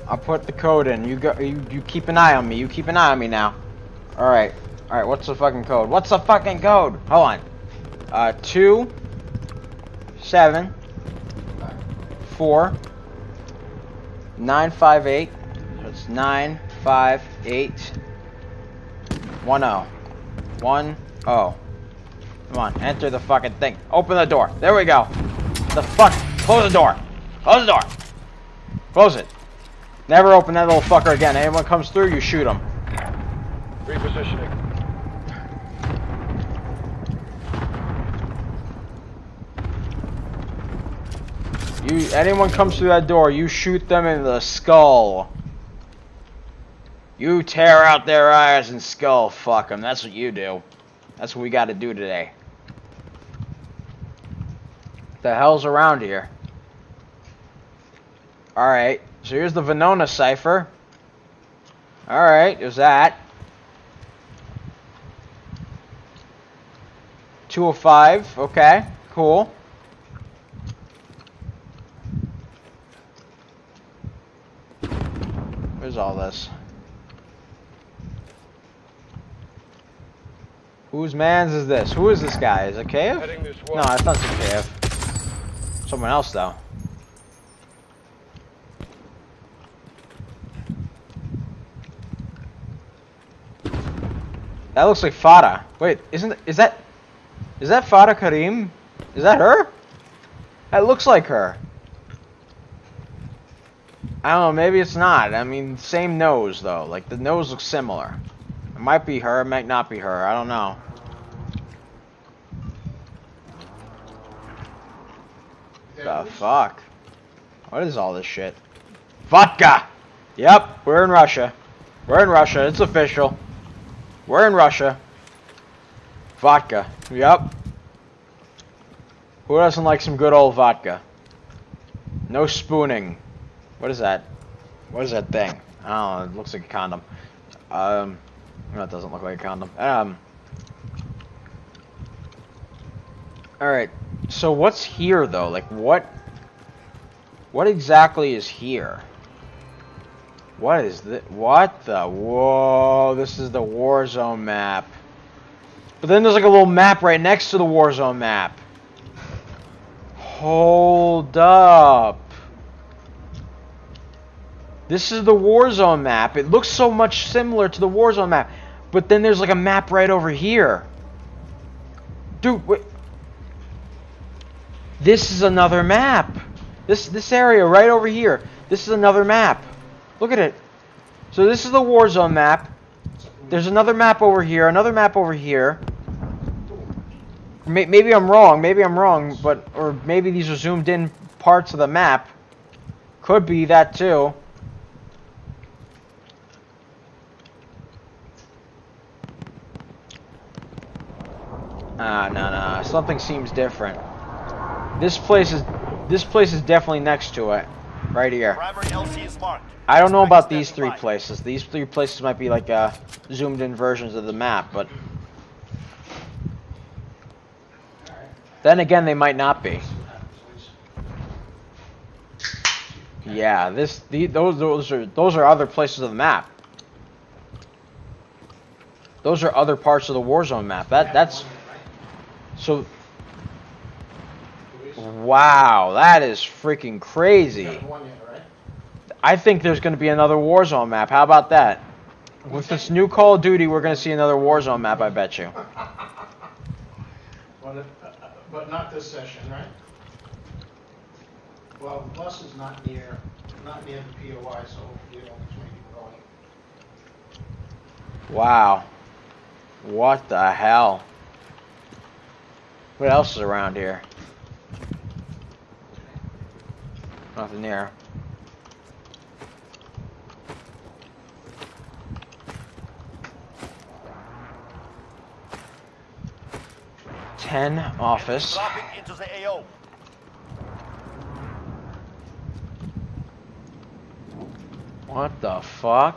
Speaker 30: I'll put the code in. You go. You keep an eye on me. You keep an eye on me now. All right. All right. What's the fucking code? What's the fucking code? Hold on. 2 7 4 9 5 8. So it's 9 5 8 1 0 1 0. Come on. Enter the fucking thing. Open the door. There we go. The fuck. Close the door. Close the door. Close it. Never open that little fucker again. Anyone comes through, you shoot him.
Speaker 3: Repositioning.
Speaker 30: Anyone comes through that door, you shoot them in the skull. You tear out their eyes and skull fuck them. That's what you do. That's what we got to do today. What the hell's around here? Alright. So here's the Venona cipher. Alright, there's that. 205, okay, cool. Where's all this? Whose man's is this? Who is this guy? Is it Kev? No, it's not Kev. Someone else though. That looks like Farah. Wait, is that Farah Karim? Is that her? That looks like her. I don't know, maybe it's not. I mean, same nose though. Like the nose looks similar. It might be her, it might not be her. I don't know. the fuck? What is all this shit? Vodka! Yep, we're in Russia. We're in Russia. It's official. We're in Russia. Vodka. Yep. Who doesn't like some good old vodka? No spooning. What is that? What is that thing? I don't know. It looks like a condom. No, it doesn't look like a condom. Alright. So what's here, though? Like, what exactly is here? What is this? What the? Whoa, this is the Warzone map. But then there's like a little map right next to the Warzone map. Hold up. This is the Warzone map. It looks so much similar to the Warzone map. But then there's like a map right over here. Dude, wait. This is another map. This area right over here. This is another map. Look at it. So this is the Warzone map. There's another map over here. Another map over here. Maybe I'm wrong. Maybe I'm wrong. But or maybe these are zoomed in parts of the map. Could be that too. No. Something seems different. This place is definitely next to it. Right here.
Speaker 2: Primary LC is marked.
Speaker 30: I don't know about these three places. These three places might be like zoomed in versions of the map, but then again they might not be. Yeah, those are other places of the map. Those are other parts of the Warzone map. That's so. Wow, that is freaking crazy. I think there's going to be another Warzone map. How about that? With this new Call of Duty, we're going to see another Warzone map, I bet you.
Speaker 29: But not this session, right? Well, the bus is not near the POI, so hopefully it'll keep going.
Speaker 30: Wow. What the hell? What else is around here? Nothing there. Ten office.
Speaker 2: Dropping into the AO.
Speaker 30: What the fuck?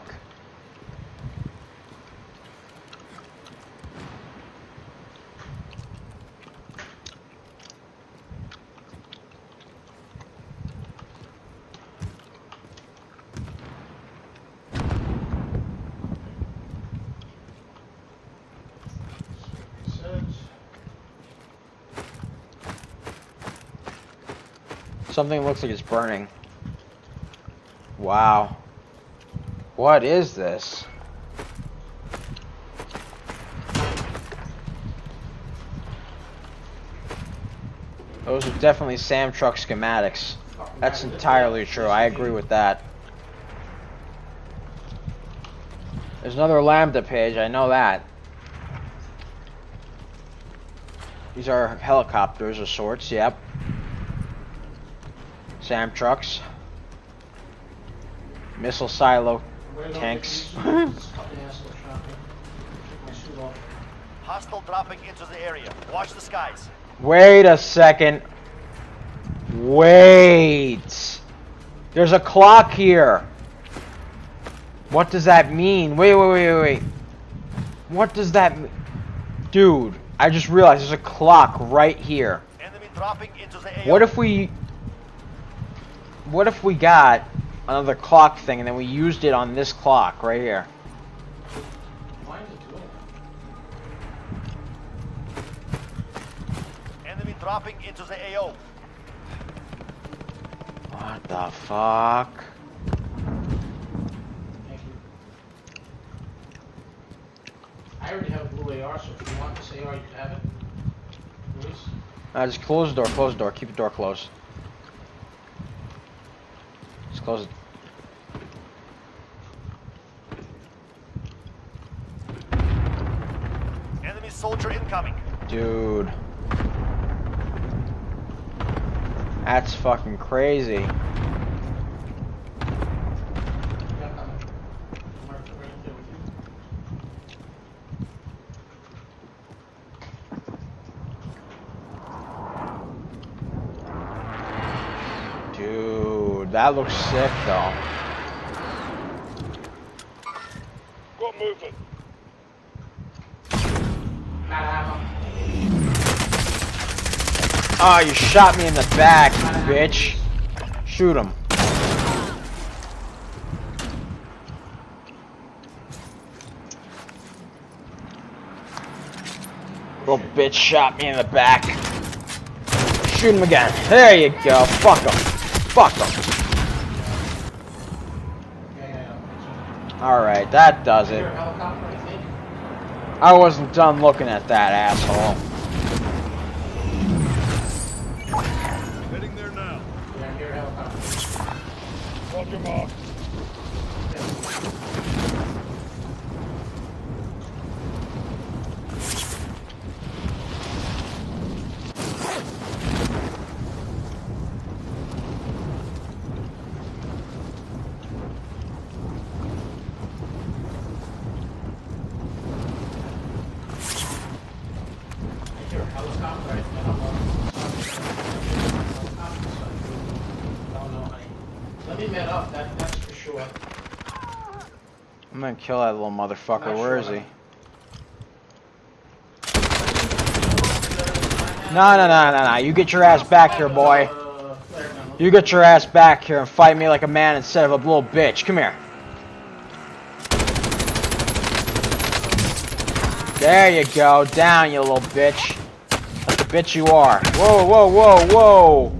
Speaker 30: Something looks like it's burning. Wow. What is this? Those are definitely SAM truck schematics. That's entirely true. I agree with that. There's another Lambda page. I know that. These are helicopters of sorts. Yep. SAM trucks. Missile silo tanks.
Speaker 2: Hostile dropping into the area. Watch the skies.
Speaker 30: Wait a second. Wait. There's a clock here. What does that mean? Wait. What does that mean? Dude, I just realized there's a clock right here.
Speaker 2: Enemy dropping into the AO.
Speaker 30: What if we got another clock thing and then we used it on this clock right here?
Speaker 2: Enemy dropping into the AO.
Speaker 30: What the fuck?
Speaker 29: I already have a blue AR, so if you want this AR, you can have it. Luis?
Speaker 30: Just close the door, keep the door closed. Just close it.
Speaker 2: Enemy soldier incoming.
Speaker 30: Dude. That's fucking crazy. Dude, that looks sick though.
Speaker 3: Got movement.
Speaker 30: Oh, you shot me in the back, you bitch. Shoot him. Little bitch shot me in the back. Shoot him again. There you go. Fuck him. Fuck him. Alright, that does it. I wasn't done looking at that asshole.
Speaker 3: Heading there now. Roger, mark.
Speaker 29: That's for sure.
Speaker 30: I'm gonna kill that little motherfucker. Where is he? No. You get your ass back here, boy. You get your ass back here and fight me like a man instead of a little bitch. Come here. There you go. Down, you little bitch. Like the bitch you are. Whoa, whoa, whoa, whoa.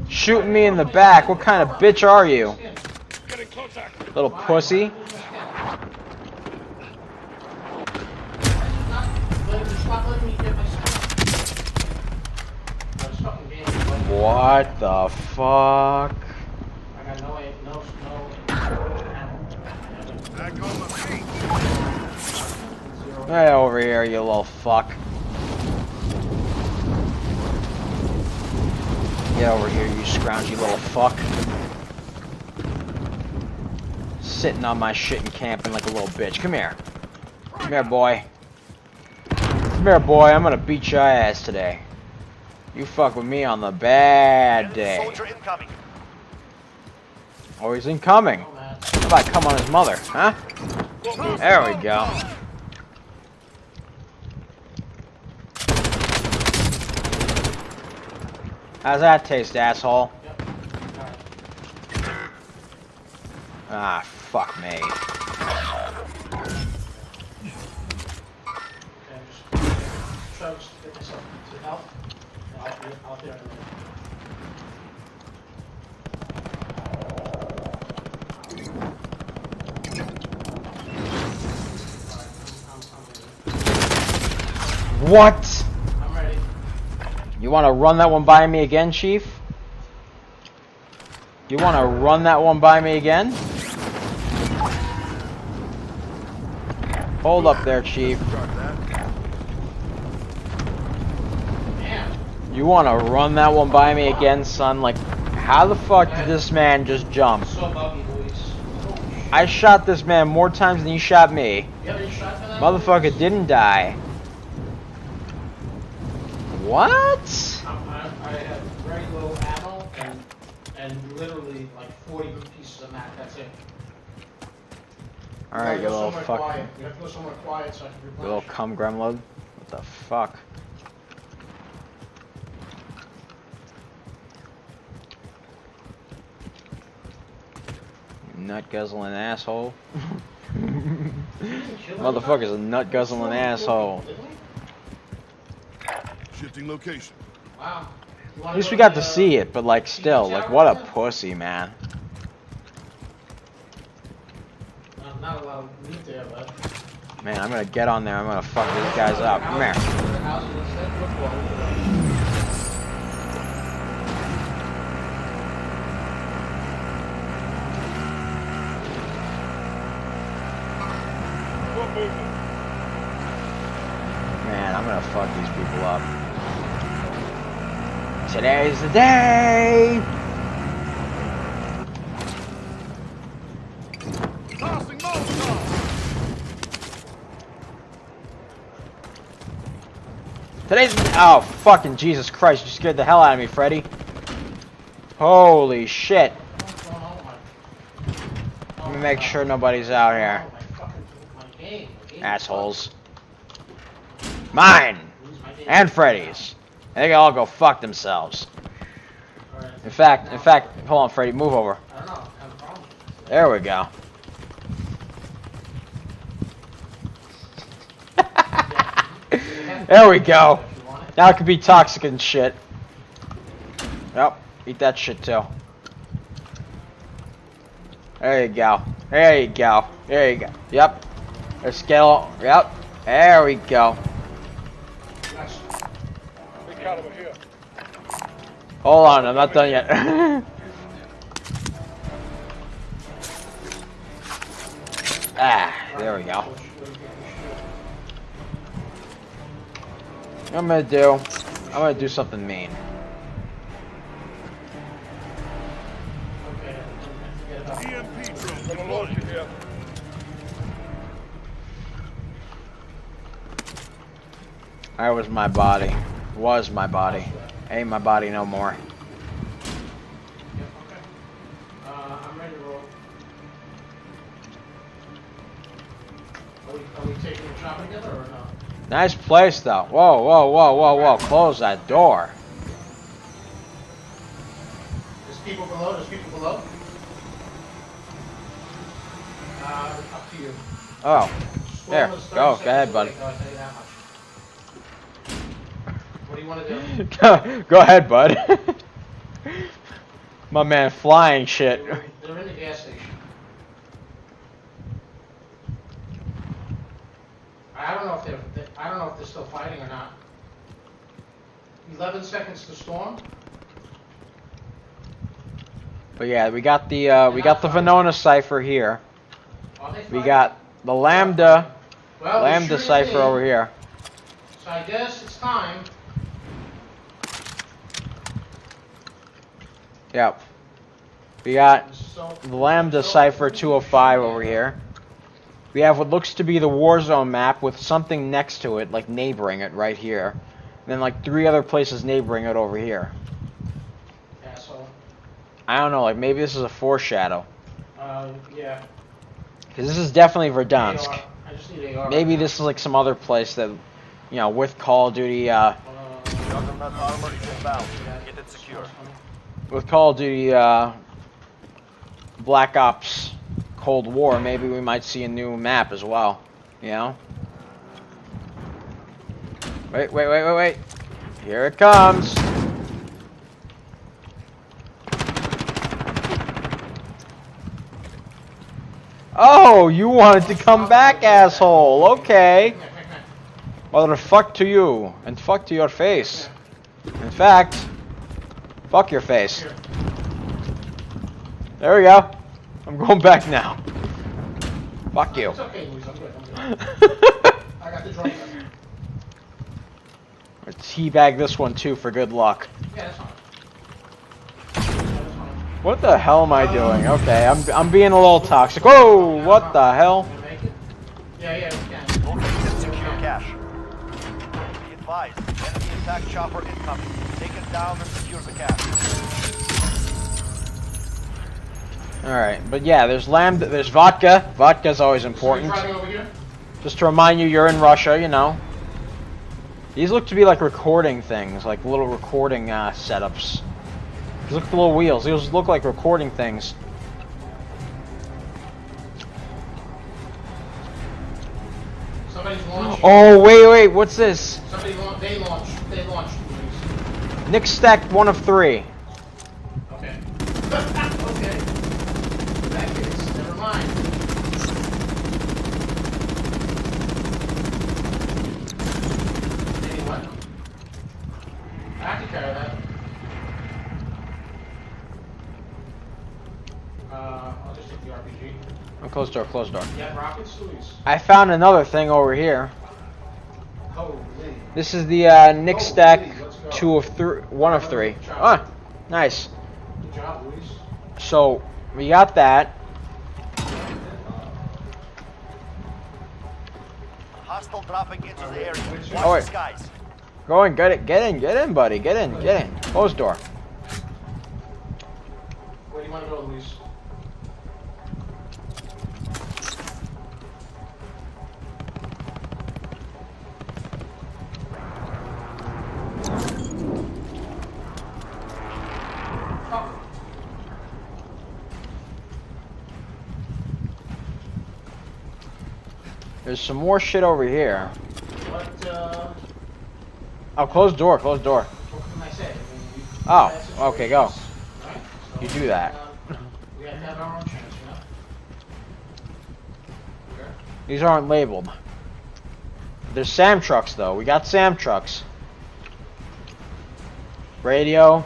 Speaker 30: Shooting me in the back. What kind of bitch are you? Little pussy. What the fuck? Get over here, you little fuck. Get over here, you scroungy little fuck. Sitting on my shit and camping like a little bitch. Come here. Come here, boy. Come here, boy. I'm gonna beat your ass today. You fuck with me on the bad day.
Speaker 2: Soldier incoming.
Speaker 30: Oh, he's incoming. How about come on his mother, huh? There we go. How's that taste, asshole? Ah, fuck me. What?
Speaker 29: I'm ready.
Speaker 30: You want to run that one by me again, Chief? You want to run that one by me again? Hold up there, Chief. You want to run that one by me again, son? Like, how the fuck did this man just jump? I shot this man more times than you shot me. Motherfucker didn't die. What?
Speaker 29: I have very low ammo and literally like 40 pieces of mat. That's it.
Speaker 30: Alright, you little fuck.
Speaker 29: You have to go somewhere quiet so I can replenish.
Speaker 30: You little cum gremlin. What the fuck? You nut guzzling asshole. Motherfucker's a nut guzzling asshole.
Speaker 3: Shifting location.
Speaker 29: Wow.
Speaker 30: At least we got to see it, but like still, like what a pussy, man.
Speaker 29: Not a lot of meat there, but.
Speaker 30: Man, I'm gonna get on there. I'm gonna fuck these guys up. Come here. Man, I'm gonna fuck these people up. Today's the day!
Speaker 3: Tossing Molotov!
Speaker 30: Oh, fucking Jesus Christ, you scared the hell out of me, Freddy. Holy shit. Let me make sure nobody's out here. Assholes. Mine! And Freddy's. And they can all go fuck themselves. In fact, hold on, Freddy, move over. There we go. There we go. Now it could be toxic and shit. Yep, eat that shit too. There you go. There you go. There you go. Yep. Let's get all. Yep. There we go. Hold on, I'm not done yet. There we go. What I'm gonna do something mean. That was my body. Was my body. Ain't my body no more.
Speaker 29: I'm ready to roll. Are we taking a shot together or no?
Speaker 30: Nice place though. Whoa, whoa, whoa, whoa, whoa. Close that door.
Speaker 29: There's people below. There's people below. Up to you.
Speaker 30: Oh. There. Go ahead, buddy.
Speaker 29: What do you want to do?
Speaker 30: Go ahead, bud. My man flying shit.
Speaker 29: They're in the gas station. I don't know if they're still fighting or not. 11 seconds to storm.
Speaker 30: But yeah, we got the Venona cipher here. We got the Lambda cipher over here.
Speaker 29: So I guess it's time.
Speaker 30: Yep. We got the Lambda cipher 205 over here. We have what looks to be the Warzone map with something next to it, like neighboring it right here. And then like 3 other places neighboring it over here.
Speaker 29: Asshole.
Speaker 30: I don't know, like maybe this is a foreshadow.
Speaker 29: Yeah.
Speaker 30: Because this is definitely Verdansk.
Speaker 29: I just need AR.
Speaker 30: Maybe this is like some other place that, you know, with Call of Duty,
Speaker 2: Juggernaut armor is inbound. Get it secure.
Speaker 30: with Call of Duty, Black Ops Cold War, maybe we might see a new map as well, you know? Wait. Here it comes. Oh, you wanted to come back, asshole. Okay. Well, then fuck to you, and fuck to your face. In fact, fuck your face. There we go. I'm going back now. Fuck you.
Speaker 29: It's okay, Luis. I'm good. I got the drone.
Speaker 30: Let's teabag this one too for good luck.
Speaker 29: Yeah, that's fine.
Speaker 30: What the hell am I doing? Okay, I'm being a little toxic. Whoa! What the hell?
Speaker 29: Yeah, we can.
Speaker 2: Locate and secure cache. Be advised, enemy attack chopper incoming. Take it down and secure the cache.
Speaker 30: Alright, but yeah, there's Lambda, there's vodka. Vodka's always important. Just to remind you, you're in Russia, you know. These look to be like recording things, like little recording setups. Look at the little wheels. These look like recording things.
Speaker 29: Somebody's launching.
Speaker 30: Oh, wait, what's this?
Speaker 29: They launched.
Speaker 30: Nick stacked 1 of 3.
Speaker 29: Okay. Okay. That is, never mind. Anyway. I have to carry that. I'll just take the RPG.
Speaker 30: Oh, closed door.
Speaker 29: Yeah, rockets, Luis.
Speaker 30: I found another thing over here.
Speaker 29: Holy.
Speaker 30: This is the Nick stack 2 of 3, 1 of 3. Ah, nice.
Speaker 29: Good job, Luis.
Speaker 30: So we got that.
Speaker 2: Hostile dropping into the area. Watch
Speaker 30: Oh,
Speaker 2: the
Speaker 30: wait.
Speaker 2: skies.
Speaker 30: Go in, get it, get in, buddy, get in. Close door.
Speaker 29: Where do you want to go, Luis?
Speaker 30: There's some more shit over here.
Speaker 29: What,
Speaker 30: Oh, close door, close door.
Speaker 29: what can I say?
Speaker 30: Oh, okay, go.
Speaker 29: Right? So,
Speaker 30: You do that.
Speaker 29: we have to have our own chance, you know?
Speaker 30: These aren't labeled. There's SAM trucks, though. We got SAM trucks. Radio.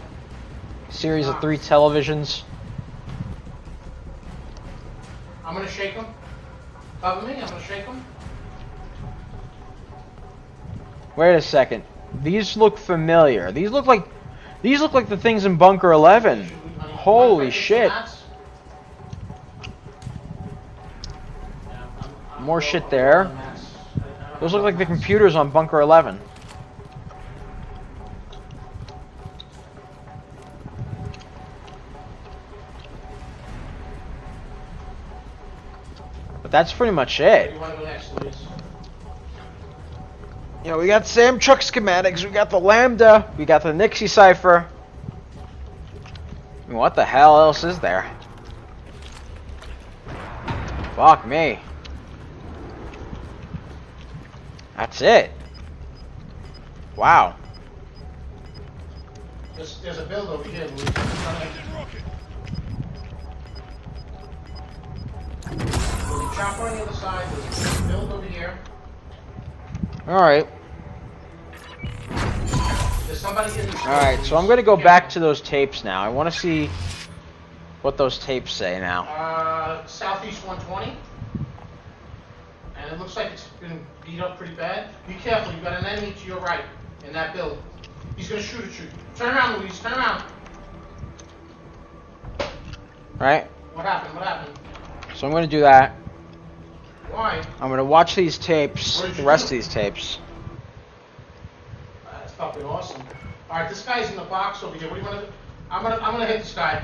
Speaker 30: Series of 3 televisions.
Speaker 29: I'm gonna shake him. Cover me, I'm gonna shake him.
Speaker 30: Wait a second. These look familiar. These look like the things in Bunker 11. Holy shit. More shit there. Those look like the computers on Bunker 11. But that's pretty much it. Yeah, we got SAM truck schematics, we got the Lambda, we got the Nixie cipher. I mean, what the hell else is there? Fuck me. That's it. Wow.
Speaker 29: There's a build over here, Luis. There's a chopper on the other side, there's a build over here.
Speaker 30: Alright.
Speaker 29: There's somebody in the
Speaker 30: Alright, so I'm gonna go back to those tapes now. I wanna see what those tapes say now.
Speaker 29: Southeast 120. And it looks like it's been beat up pretty bad. Be careful, you've got an enemy to your right in that build. He's gonna shoot at you. Turn around, Luis, turn around.
Speaker 30: Right?
Speaker 29: What happened? What happened?
Speaker 30: So I'm gonna do that.
Speaker 29: Why?
Speaker 30: I'm gonna watch these tapes, the rest of these tapes.
Speaker 29: That's fucking awesome. Alright, this guy's in the box over here. What do you wanna do? I'm gonna hit this guy.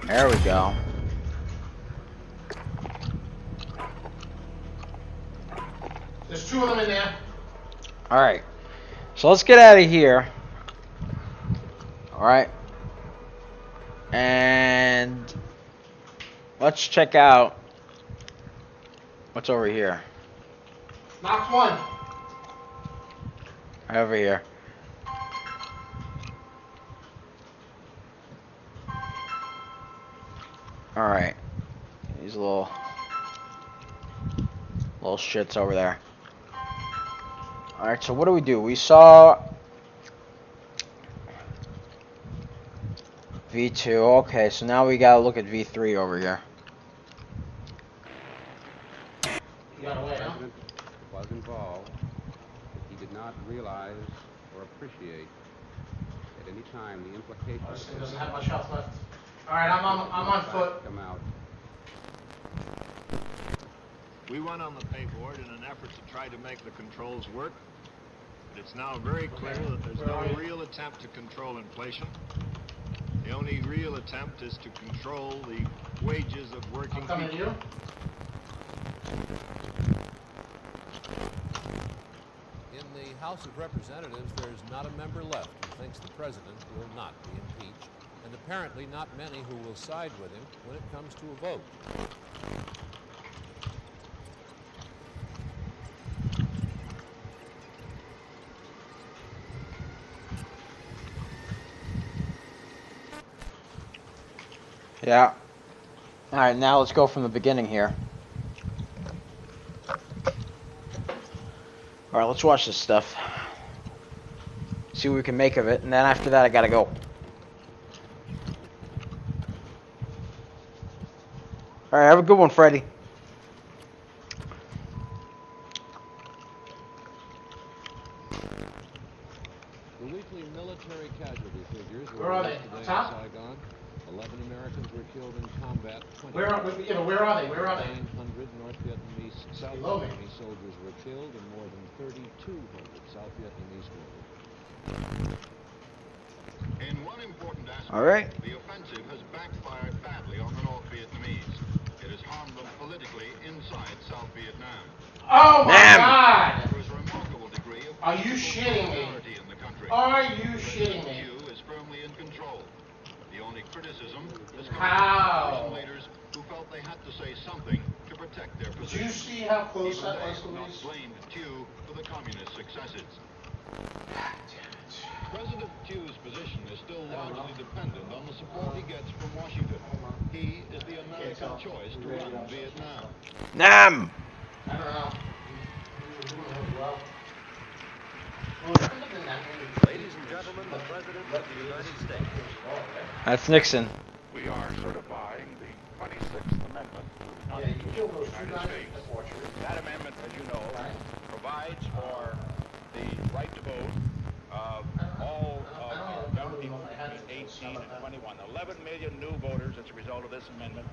Speaker 30: There we go.
Speaker 29: There's 2 of them in there.
Speaker 30: Alright. So let's get out of here. Alright. And let's check out what's over here.
Speaker 29: Knocked 1.
Speaker 30: Right over here. Alright. These little shits over there. Alright, so what do? We saw V2. Okay, so now we gotta look at V3 over here.
Speaker 29: You got away, huh?
Speaker 4: Was involved. He did not realize or appreciate at any time the implications.
Speaker 29: He doesn't have much health left. Alright, I'm on foot.
Speaker 4: Come out.
Speaker 5: We went on the payboard in an effort to try to make the controls work. But it's now very clear that there's no real attempt to control inflation. The only real attempt is to control the wages of working people.
Speaker 29: Coming to you.
Speaker 1: In the House of Representatives, there's not a member left who thinks the president will not be impeached, and apparently not many who will side with him when it comes to a vote.
Speaker 30: Yeah. Alright, now let's go from the beginning here. Alright, let's watch this stuff. See what we can make of it, and then after that I gotta go. Alright, have a good one, Freddy.
Speaker 1: The weekly military casualty figures
Speaker 29: Where
Speaker 1: were
Speaker 29: are
Speaker 1: released
Speaker 29: they?
Speaker 1: today
Speaker 29: Up
Speaker 1: in
Speaker 29: top?
Speaker 1: Saigon. 11 Americans were killed in combat. 20
Speaker 29: Where are they? Where are they?
Speaker 1: 900 North Vietnamese, South
Speaker 29: Below me.
Speaker 1: Vietnamese soldiers were killed and more than 3,200 South Vietnamese wounded.
Speaker 5: In one important aspect,
Speaker 30: All right.
Speaker 5: the offensive has backfired badly on the North Vietnamese. It has harmed them politically inside South Vietnam.
Speaker 29: Oh my God!
Speaker 5: There is a remarkable degree of
Speaker 29: Are you shitting me?
Speaker 5: in the country.
Speaker 29: Are you shitting me?
Speaker 5: Q is firmly in control. The only criticism has come
Speaker 29: How?
Speaker 5: from leaders who felt they had to say something to protect their position.
Speaker 29: Did you see how close
Speaker 5: Even
Speaker 29: that
Speaker 5: they
Speaker 29: was,
Speaker 5: have not
Speaker 29: Luis?
Speaker 5: blamed Q for the communist successes.
Speaker 29: God damn it.
Speaker 5: President Q's position is still largely dependent on the support he gets from Washington. He is the American choice to run Vietnam.
Speaker 30: Nam!
Speaker 29: I don't know. He's doing really well.
Speaker 2: Ladies and gentlemen, the President of the United States.
Speaker 30: That's Nixon.
Speaker 31: We are certifying the 26th Amendment of the United States. That amendment, as you know, provides for the right to vote of all of our young people between 18 and 21. 11 million new voters as a result of this amendment.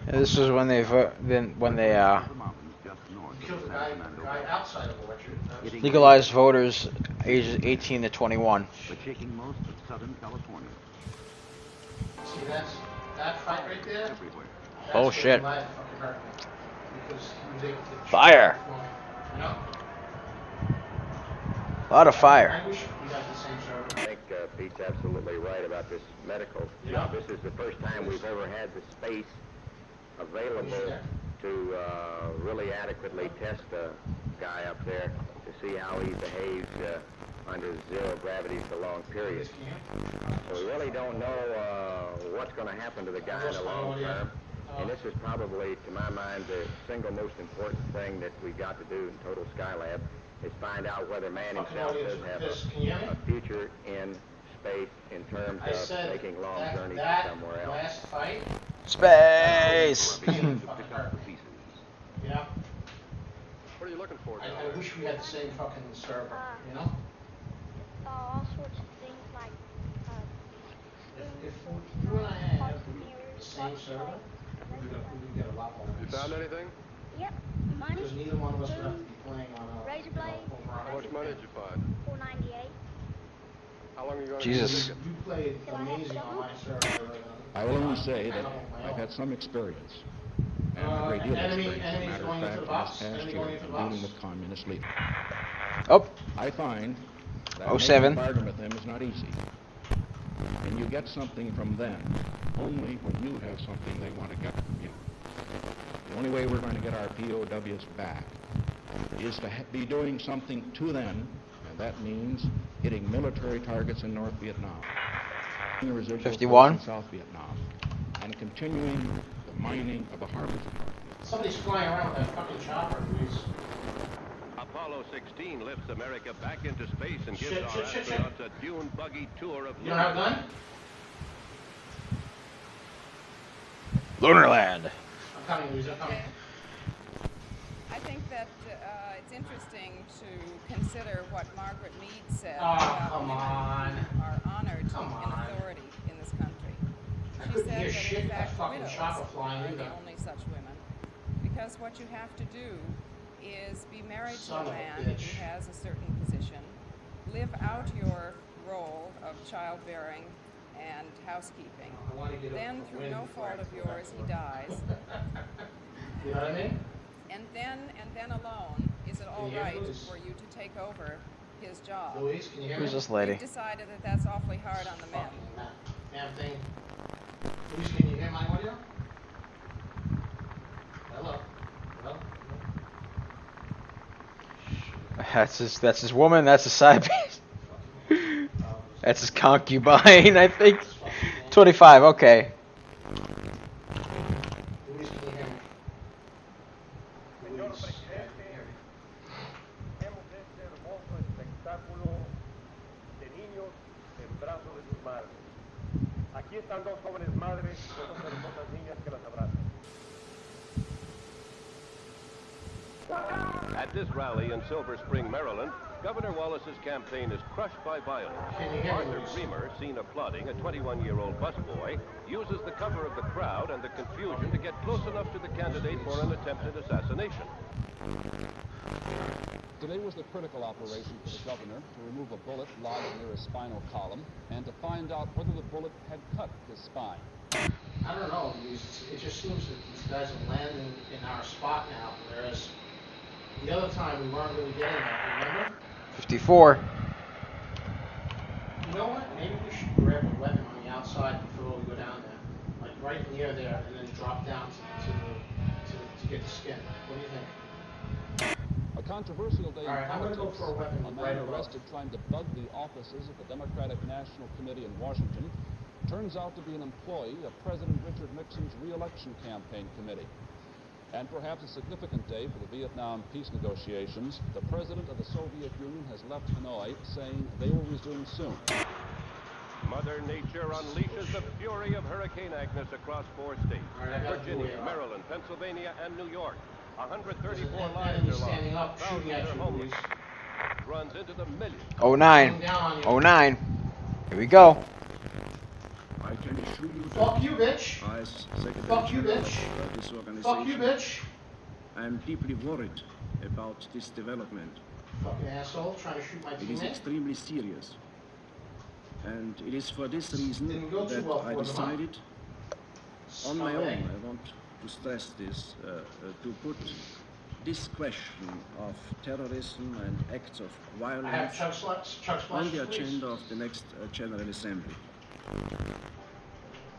Speaker 30: This was when they
Speaker 29: Killed the guy outside of the orchard.
Speaker 30: legalized voters ages 18 to 21.
Speaker 12: But shaking most of Southern California.
Speaker 29: See, that fight right there?
Speaker 12: Everywhere.
Speaker 30: Oh shit.
Speaker 29: Because he was able to
Speaker 30: Fire.
Speaker 29: You know?
Speaker 30: A lot of fire.
Speaker 29: I wish we had the same server.
Speaker 7: I think Pete's absolutely right about this medical job. This is the first time we've ever had the space available to really adequately test the guy up there to see how he behaves under zero gravity for long periods. So we really don't know what's going to happen to the guy in the long term. And this is probably, to my mind, the single most important thing that we got to do in Total Skylab is find out whether man himself does have a future in space in terms of making long journeys somewhere else.
Speaker 29: Last fight?
Speaker 30: Space!
Speaker 29: Yeah.
Speaker 8: What are you looking for,
Speaker 29: I wish we had the same fucking server, you know?
Speaker 17: All sorts of things like
Speaker 29: If you and I had the same server, we would get a lot more.
Speaker 8: You found anything?
Speaker 17: Yep, money.
Speaker 29: Because neither one of us would have to be playing on a
Speaker 17: razor blade.
Speaker 8: How much money did you find?
Speaker 17: $4.98.
Speaker 8: How long are you going
Speaker 30: Jesus.
Speaker 8: to
Speaker 29: You played amazing on my server.
Speaker 31: I will only say that I've had some experience, and a great deal of experience, as a matter of fact, in this past year, in dealing with communist leaders.
Speaker 30: Oh.
Speaker 31: I find that
Speaker 30: 07.
Speaker 31: making a bargain with them is not easy. And you get something from them only when you have something they want to get from you. The only way we're going to get our POWs back is to be doing something to them, and that means hitting military targets in North Vietnam, the residual
Speaker 30: 51.
Speaker 31: in South Vietnam, and continuing the mining of the harbors.
Speaker 29: Somebody's flying around with that fucking chopper, please.
Speaker 18: Apollo 16 lifts America back into space and gives our astronauts a dune buggy tour of
Speaker 29: You don't have a gun?
Speaker 30: Lunarland.
Speaker 29: I'm coming, Lisa, I'm coming.
Speaker 19: I think that it's interesting to consider what Margaret Mead said
Speaker 29: Oh,
Speaker 19: about
Speaker 29: come
Speaker 19: women
Speaker 29: on.
Speaker 19: who are honored
Speaker 29: Come
Speaker 19: in
Speaker 29: on.
Speaker 19: authority in this country.
Speaker 29: I
Speaker 19: She
Speaker 29: couldn't
Speaker 19: said
Speaker 29: hear
Speaker 19: that
Speaker 29: shit
Speaker 19: in
Speaker 29: that
Speaker 19: fact
Speaker 29: fucking
Speaker 19: widows
Speaker 29: chopper flying
Speaker 19: are
Speaker 29: either.
Speaker 19: the only such women, because what you have to do is be married
Speaker 29: Son
Speaker 19: to
Speaker 29: of
Speaker 19: a
Speaker 29: a
Speaker 19: man
Speaker 29: bitch.
Speaker 19: who has a certain position, live out your role of childbearing and housekeeping.
Speaker 29: I wanna get
Speaker 19: Then,
Speaker 29: up the
Speaker 19: through
Speaker 29: wind
Speaker 19: no
Speaker 29: before I
Speaker 19: fault of
Speaker 29: go
Speaker 19: yours,
Speaker 29: back
Speaker 19: he
Speaker 29: to
Speaker 19: dies.
Speaker 29: You know what I mean?
Speaker 19: And then alone, is it all
Speaker 29: Can you hear
Speaker 19: right
Speaker 29: Louis?
Speaker 19: for you to take over his job?
Speaker 29: Louise, can you hear me?
Speaker 30: Who's this lady?
Speaker 19: You've decided that that's awfully hard on the men.
Speaker 29: Damn thing. Louise, can you hear my audio? Hello? Hello?
Speaker 30: That's his woman, that's his side piece. That's his concubine, I think. 25, okay.
Speaker 29: Louise, can you hear me?
Speaker 20: Señor presidente, hemos este hermoso espectáculo de niños en brazos de sus madres. Aquí están dos jóvenes madres y dos hermosas niñas que las abrazan.
Speaker 18: At At this rally in Silver Spring, Maryland, Governor Wallace's campaign is crushed by violence. Arthur Bremer, seen applauding a 21-year-old busboy, uses the cover of the crowd and the confusion to get close enough to the candidate for an attempted assassination.
Speaker 31: Today was the critical operation for the governor to remove a bullet lodged near his spinal column and to find out whether the bullet had cut his spine.
Speaker 29: I don't know. It just seems that these guys are landing in our spot now, whereas the other time we weren't really getting that, remember?
Speaker 30: 54.
Speaker 29: You know what? Maybe we should grab a weapon on the outside before we go down there. Like right near there and then drop down to get the skin. What do you think?
Speaker 31: A controversial day in
Speaker 29: I'm going to go
Speaker 31: politics.
Speaker 29: for a weapon
Speaker 31: A man
Speaker 29: right above.
Speaker 31: arrested trying to bug the offices of the Democratic National Committee in Washington turns out to be an employee of President Richard Nixon's re-election campaign committee. And perhaps a significant day for the Vietnam peace negotiations, the president of the Soviet Union has left Hanoi saying they will resume soon.
Speaker 18: Mother Nature unleashes the fury of Hurricane Agnes across 4 states. Virginia, Maryland, Pennsylvania, and New York. 134 lives are lost. Thousands are homeless. Runs into the millions.
Speaker 30: 09. 09. Here we go.
Speaker 9: I can assure you
Speaker 29: Fuck you, bitch.
Speaker 9: As Secretary
Speaker 29: Fuck you,
Speaker 9: General
Speaker 29: bitch.
Speaker 9: of this organization,
Speaker 29: Fuck you, bitch.
Speaker 9: I am deeply worried about this development.
Speaker 29: Fucking asshole, trying to shoot my
Speaker 9: It is
Speaker 29: teammate.
Speaker 9: extremely serious. And it is for this reason
Speaker 29: go too
Speaker 9: that
Speaker 29: well
Speaker 9: I
Speaker 29: for them, huh?
Speaker 9: decided on my
Speaker 29: Okay.
Speaker 9: own, I want to stress this, to put this question of terrorism and acts of
Speaker 29: I have
Speaker 9: violence
Speaker 29: Chuck
Speaker 9: on the
Speaker 29: Splash, please.
Speaker 9: agenda of the next General Assembly.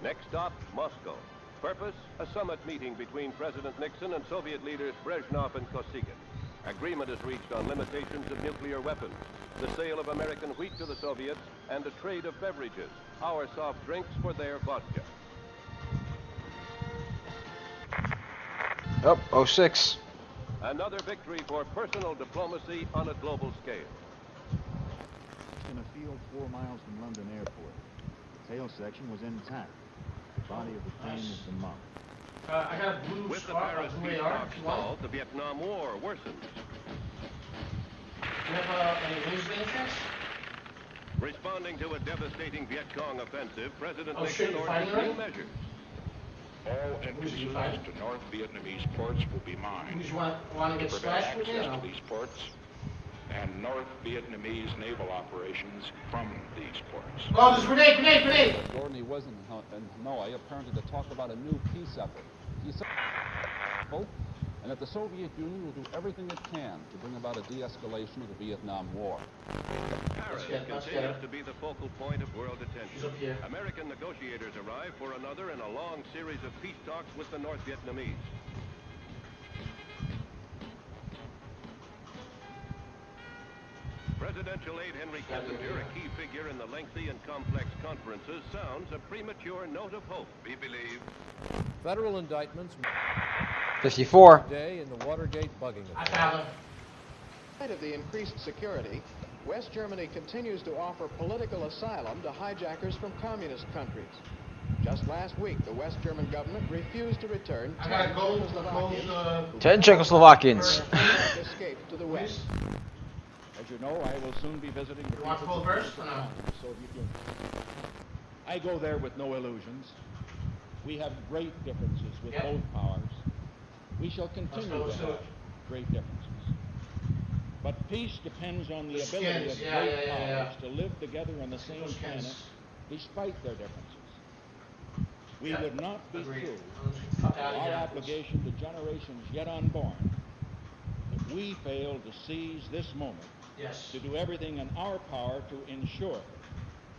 Speaker 18: Next stop, Moscow. Purpose, a summit meeting between President Nixon and Soviet leaders Brezhnev and Kosygin. Agreement is reached on limitations of nuclear weapons, the sale of American wheat to the Soviets, and the trade of beverages, our soft drinks for their vodka.
Speaker 30: Oh, 06.
Speaker 18: Another victory for personal diplomacy on a global scale.
Speaker 10: In a field 4 miles from London Airport. The tail section was intact. The body of the plane was demolished.
Speaker 29: I got a blue
Speaker 18: With the
Speaker 29: scarf,
Speaker 18: Paris
Speaker 29: a blue
Speaker 18: peace
Speaker 29: AR,
Speaker 18: talks
Speaker 29: if you want.
Speaker 18: stalled, the Vietnam War worsens.
Speaker 29: Do you have any news interest?
Speaker 18: Responding to a devastating Viet Cong offensive, President
Speaker 29: Oh, shit,
Speaker 18: Nixon
Speaker 29: you're
Speaker 18: ordered
Speaker 29: fighting
Speaker 18: new
Speaker 29: already?
Speaker 18: measures.
Speaker 11: All entrances to North Vietnamese ports will be mined.
Speaker 29: You want to get
Speaker 11: to prevent
Speaker 29: splashed with
Speaker 11: access
Speaker 29: it?
Speaker 11: to these ports and North Vietnamese naval operations from these ports.
Speaker 29: Oh, there's grenade!
Speaker 31: Gordon, he was in Hanoi apparently to talk about a new peace effort. He said, and that the Soviet Union will do everything it can to bring about a de-escalation of the Vietnam War.
Speaker 18: Paris continues to be the focal point of world attention. American negotiators arrive for another in a long series of peace talks with the North Vietnamese. Presidential aide Henry Kissinger, a key figure in the lengthy and complex conferences, sounds a premature note of hope. We believe
Speaker 1: Federal indictments
Speaker 30: 54.
Speaker 1: today in the Watergate bugging
Speaker 29: I
Speaker 1: affair.
Speaker 29: found him.
Speaker 13: In spite of the increased security, West Germany continues to offer political asylum to hijackers from communist countries. Just last week, the West German government refused to return 10 Czechoslovakians
Speaker 30: 10 Czechoslovakians.
Speaker 13: who escaped to the West.
Speaker 10: As you know, I will soon be visiting the
Speaker 29: You want full verse or no?
Speaker 10: Soviet Union. I go there with no illusions. We have great differences with both powers. We shall continue to have great differences. But peace depends on the ability of great powers to live together on the same planet despite their differences. We would not be true to our obligation to generations yet unborn if we fail to seize this moment to do everything in our power to ensure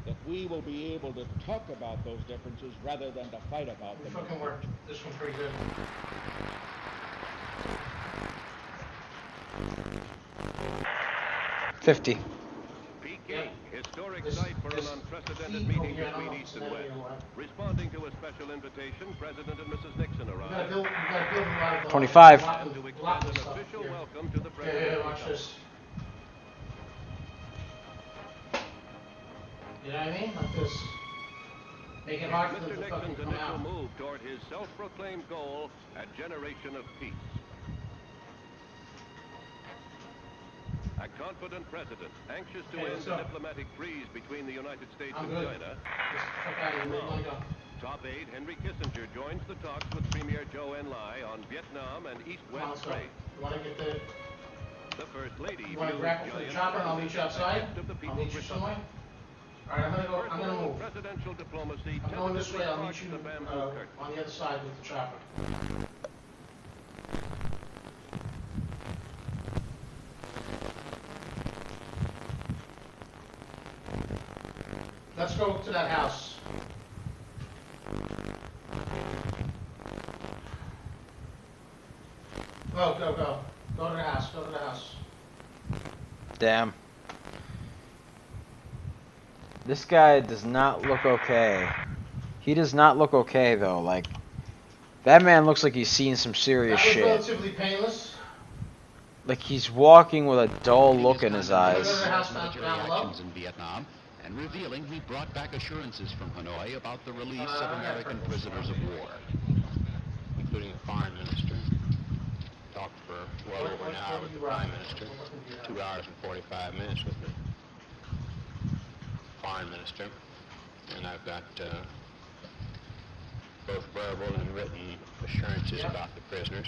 Speaker 10: that we will be able to talk about those differences rather than to fight about them.
Speaker 29: Fucking worked. This one's pretty good.
Speaker 30: $50.
Speaker 18: Peking, historic site for an unprecedented meeting between East and West. Responding to a special invitation, President and Mrs. Nixon arrived.
Speaker 30: 25.
Speaker 18: And to extend an official welcome to the President.
Speaker 29: Watch this. You know what I mean? Like this. Make it hard for them
Speaker 18: Mr.
Speaker 29: to fucking
Speaker 18: Nixon's
Speaker 29: come
Speaker 18: initial
Speaker 29: out.
Speaker 18: move toward his self-proclaimed goal, a generation of peace. confident president, anxious to end the diplomatic freeze between the United States and China. Top aide Henry Kissinger joins the talks with Premier Zhou Enlai on Vietnam and East-West trade.
Speaker 29: You want to get the...
Speaker 18: The First Lady
Speaker 29: You want to grapple for the chopper and I'll meet you outside? I'll meet you somewhere? Alright, I'm gonna move.
Speaker 18: Presidential diplomacy
Speaker 29: I'm going this way, I'll meet you on the other side with the chopper. Let's go to that house. Go. Go to the house, go to the house.
Speaker 30: Damn. This guy does not look okay. He does not look okay though. Like, that man looks like he's seen some serious
Speaker 29: That was
Speaker 30: shit.
Speaker 29: relatively painless.
Speaker 30: Like he's walking with a dull look in his eyes.
Speaker 6: Military actions in Vietnam, and revealing he brought back assurances from Hanoi about the release of American prisoners of war, including the foreign minister. Talked for well over an hour with the prime minister, 2 hours and 45 minutes with the foreign minister, and I've got both verbal and written assurances about the prisoners.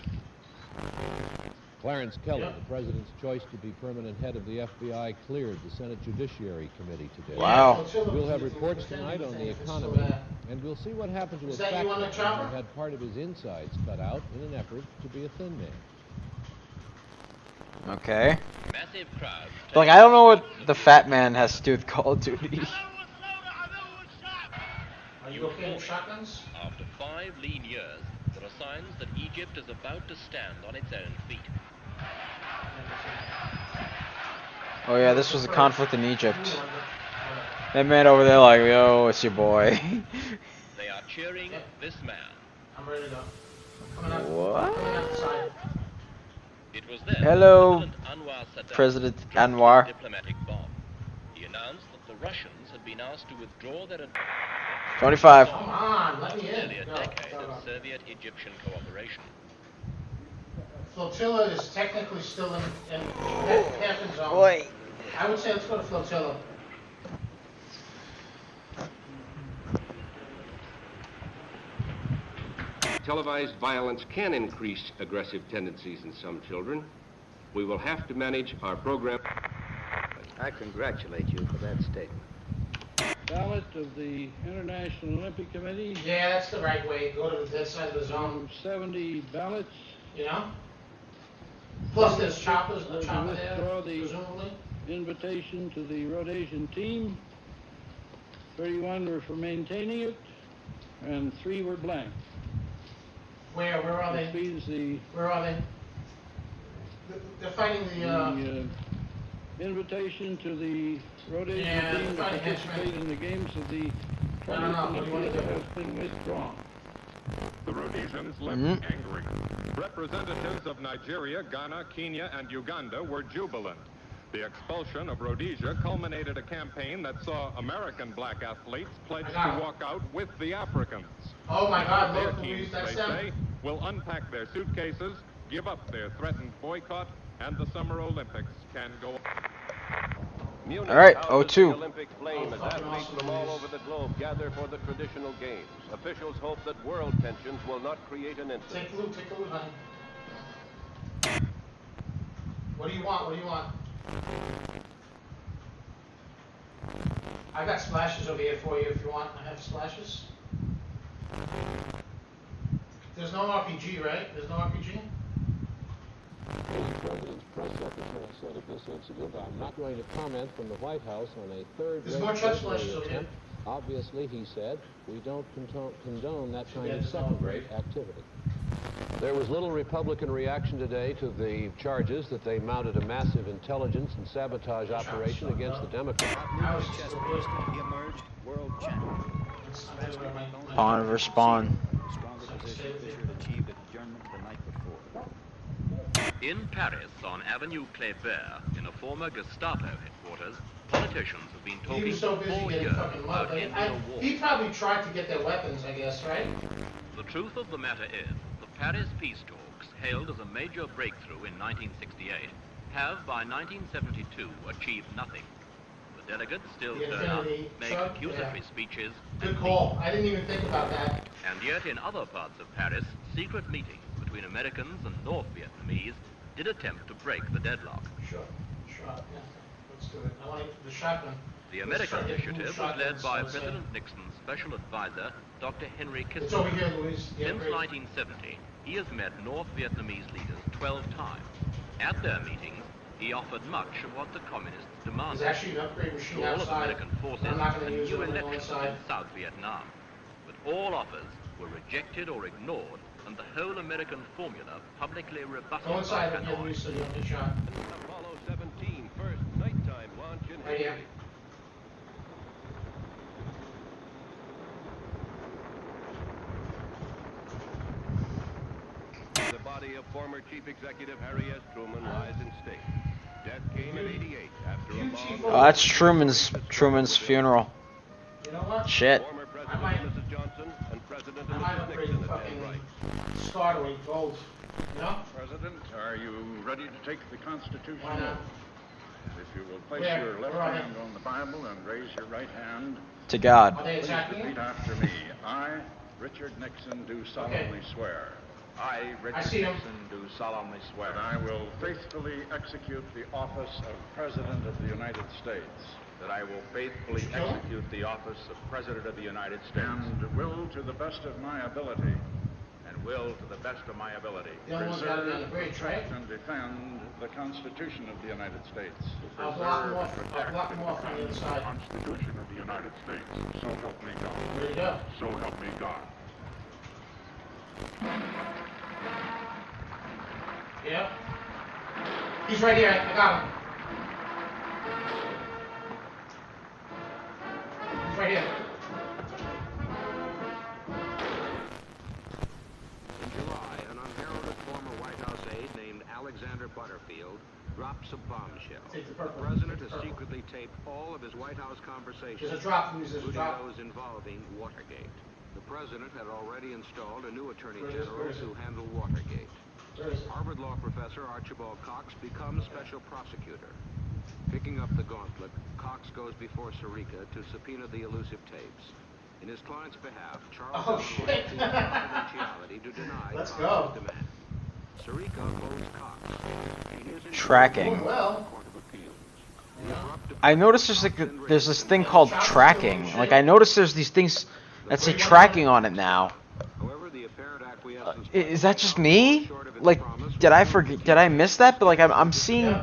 Speaker 1: Clarence Kelly, the president's choice to be permanent head of the FBI, cleared the Senate Judiciary Committee today.
Speaker 30: Wow.
Speaker 1: We'll have reports tonight on the economy, and we'll see what happens with a fat man who had part of his insides cut out in an effort to be a thin man.
Speaker 30: Okay. Like, I don't know what the fat man has to do with Call of Duty.
Speaker 29: Are you okay with shotguns?
Speaker 14: After 5 lean years, there are signs that Egypt is about to stand on its own feet.
Speaker 30: Oh yeah, this was a conflict in Egypt. That man over there like, yo, it's your boy.
Speaker 14: They are cheering this man.
Speaker 29: I'm ready to go. Coming up.
Speaker 30: What?
Speaker 29: Coming outside.
Speaker 14: It was then
Speaker 30: Hello,
Speaker 14: President
Speaker 30: President Anwar.
Speaker 14: Diplomatic bomb. He announced that the Russians had been asked to withdraw their
Speaker 30: 25.
Speaker 29: Come on, let me in.
Speaker 14: nearly a decade of Soviet-Egyptian cooperation.
Speaker 29: Flotilla is technically still in half zone.
Speaker 30: Boy.
Speaker 29: I would say let's go to flotilla.
Speaker 18: Televised violence can increase aggressive tendencies in some children. We will have to manage our program.
Speaker 15: I congratulate you for that statement.
Speaker 16: Ballot of the International Olympic Committee.
Speaker 29: Yeah, that's the right way. Go to the dead side of the zone.
Speaker 16: 70 ballots.
Speaker 29: You know? Plus there's choppers, a chopper
Speaker 16: Withdraw
Speaker 29: there, presumably.
Speaker 16: the invitation to the Rhodesian team. 31 were for maintaining it, and 3 were blank.
Speaker 29: Where are they?
Speaker 16: Which means the
Speaker 29: Where are they? They're fighting the
Speaker 16: invitation to the Rhodesian
Speaker 29: Yeah,
Speaker 16: team to
Speaker 29: fighting
Speaker 16: participate
Speaker 29: henchmen.
Speaker 16: in the games of the
Speaker 29: I don't know, what do you want to do?
Speaker 16: has been withdrawn.
Speaker 31: The Rhodesians left angry. Representatives of Nigeria, Ghana, Kenya, and Uganda were jubilant. The expulsion of Rhodesia culminated a campaign that saw American black athletes pledge to walk out with the Africans.
Speaker 29: Oh my God,
Speaker 31: Their
Speaker 29: look,
Speaker 31: teams,
Speaker 29: that's
Speaker 31: they
Speaker 29: them.
Speaker 31: say, will unpack their suitcases, give up their threatened boycott, and the Summer Olympics can go on.
Speaker 30: All right,
Speaker 18: houses
Speaker 30: 02.
Speaker 18: the Olympic flame as athletes from all over the globe gather for the traditional games. Officials hope that world tensions will not create an incident.
Speaker 29: Take a look, honey. What do you want? What do you want? I got splashes over here for you if you want. I have splashes. There's no RPG, right? There's no RPG?
Speaker 1: The president's press secretary said of this incident, I'm not going to comment from the White House on a
Speaker 29: There's more chest flashes
Speaker 1: third-rate
Speaker 29: over here.
Speaker 1: attempt. Obviously, he said, we don't condone that kind of second-rate activity. There was little Republican reaction today to the charges that they mounted a massive intelligence and sabotage operation against the Democrats.
Speaker 6: He emerged world champion.
Speaker 30: Spawn versus Spawn.
Speaker 6: Stronger position Fisher had achieved adjournment the night before.
Speaker 14: In Paris, on Avenue Kléber, in a former Gestapo headquarters, politicians have been
Speaker 29: He
Speaker 14: talking
Speaker 29: was so
Speaker 14: for
Speaker 29: busy
Speaker 14: 4
Speaker 29: getting
Speaker 14: years
Speaker 29: fucking
Speaker 14: about
Speaker 29: love.
Speaker 14: ending a war.
Speaker 29: He probably tried to get their weapons, I guess, right?
Speaker 14: The truth of the matter is, the Paris peace talks, hailed as a major breakthrough in 1968, have by 1972 achieved nothing. The delegates still
Speaker 29: The
Speaker 14: turn up,
Speaker 29: Infinity
Speaker 14: make
Speaker 29: truck,
Speaker 14: accusatory
Speaker 29: yeah.
Speaker 14: speeches,
Speaker 29: Good call. I didn't even think about that.
Speaker 14: and yet in other parts of Paris, secret meetings between Americans and North Vietnamese did attempt to break the deadlock.
Speaker 29: Sure. Shot. Yeah. Let's do it. I want the shotgun.
Speaker 14: The American initiative was led by President Nixon's special advisor, Dr. Henry Kissinger.
Speaker 29: It's over here, Louise. Yeah,
Speaker 14: Since
Speaker 29: great.
Speaker 14: 1970, he has met North Vietnamese leaders 12 times. At their meetings, he offered much of what the communists demanded.
Speaker 29: There's actually an upgrade machine
Speaker 14: All of
Speaker 29: outside.
Speaker 14: American forces
Speaker 29: I'm not
Speaker 14: and
Speaker 29: going to use
Speaker 14: new
Speaker 29: it on the
Speaker 14: elections
Speaker 29: side.
Speaker 14: in South Vietnam. But all offers were rejected or ignored, and the whole American formula publicly rebutted
Speaker 29: Go inside
Speaker 14: by
Speaker 29: with you,
Speaker 14: Hanoi.
Speaker 29: Louise, so you don't get shot.
Speaker 18: Apollo 17, first nighttime launch in
Speaker 29: Right here.
Speaker 18: history. The body of former Chief Executive Harry S. Truman lies in state. Death came in '88 after a bomb.
Speaker 30: Oh, that's Truman's funeral.
Speaker 29: You know what?
Speaker 30: Shit.
Speaker 18: Former President Mrs. Johnson and President
Speaker 29: I might
Speaker 18: Mrs.
Speaker 29: upgrade
Speaker 18: Nixon
Speaker 29: the
Speaker 18: attend
Speaker 29: fucking
Speaker 18: right.
Speaker 29: scar to 8 gold. You know?
Speaker 31: President, are you ready to take the Constitution?
Speaker 29: Why not?
Speaker 31: If you will place
Speaker 29: Where?
Speaker 31: your left
Speaker 29: Where are they?
Speaker 31: hand on the Bible and raise your right hand.
Speaker 30: To God.
Speaker 29: Are they
Speaker 31: Please
Speaker 29: attacking you?
Speaker 31: repeat after me. I, Richard Nixon, do solemnly swear.
Speaker 3: I, Richard
Speaker 29: see him.
Speaker 3: Nixon, do solemnly swear
Speaker 31: That I will faithfully execute the office of President of the United States.
Speaker 3: that I will faithfully execute the office of President of the United States
Speaker 31: And will, to the best of my ability,
Speaker 3: and will, to the best of my ability,
Speaker 29: The other one's got to be on the bridge, right?
Speaker 31: and defend the Constitution of the United States.
Speaker 29: I'll block him off. I'll block him off on the other side.
Speaker 31: Constitution of the United States. So help me God.
Speaker 29: There you go.
Speaker 31: So help me God.
Speaker 29: Yep. He's right here. I got him. He's right here.
Speaker 12: In July, an unheralded former White House aide named Alexander Butterfield drops a bombshell.
Speaker 29: Take the
Speaker 12: The
Speaker 29: purple.
Speaker 12: president
Speaker 29: Take
Speaker 12: has
Speaker 29: the purple.
Speaker 12: secretly taped all of his White House conversations,
Speaker 29: There's a drop, Louise. There's a
Speaker 12: including
Speaker 29: drop.
Speaker 12: those involving Watergate. The president had already installed a new attorney
Speaker 29: Where is
Speaker 12: general
Speaker 29: it?
Speaker 12: to handle Watergate.
Speaker 29: Where is it?
Speaker 12: Harvard law professor Archibald Cox becomes special prosecutor. Picking up the gauntlet, Cox goes before Sirica to subpoena the elusive tapes. In his client's behalf, Charles
Speaker 29: Oh,
Speaker 12: Delano
Speaker 29: shit.
Speaker 12: received confidentiality to deny
Speaker 29: Let's
Speaker 12: Cox's
Speaker 29: go.
Speaker 12: demand. Sirica votes Cox. He is in
Speaker 30: Tracking.
Speaker 29: Doing well.
Speaker 12: Court of Appeals.
Speaker 30: I noticed there's this thing called tracking. Like I noticed there's these things that say tracking on it now.
Speaker 12: However, the apparent acquiescence
Speaker 30: Is that just me? Like, did I forget? Did I miss that? But like, I'm seeing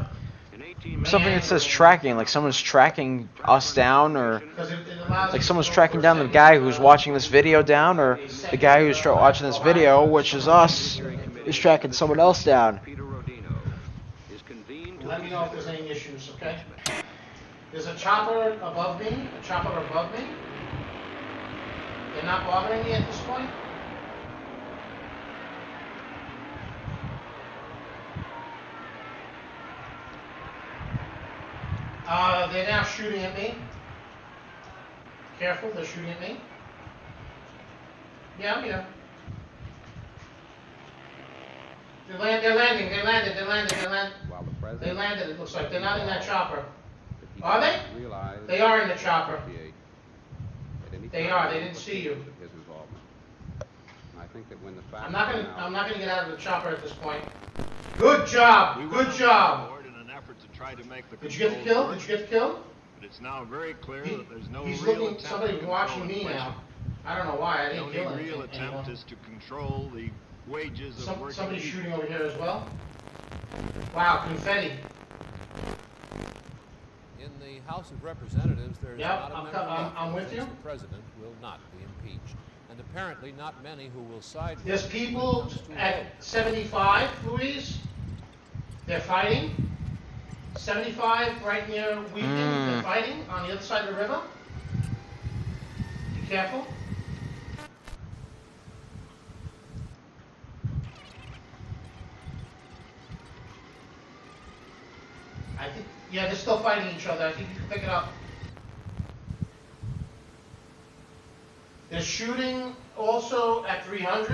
Speaker 30: something that says tracking. Like someone's tracking us down, or
Speaker 29: Because it allows
Speaker 30: like someone's tracking down the guy who's watching this video down, or the guy who's watching this video, which is us, is tracking someone else down.
Speaker 12: Peter Rodino is convened to
Speaker 29: Let me know if there's any issues, okay? There's a chopper above me. A chopper above me. They're not bothering me at this point. They're now shooting at me. Careful, they're shooting at me. Yeah, I'm here. They're landing, they landed.
Speaker 8: While the president
Speaker 29: They landed, it looks like. They're not in that chopper. Are they?
Speaker 8: realized
Speaker 29: They are in the chopper.
Speaker 8: at any
Speaker 29: They
Speaker 8: time
Speaker 29: are, they didn't see you.
Speaker 8: of his involvement. And I think that when the facts
Speaker 29: I'm not
Speaker 8: come out-
Speaker 29: gonna get out of the chopper at this point. Good job! Good job!
Speaker 4: In an effort to try to make the
Speaker 29: Did you get the kill? Did you get the kill?
Speaker 4: But it's now very clear that there's no
Speaker 29: He's
Speaker 4: real
Speaker 29: looking,
Speaker 4: attempt
Speaker 29: somebody
Speaker 4: to
Speaker 29: watching
Speaker 4: control
Speaker 29: me
Speaker 4: inflation.
Speaker 29: now. I don't know why, I
Speaker 4: The
Speaker 29: didn't
Speaker 4: only
Speaker 29: kill anything.
Speaker 4: real attempt is to control the wages of working
Speaker 29: Somebody's
Speaker 4: people.
Speaker 29: shooting over here as well. Wow, confetti.
Speaker 1: In the House of Representatives, there's
Speaker 29: Yep,
Speaker 1: not a
Speaker 29: I'm
Speaker 1: member
Speaker 29: co- I'm-
Speaker 1: left
Speaker 29: I'm
Speaker 1: who
Speaker 29: with
Speaker 1: thinks
Speaker 29: you.
Speaker 1: the president will not be impeached, and apparently not many who will side with
Speaker 29: There's
Speaker 1: him
Speaker 29: people
Speaker 1: when it comes to a vote.
Speaker 29: at 75, Louise. They're fighting. 75 right near Wheaton. They're fighting on the other side of the river. Be careful. I think, yeah, they're still fighting each other. I think you can pick it up. They're shooting also at 300.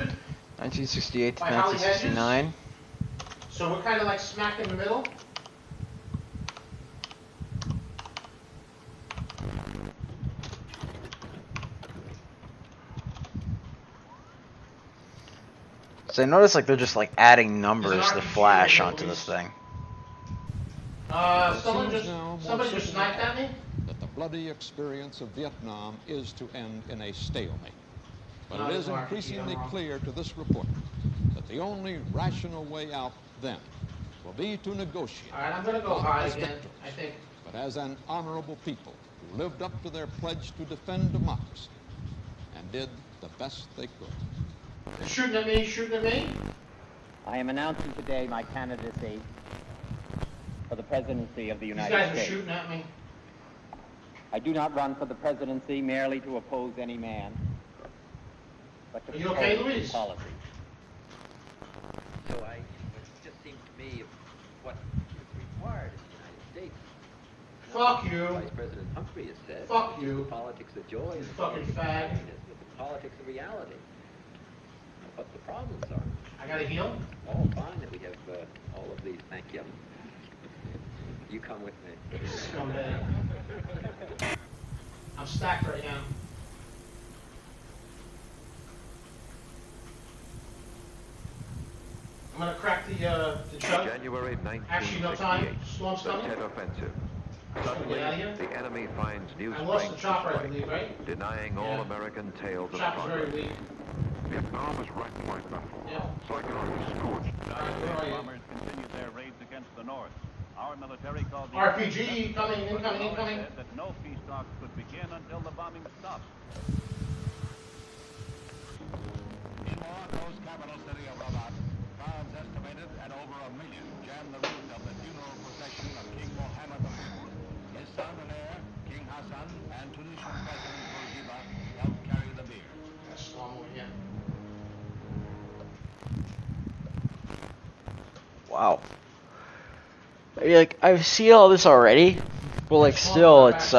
Speaker 30: 1968 to
Speaker 29: By Holly Hedges?
Speaker 30: 1969.
Speaker 29: So we're kind of like smack in the middle.
Speaker 30: So I noticed like they're just like adding numbers to flash onto this thing.
Speaker 29: Somebody just sniped at me?
Speaker 31: That the bloody experience of Vietnam is to end in a stalemate. But it is increasingly clear to this report that the only rational way out then will be to negotiate.
Speaker 29: All right, I'm going to go
Speaker 31: not
Speaker 29: high
Speaker 31: as
Speaker 29: again,
Speaker 31: victors,
Speaker 29: I think.
Speaker 31: but as an honorable people who lived up to their pledge to defend democracy and did the best they could.
Speaker 29: They're shooting at me, shooting at me.
Speaker 2: I am announcing today my candidacy for the presidency of the United
Speaker 29: These guys
Speaker 2: States.
Speaker 29: are shooting at me.
Speaker 2: I do not run for the presidency merely to oppose any man, but to
Speaker 29: Are you okay,
Speaker 2: propose
Speaker 29: Luis?
Speaker 2: policy.
Speaker 5: So it just seems to me what is required in the United States.
Speaker 29: Fuck you.
Speaker 5: Vice President Humphrey has said.
Speaker 29: Fuck you.
Speaker 5: The politics of joy.
Speaker 29: You
Speaker 5: and the
Speaker 29: fucking
Speaker 5: politics of
Speaker 29: fag.
Speaker 5: happiness, with the politics of reality. What the problems are.
Speaker 29: I got a heal?
Speaker 5: All fine that we have all of these. Thank you. You come with me.
Speaker 29: Scumbag. I'm stacked right now. I'm gonna crack the chug.
Speaker 7: January 1968,
Speaker 29: Actually, no time. Storm's
Speaker 7: the
Speaker 29: coming.
Speaker 7: Tet Offensive.
Speaker 29: Get
Speaker 7: Suddenly,
Speaker 29: out of here.
Speaker 7: the enemy finds new
Speaker 29: I lost
Speaker 7: strength
Speaker 29: the chopper, I
Speaker 7: to
Speaker 29: believe,
Speaker 7: strike,
Speaker 29: right?
Speaker 7: denying all American tales of
Speaker 29: Chopper's very
Speaker 7: progress.
Speaker 29: weak.
Speaker 11: Vietnam is right like that.
Speaker 29: Yeah.
Speaker 11: Saigon is scorched.
Speaker 29: Where are you?
Speaker 11: Bombers continued their raids against the north. Our military called the
Speaker 29: RPG coming, incoming, incoming.
Speaker 11: said that no peace talks could begin until the bombing stopped.
Speaker 21: In Morocco's capital city of Rabat, crowds estimated at over 1 million jammed the route of the funeral procession of King Mohammed V. His son and heir, King Hassan, and Tunisian President Bourguiba helped carry the bier.
Speaker 29: That's normal again.
Speaker 30: Wow. Like I've seen all this already, but like still, it's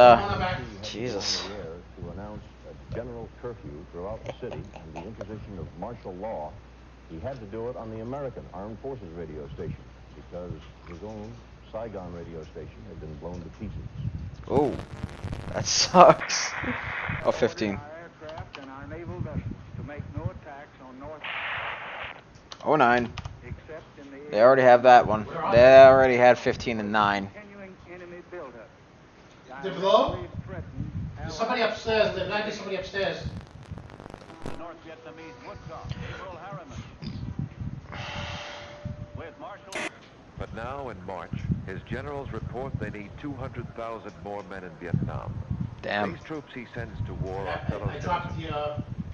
Speaker 30: Jesus.
Speaker 18: To announce a general curfew throughout the city and the imposition of martial law, he had to do it on the American Armed Forces radio station because his own Saigon radio station had been blown to pieces.
Speaker 30: Oh, that sucks. Oh, 15.
Speaker 21: Our aircraft and our naval vessels to make no attacks on North.
Speaker 30: Oh, 9.
Speaker 21: Except in the
Speaker 30: They already have that one. They already had 15 and 9.
Speaker 21: continuing enemy buildup.
Speaker 29: They're below? There's somebody upstairs. There might be somebody upstairs.
Speaker 11: The North Vietnamese Woodcock, April Harriman. With Marshal.
Speaker 7: But now in March, his generals report they need 200,000 more men in Vietnam.
Speaker 30: Damn.
Speaker 7: These troops he sends to war are fellow
Speaker 29: I dropped
Speaker 7: citizens.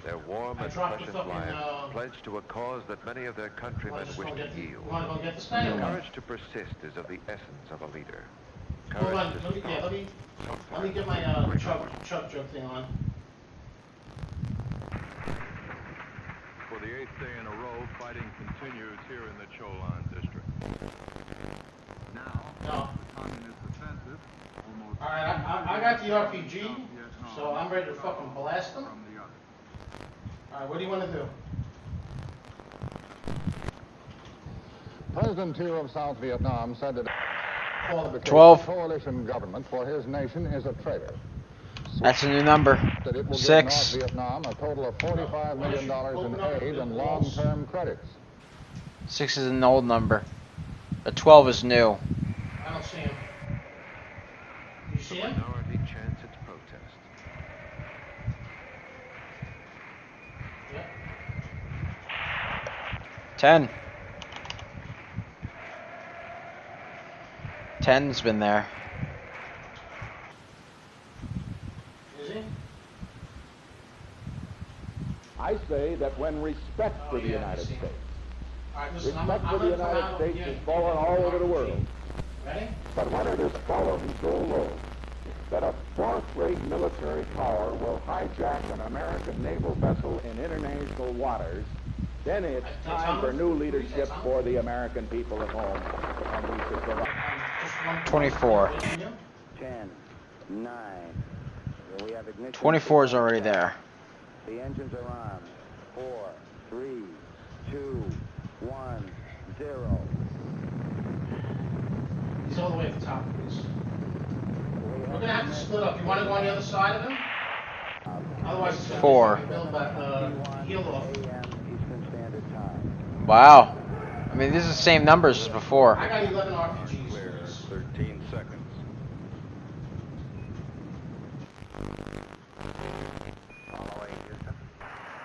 Speaker 29: the,
Speaker 7: Their warm
Speaker 29: I
Speaker 7: and
Speaker 29: dropped the
Speaker 7: precious
Speaker 29: fucking,
Speaker 7: lives pledged to a cause that many of their countrymen wish to yield.
Speaker 29: You wanna go get this guy or what?
Speaker 7: Courage to persist is of the essence of a leader.
Speaker 29: Hold on,
Speaker 7: Courage to
Speaker 29: let me get my chug joke thing on.
Speaker 22: For the 8th day in a row, fighting continues here in the Cholan district.
Speaker 29: No.
Speaker 22: The communist offensive, almost
Speaker 29: Alright, I got the RPG, so I'm ready to fucking blast them. Alright, what do you want to do?
Speaker 31: President Thieu of South Vietnam said that the
Speaker 30: 12.
Speaker 31: coalition government for his nation is a traitor.
Speaker 30: That's a new number.
Speaker 31: That it will
Speaker 30: 6.
Speaker 31: give North Vietnam a total of $45 million in aid and long-term credits.
Speaker 30: 6 is an old number. A 12 is new.
Speaker 29: I don't see him. You see him?
Speaker 7: Minority chants its protest.
Speaker 29: Yeah.
Speaker 30: 10. 10's been there.
Speaker 29: Is he?
Speaker 23: I say that when respect for the United States, respect for the United States is fallen all over the world.
Speaker 29: Ready?
Speaker 23: But when it is fallen so low that a fourth-rate military power will hijack an American naval vessel in international waters, then it's time for new leadership for the American people at home. And we should provide
Speaker 30: 24.
Speaker 23: 10, 9. We have ignition.
Speaker 30: 24 is already there.
Speaker 23: The engines are on. 4, 3, 2, 1, 0.
Speaker 29: He's all the way at the top, please. We're gonna have to split up. You want to go on the other side of him? Otherwise, it's gonna
Speaker 30: 4.
Speaker 29: build that heel off.
Speaker 23: Eastern Standard Time.
Speaker 30: Wow. I mean, these are the same numbers as before.
Speaker 29: I got 11 RPGs.
Speaker 22: Clear, 13 seconds.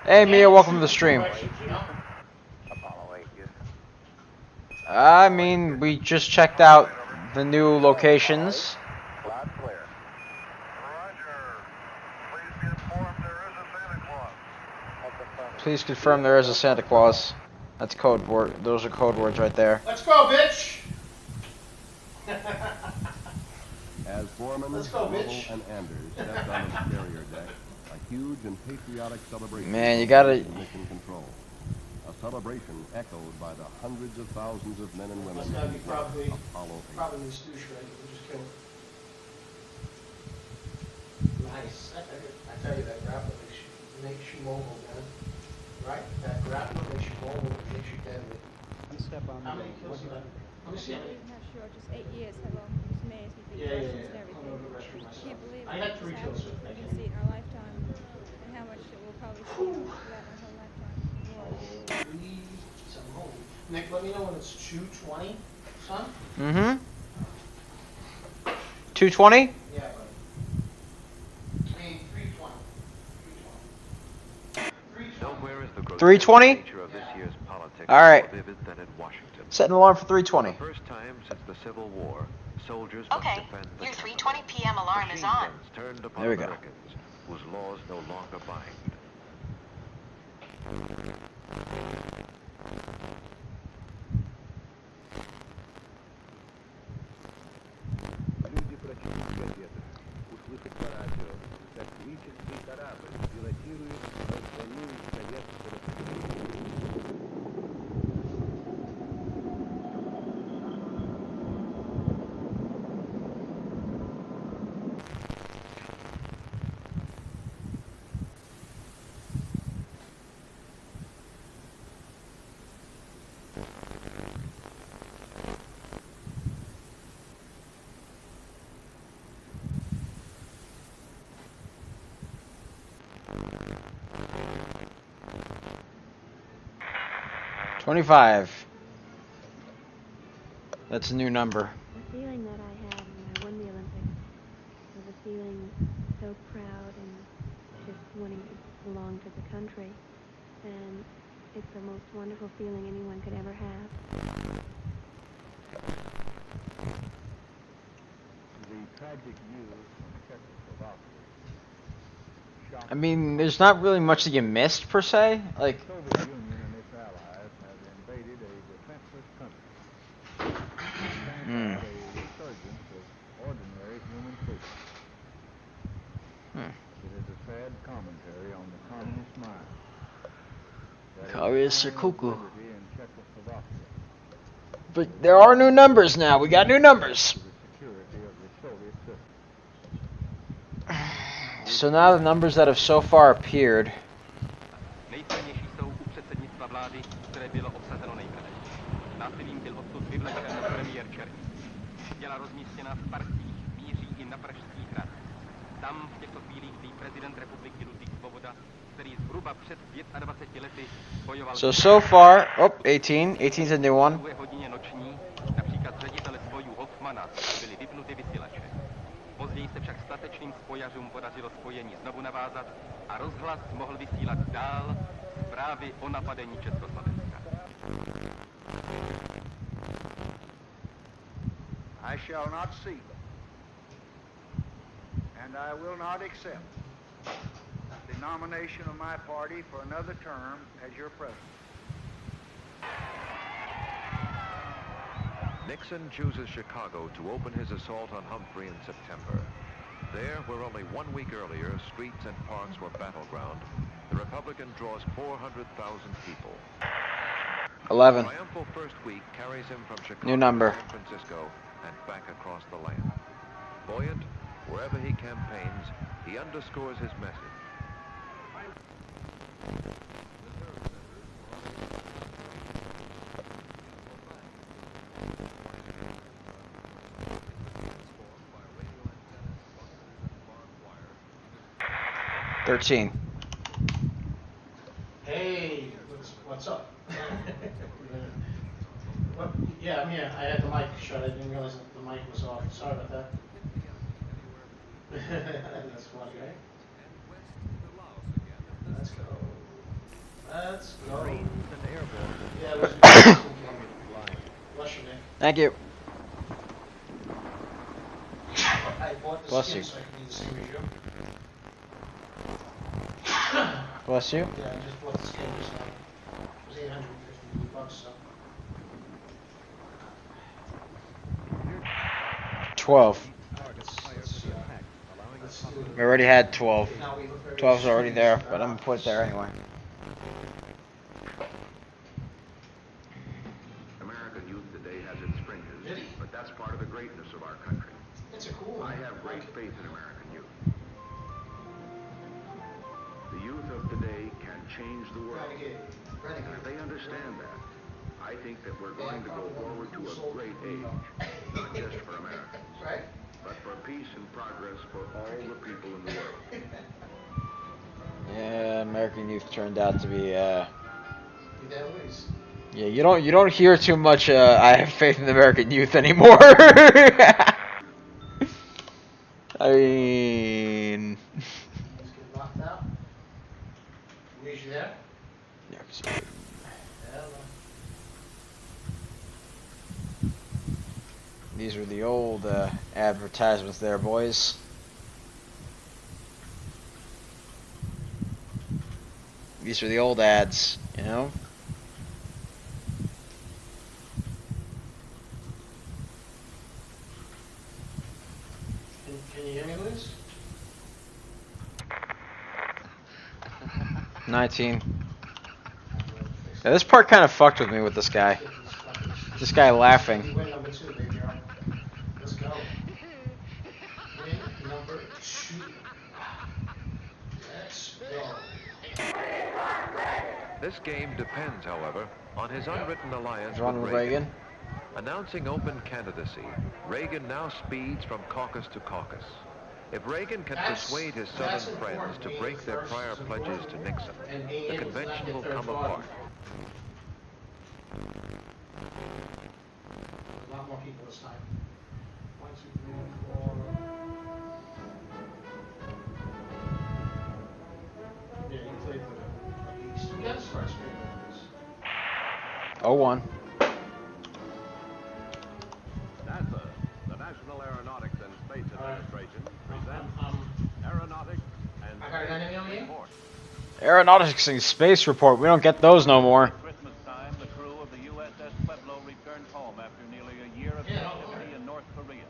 Speaker 30: Hey, Mia, welcome to the stream. I mean, we just checked out the new locations. Please confirm there is a Santa Claus. That's code word. Those are code words right there.
Speaker 29: Let's go, bitch!
Speaker 18: As Foreman, Lovell, and Anders stepped on the carrier deck, a huge and patriotic celebration.
Speaker 30: Man, you gotta.
Speaker 18: Mission control. A celebration echoed by the hundreds of thousands of men and women.
Speaker 29: That's gotta be probably
Speaker 18: Apollo 8.
Speaker 29: probably this douchebag that we just killed. Nice. I tell you, that grappler makes you mobile, man. Right? That grappler makes you mobile and makes you deadly. How many kills did I? Let me see.
Speaker 9: I'm not sure, just 8 years. Hello. It's amazing.
Speaker 29: Yeah.
Speaker 9: And
Speaker 29: I'm going to the restroom myself.
Speaker 9: can't believe
Speaker 29: I had 3 kills.
Speaker 9: we can see it in our lifetime, and how much that we'll probably see that in our whole lifetime.
Speaker 29: Please, some home. Nick, let me know when it's 2:20, son.
Speaker 30: Mm-hmm. 220?
Speaker 29: Yeah, buddy. I mean, 3:20.
Speaker 30: 320? All right.
Speaker 7: Vivid than in Washington.
Speaker 30: Set an alarm for 320.
Speaker 7: For the first time since the Civil War, soldiers
Speaker 10: Okay, your 3:20 p.m. alarm is on.
Speaker 7: turned upon
Speaker 30: There we go.
Speaker 7: Americans whose laws no longer bind.
Speaker 21: Люди прочли газеты, услышать по радио, как космический корабль пилотирует остальную советскую.
Speaker 30: $25. That's a new number.
Speaker 13: The feeling that I had when I won the Olympics was a feeling so proud and just wanting to belong to the country. And it's the most wonderful feeling anyone could ever have.
Speaker 21: The tragic news from Czechoslovakia.
Speaker 30: I mean, there's not really much that you missed, per se. Like,
Speaker 21: The Soviet Union and its allies have invaded a defenseless country. A resurgence of ordinary human freedom. It is a sad commentary on the communist mind.
Speaker 30: Communists are cuckoo.
Speaker 21: In Czechoslovakia.
Speaker 30: But there are new numbers now. We got new numbers. So now the numbers that have so far appeared.
Speaker 2: Nejsilnější jsou u předsednictva vlády, které bylo obsazeno nejprve. Násilím byl odsud vyvlečen premiér Černý. Těla rozmístěná v parcích míří i na Pražský hrad. Tam v těchto chvílích stojí prezident republiky Ludvík Svoboda, který zhruba před 25 lety bojoval.
Speaker 30: So far, 18. 18's a new one.
Speaker 2: V hodině noční na příkaz ředitele spojů Hoffmana byly vypnuty vysílače. Později se však statečným spojařům podařilo spojení znovu navázat a rozhlas mohl vysílat dál zprávy o napadení Československa.
Speaker 21: I shall not seek, and I will not accept the nomination of my party for another term as your president.
Speaker 7: Nixon chooses Chicago to open his assault on Humphrey in September. There, where only 1 week earlier streets and parks were battleground, the Republican draws 400,000 people.
Speaker 30: 11.
Speaker 7: The triumphal first week carries him from Chicago
Speaker 30: New number.
Speaker 7: to San Francisco and back across the land. Buoyant, wherever he campaigns, he underscores his message.
Speaker 30: $13.
Speaker 29: Hey, what's up? Yeah, I'm here. I had the mic shut. I didn't realize that the mic was off. Sorry about that. That's funny, right? Let's go. Let's go. Yeah, it was Bless you, Nick.
Speaker 30: Thank you.
Speaker 29: I bought the
Speaker 30: Bless
Speaker 29: skin
Speaker 30: you.
Speaker 29: so I could do the same as you.
Speaker 30: Bless you.
Speaker 29: Yeah, I just bought the skin just now. It was $850, so.
Speaker 30: 12.
Speaker 29: Let's do
Speaker 30: We already had 12.
Speaker 29: Now we look very
Speaker 30: 12's already there,
Speaker 29: strange.
Speaker 30: but I'm gonna put it there anyway.
Speaker 7: American youth today has its fringes, but that's part of the greatness of our country.
Speaker 29: It's a cool one.
Speaker 7: I have great faith in American youth. The youth of today can change the world. And if they understand that, I think that we're going to go forward to a great age, not just for Americans, but for peace and progress for all the people in the world.
Speaker 30: Yeah, American youth turned out to be
Speaker 29: Yeah,
Speaker 30: you don't hear too much I have faith in the American youth anymore. I mean,
Speaker 29: Let's get knocked out. Reach you there?
Speaker 30: yeah, these were the old advertisements there, boys. These are the old ads, you know?
Speaker 29: Can you hear me, Liz?
Speaker 30: 19. Yeah, this part kind of fucked with me with this guy. This guy laughing.
Speaker 29: Win number 2, baby girl. Let's go. Win number 2. Let's go.
Speaker 7: This game depends, however, on his unwritten alliance with
Speaker 30: Ronald
Speaker 7: Reagan.
Speaker 30: Reagan.
Speaker 7: Announcing open candidacy, Reagan now speeds from caucus to caucus. If Reagan can persuade his Southern friends to break their prior pledges to Nixon, the convention will come apart.
Speaker 29: A lot more people this time. 1, 2, 3, 4. Yeah, you played the East. We gotta start speaking of this.
Speaker 30: 01.
Speaker 18: NASA, the National Aeronautics and Space Administration, presents Aeronautics and
Speaker 29: I got an enemy on you?
Speaker 30: Aeronautics and Space Report. We don't get those no more.
Speaker 21: Christmas time, the crew of the USS Pueblo returned home after nearly a year of captivity in North Korea.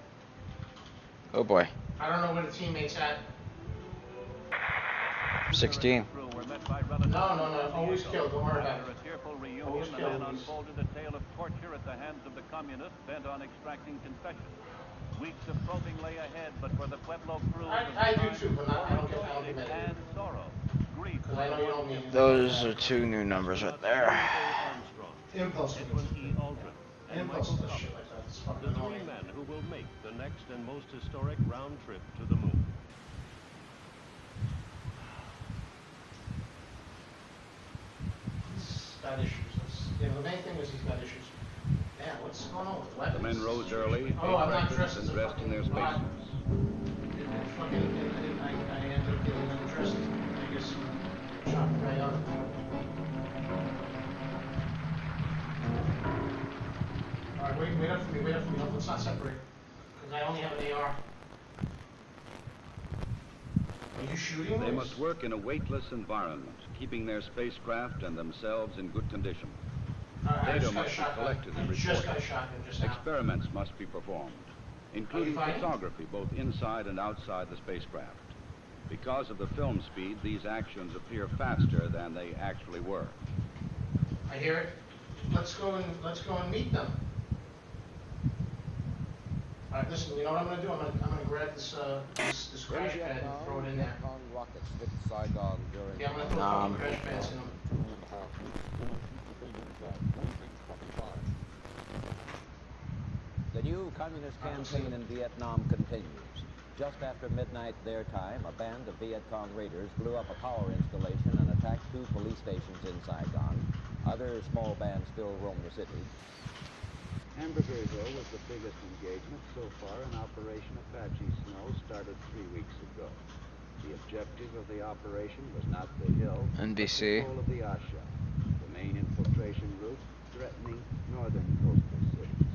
Speaker 30: Oh boy.
Speaker 29: I don't know where the teammates at.
Speaker 30: 16.
Speaker 29: No. Always killed. Don't worry about it.
Speaker 21: After a tearful reunion,
Speaker 29: Always
Speaker 21: the
Speaker 29: killed.
Speaker 21: man unfolded a tale of torture at the hands of the communists bent on extracting confessions. Weeks of probing lay ahead, but for the Pueblo crew,
Speaker 29: I do too, but I don't get mad.
Speaker 21: and sorrow, grief.
Speaker 29: Because I know you don't mean.
Speaker 30: Those are 2 new numbers right there.
Speaker 29: Impulse. Impulse does shit like that. It's fucking
Speaker 6: The 3
Speaker 29: annoying.
Speaker 6: men who will make the next and most historic round trip to the moon.
Speaker 29: He's got issues. The main thing is he's got issues. Yeah, what's going on with weapons?
Speaker 18: The men rose early,
Speaker 29: Oh, I'm not
Speaker 18: ate
Speaker 29: dressed
Speaker 18: breakfast,
Speaker 29: as
Speaker 18: and
Speaker 29: a
Speaker 18: dressed in their
Speaker 29: fucking
Speaker 18: spacesuits.
Speaker 29: I ended up getting undressed. I guess shot right on. Alright, wait up for me. Let's not separate. Because I only have an AR. Are you shooting?
Speaker 18: They must work in a weightless environment, keeping their spacecraft and themselves in good condition. Data must be collected and reported. Experiments must be performed, including photography both inside and outside the spacecraft. Because of the film speed, these actions appear faster than they actually were.
Speaker 29: I hear it. Let's go and meet them. All right, listen. You know what I'm gonna do? I'm gonna grab this crash pad and throw it in there.
Speaker 8: Rockets hit Saigon during
Speaker 29: Yeah, I'm gonna throw a couple crash pads in them.
Speaker 15: The new communist campaign in Vietnam continues. Just after midnight their time, a band of Viet Cong raiders blew up a power installation and attacked 2 police stations in Saigon. Other small bands still roam the city.
Speaker 3: Hamburger Hill was the biggest engagement so far in Operation Apache Snow, started 3 weeks ago. The objective of the operation was not the hill,
Speaker 30: NBC.
Speaker 3: but control of the Asha, the main infiltration route threatening northern coastal cities.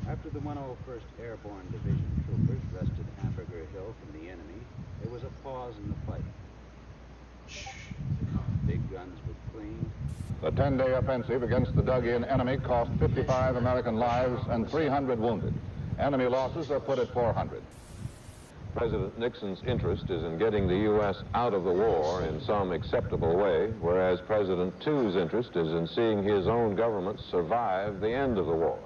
Speaker 3: After the 101st Airborne Division troopers wrested Hamburger Hill from the enemy, there was a pause in the fighting. Big guns were cleaned.
Speaker 21: The 10-day offensive against the dug-in enemy cost 55 American lives and 300 wounded. Enemy losses are put at 400.
Speaker 14: President Nixon's interest is in getting the U.S. out of the war in some acceptable way, whereas President Two's interest is in seeing his own government survive the end of the war.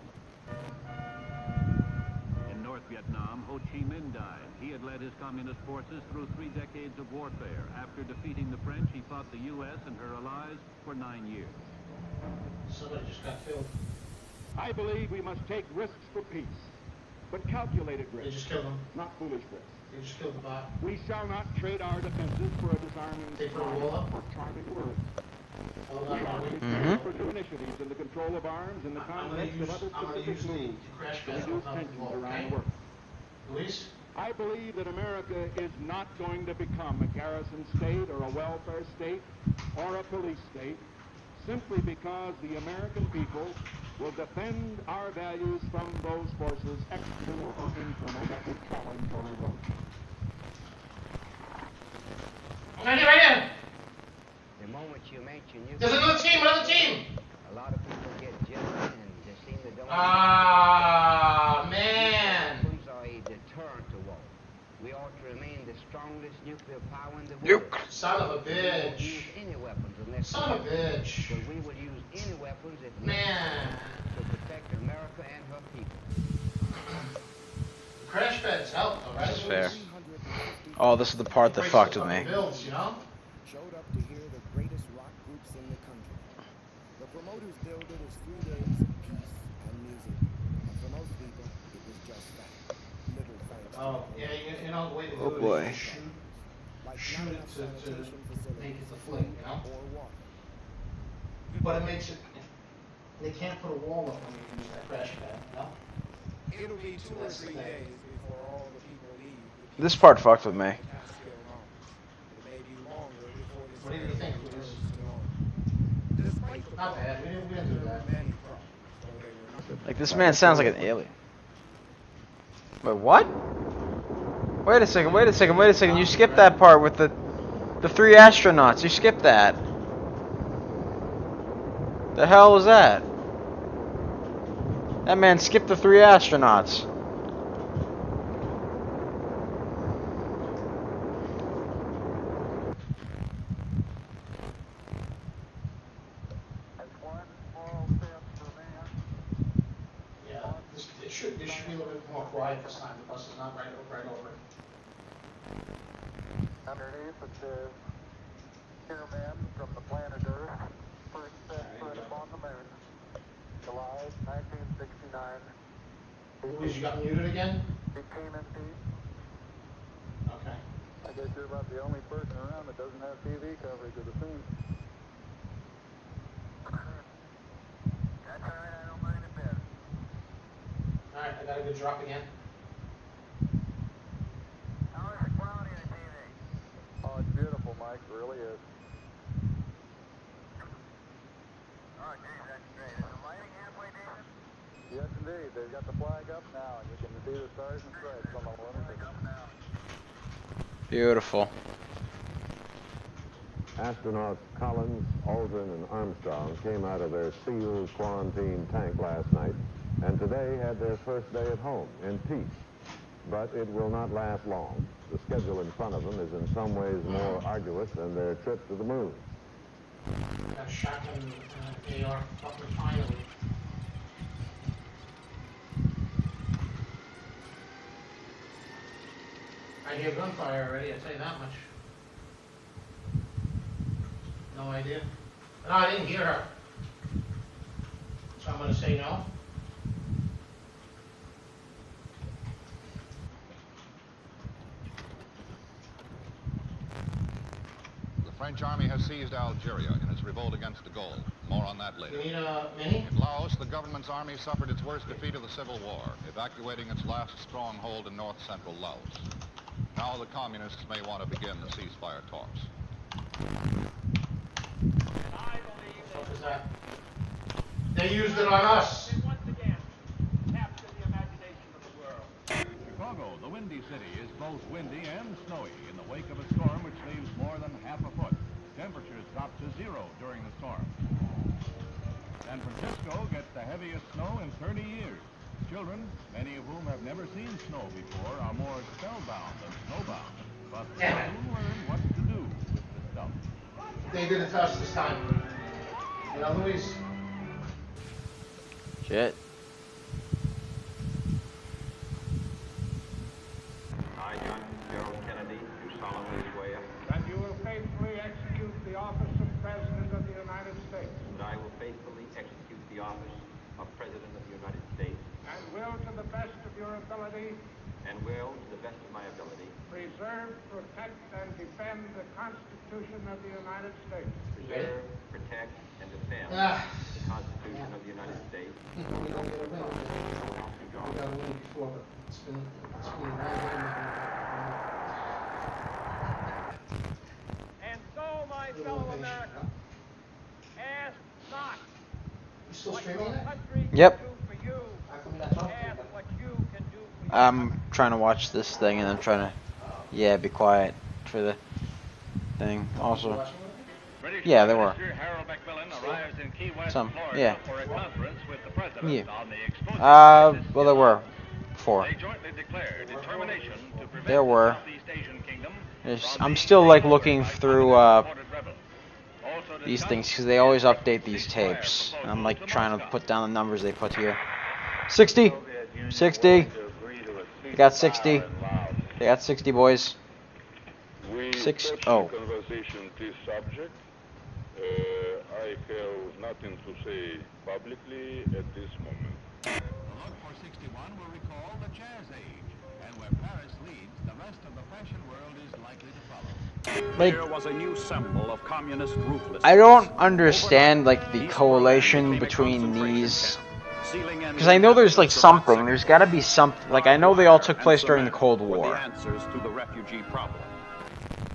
Speaker 12: In North Vietnam, Ho Chi Minh died. He had led his communist forces through 3 decades of warfare. After defeating the French, he fought the U.S. and her allies for 9 years.
Speaker 29: Somebody just got killed.
Speaker 21: I believe we must take risks for peace, but calculated risks.
Speaker 29: They just killed him.
Speaker 21: Not foolish risks.
Speaker 29: They just killed the bot.
Speaker 21: We shall not trade our defenses for a disarming
Speaker 29: They put a wall up?
Speaker 21: or charming words. For new initiatives in the control of arms in the context of other specific moves to reduce tensions around the world.
Speaker 29: Luis?
Speaker 21: I believe that America is not going to become a garrison state or a welfare state or a police state simply because the American people will defend our values from those forces, external or internal, that would challenge or erode.
Speaker 29: Right here.
Speaker 16: The moment you mention you...
Speaker 29: There's another team, another team!
Speaker 16: A lot of people get jealous and they seem to don't...
Speaker 29: Ah, man!
Speaker 16: Weapons are a deterrent to war. We ought to remain the strongest nuclear power in the world.
Speaker 29: Son of a
Speaker 16: We won't
Speaker 29: bitch.
Speaker 16: use any weapons unless...
Speaker 29: Son of a bitch.
Speaker 16: But we will use any weapons if
Speaker 29: Man.
Speaker 16: to protect America and her people.
Speaker 29: Crash pads help, though, right?
Speaker 30: This is fair. Oh, this is the part that fucked with me.
Speaker 29: Bills, you know?
Speaker 17: Showed up to hear the greatest rock groups in the country. The promoters billed it as 3 days of peace and music. And for most people, it was just that. Little thanks.
Speaker 29: Oh, yeah, you know the way to do
Speaker 30: Oh
Speaker 29: it
Speaker 30: boy.
Speaker 29: is shoot it to make it the fling, you know? But it makes it... They can't put a wall up when you use that crash pad, you know?
Speaker 17: It'll be 2 or 3 days before all the people leave.
Speaker 30: This part fucked with me.
Speaker 29: What do you think, Luis? Not bad, we didn't do that.
Speaker 30: Like, this man sounds like an alien. Wait, what? Wait a second. You skipped that part with the 3 astronauts. You skipped that. The hell was that? That man skipped the 3 astronauts.
Speaker 29: Yeah, it should be a little bit more quiet this time. The bus is not right over.
Speaker 21: Underneath it says, "Here men from the planet Earth, first set foot upon the moon, July 1969."
Speaker 29: Luis, you got muted again?
Speaker 21: It came in peace.
Speaker 29: Okay.
Speaker 21: I guess you're about the only person around that doesn't have TV coverage of the scene. That's all right, I don't mind a bit.
Speaker 29: Alright, I got a good drop again.
Speaker 21: How is the quality of the TV? Oh, it's beautiful, Mike. It really is. Oh, geez, that's great. Is the lighting halfway decent? Yes, indeed. They've got the flag up now, and you can see the stars and stripes on the flag up now.
Speaker 30: Beautiful.
Speaker 14: Astronauts Collins, Aldrin, and Armstrong came out of their sealed quarantine tank last night and today had their first day at home in peace. But it will not last long. The schedule in front of them is in some ways more arduous than their trip to the moon.
Speaker 29: Got a shotgun AR fucking finally. I hear gunfire already, I'll tell you that much. No idea. No, I didn't hear her. So I'm gonna say no.
Speaker 21: The French army has seized Algeria in its revolt against de Gaulle. More on that later.
Speaker 29: You need a mini?
Speaker 21: In Laos, the government's army suffered its worst defeat of the Civil War, evacuating its last stronghold in north-central Laos. Now the communists may want to begin the ceasefire talks.
Speaker 29: What is that? They used it on us.
Speaker 21: Chicago, the Windy City, is both windy and snowy in the wake of a storm which leaves more than half a foot. Temperatures drop to 0 during the storm. San Francisco gets the heaviest snow in 30 years. Children, many of whom have never seen snow before, are more spellbound than snowbound. But they soon learn what to do with the stuff.
Speaker 29: They did it to us this time. You know, Luis?
Speaker 30: Shit.
Speaker 2: I, John Gerald Kennedy, do solemnly swear
Speaker 21: That you will faithfully execute the office of President of the United States.
Speaker 2: that I will faithfully execute the office of President of the United States
Speaker 21: And will, to the best of your ability,
Speaker 2: and will, to the best of my ability,
Speaker 21: preserve, protect, and defend the Constitution of the United States.
Speaker 2: preserve, protect, and defend
Speaker 29: Ah.
Speaker 2: the Constitution of the United States.
Speaker 29: We don't get a win. We got a win before, but it's been
Speaker 21: And so, my fellow Americans, ask not
Speaker 29: You still streaming that?
Speaker 30: Yep.
Speaker 29: How come you're not talking to me?
Speaker 21: what you can do for
Speaker 30: I'm trying to watch this thing and I'm trying to, yeah, be quiet for the thing. Also, yeah, there were
Speaker 21: Harold Macmillan arrives in Key West,
Speaker 30: some.
Speaker 21: Florida,
Speaker 30: Yeah.
Speaker 21: for a conference with the president
Speaker 30: Yeah.
Speaker 21: on the explosive
Speaker 30: Well, there were 4.
Speaker 21: They jointly declared determination to prevent
Speaker 30: There were.
Speaker 21: the Southeast Asian kingdom
Speaker 30: I'm still like looking through these things because they always update these tapes. And I'm like trying to put down the numbers they put here. 60, 60. They got 60. They got 60 boys. 6 oh.
Speaker 21: conversation this subject. I have nothing to say publicly at this moment. The look for 61 will recall the Jazz Age, and where Paris leads, the rest of the fashion world is likely to follow.
Speaker 30: Like,
Speaker 21: There was a new symbol of communist ruthlessness.
Speaker 30: I don't understand like the correlation between these. Because I know there's like something. There's got to be something. Like I know they all took place during the Cold War.
Speaker 21: The answers to the refugee problem.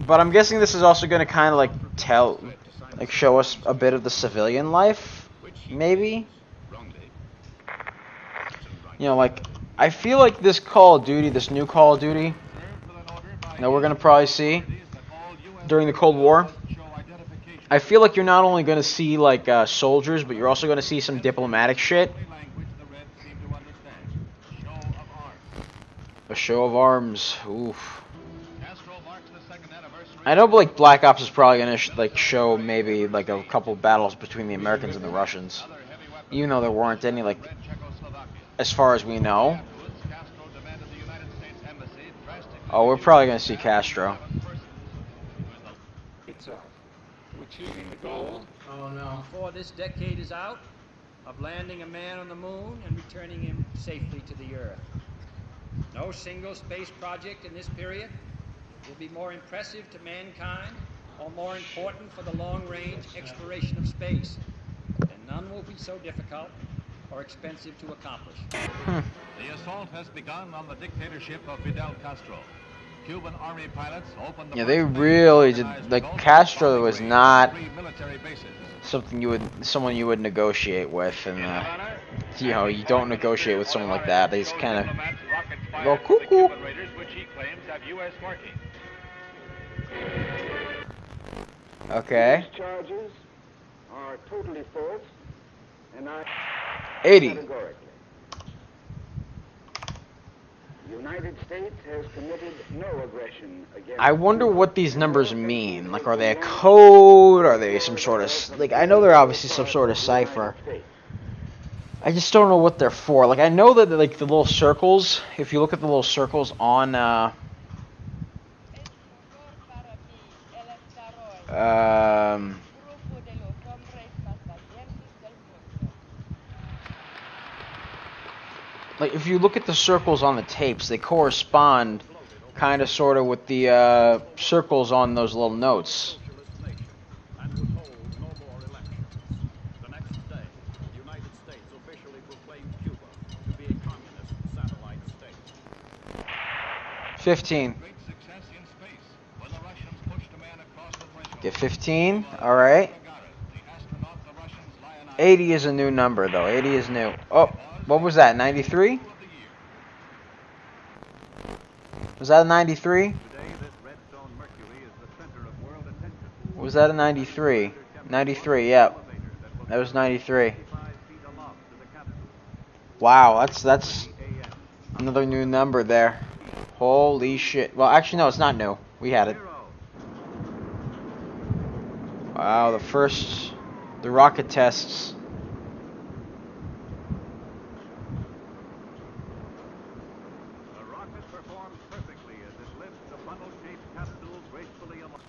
Speaker 30: But I'm guessing this is also going to kind of like show us a bit of the civilian life, maybe. You know, like I feel like this Call of Duty, this new Call of Duty, that we're going to probably see during the Cold War. I feel like you're not only going to see like soldiers, but you're also going to see some diplomatic shit. A show of arms. Oof. I know, like Black Ops is probably gonna like show maybe like a couple battles between the Americans and the Russians, even though there weren't any, like as far as we know. Oh, we're probably gonna see Castro.
Speaker 29: Oh no.
Speaker 1: Before this decade is out, of landing a man on the moon and returning him safely to the Earth. No single space project in this period will be more impressive to mankind or more important for the long-range exploration of space, and none will be so difficult or expensive to accomplish.
Speaker 21: The assault has begun on the dictatorship of Fidel Castro. Cuban army pilots opened the
Speaker 30: Yeah, they really did. Like Castro was not someone you would negotiate with, and you know, you don't negotiate with someone like that. They just kind of go cuckoo. Okay.
Speaker 16: These charges are totally false, and I
Speaker 30: 80.
Speaker 16: categorically. The United States has committed no aggression against.
Speaker 30: I wonder what these numbers mean. Like, are they a code? Are they some sort of like? I know they're obviously some sort of cipher. I just don't know what they're for. Like, I know that like the little circles. If you look at the little circles on like if you look at the circles on the tapes, they correspond kind of sort of with the circles on those little notes. 15. Get 15. All right. 80 is a new number, though. 80 is new. Oh, what was that? 93? Was that a 93? Was that a 93? 93, yep. That was 93. Wow, that's another new number there. Holy shit. Well, actually, no, it's not new. We had it. Wow, the rocket tests.
Speaker 22: The rocket performs perfectly as it lifts the funnel-shaped capsule gracefully along.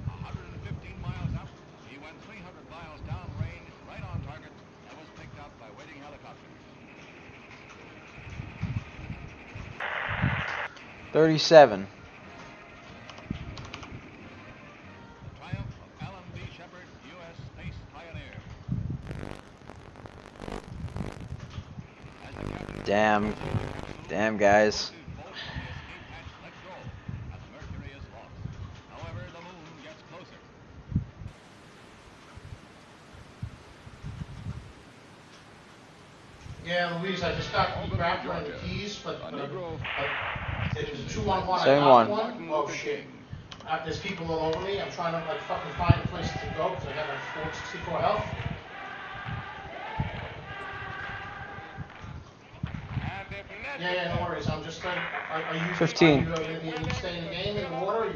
Speaker 21: 115 miles up, he went 300 miles downrange, right on target, and was picked up by waiting helicopters.
Speaker 30: 37.
Speaker 21: The triumph of Alan B. Shepard, U.S. Space Pioneer. As the captain
Speaker 30: Damn, guys.
Speaker 21: boat from the escape hatch let go, and the Mercury is lost. However, the moon gets closer.
Speaker 29: Yeah, Louise, I just got grabbed one of the keys, but it was a 2-on-1.
Speaker 30: Same
Speaker 29: I
Speaker 30: one.
Speaker 29: got one. Oh shit. There's people all over me. I'm trying to like fucking find a place to go because I got like 464 health. Yeah, no worries. I'm just trying. Are you
Speaker 30: 15.
Speaker 29: Are you going to stay in the game in the water? Or are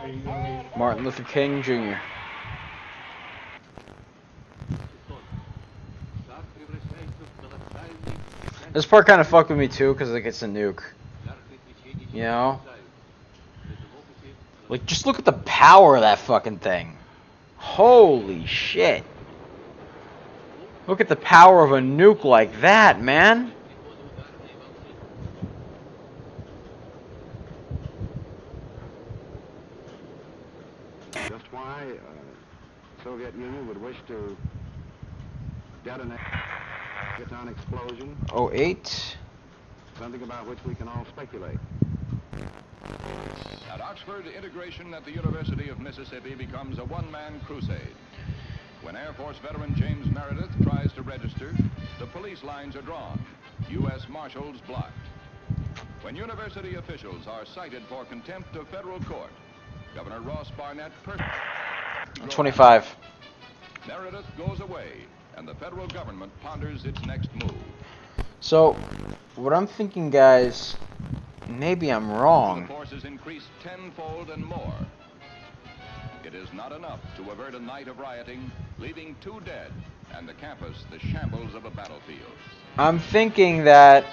Speaker 29: you going to leave?
Speaker 30: Martin Luther King Jr. This part kind of fucked with me too, because like it's a nuke. You know? Like, just look at the power of that fucking thing. Holy shit. Look at the power of a nuke like that, man.
Speaker 8: Just why Soviet Union would wish to detonate an explosion.
Speaker 30: 08.
Speaker 8: Something about which we can all speculate.
Speaker 18: At Oxford, integration at the University of Mississippi becomes a one-man crusade. When Air Force veteran James Meredith tries to register, the police lines are drawn. U.S. Marshals blocked. When university officials are cited for contempt of federal court, Governor Ross Barnett
Speaker 30: 25.
Speaker 18: Meredith goes away, and the federal government ponders its next move.
Speaker 30: So, what I'm thinking, guys, maybe I'm wrong.
Speaker 18: The forces increased tenfold and more. It is not enough to avert a night of rioting, leaving 2 dead, and the campus the shambles of a battlefield.
Speaker 30: I'm thinking that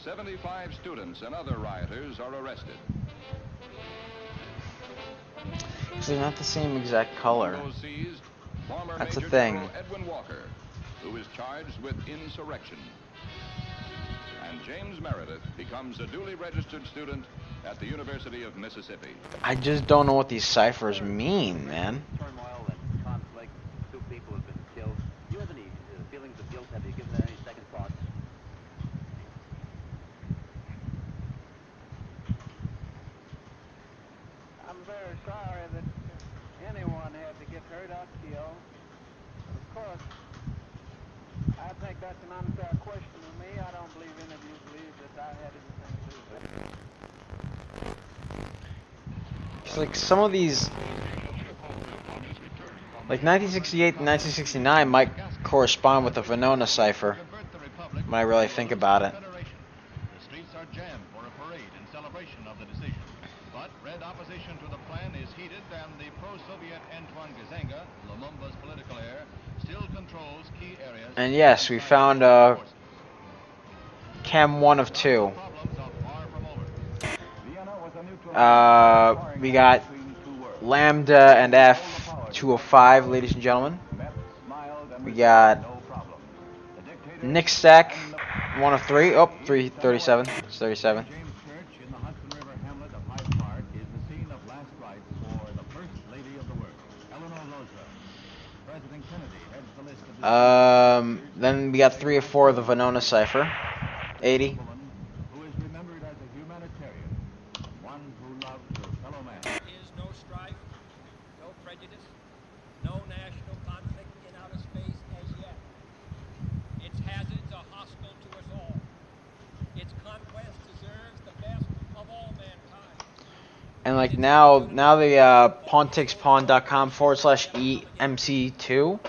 Speaker 18: 75 students and other rioters are arrested.
Speaker 30: they're not the same exact color.
Speaker 18: Seized, former
Speaker 30: That's the
Speaker 18: Major
Speaker 30: thing.
Speaker 18: General Edwin Walker, who is charged with insurrection. And James Meredith becomes a duly registered student at the University of Mississippi.
Speaker 30: I just don't know what these ciphers mean, man.
Speaker 2: Turmoil and conflict. 2 people have been killed. Do you have any feelings of guilt? Have you given that any second thought?
Speaker 4: I'm very sorry that anyone had to get hurt or killed. But of course, I think that's an unfair question to me. I don't believe any of you believe that I had anything to do with it.
Speaker 30: It's like some of these, like 1968 and 1969 might correspond with the Venona cipher, when I really think about it.
Speaker 21: The streets are jammed for a parade in celebration of the decision. But red opposition to the plan is heated, and the pro-Soviet Antoine Gizenga, Lumumba's political heir, still controls key areas.
Speaker 30: And yes, we found Chem 1 of 2. We got Lambda and F 205, ladies and gentlemen. We got Nick Stack 1 of 3. Oh, 337. It's 37. Then we got 3 of 4 of the Venona cipher. 80.
Speaker 21: Woman who is remembered as a humanitarian, one who loved her fellow man.
Speaker 1: There is no strife, no prejudice, no national conflict in outer space as yet. Its hazards are hostile to us all. Its conquest deserves the best of all mankind.
Speaker 30: And like now the ponticspawn.com/EMC2,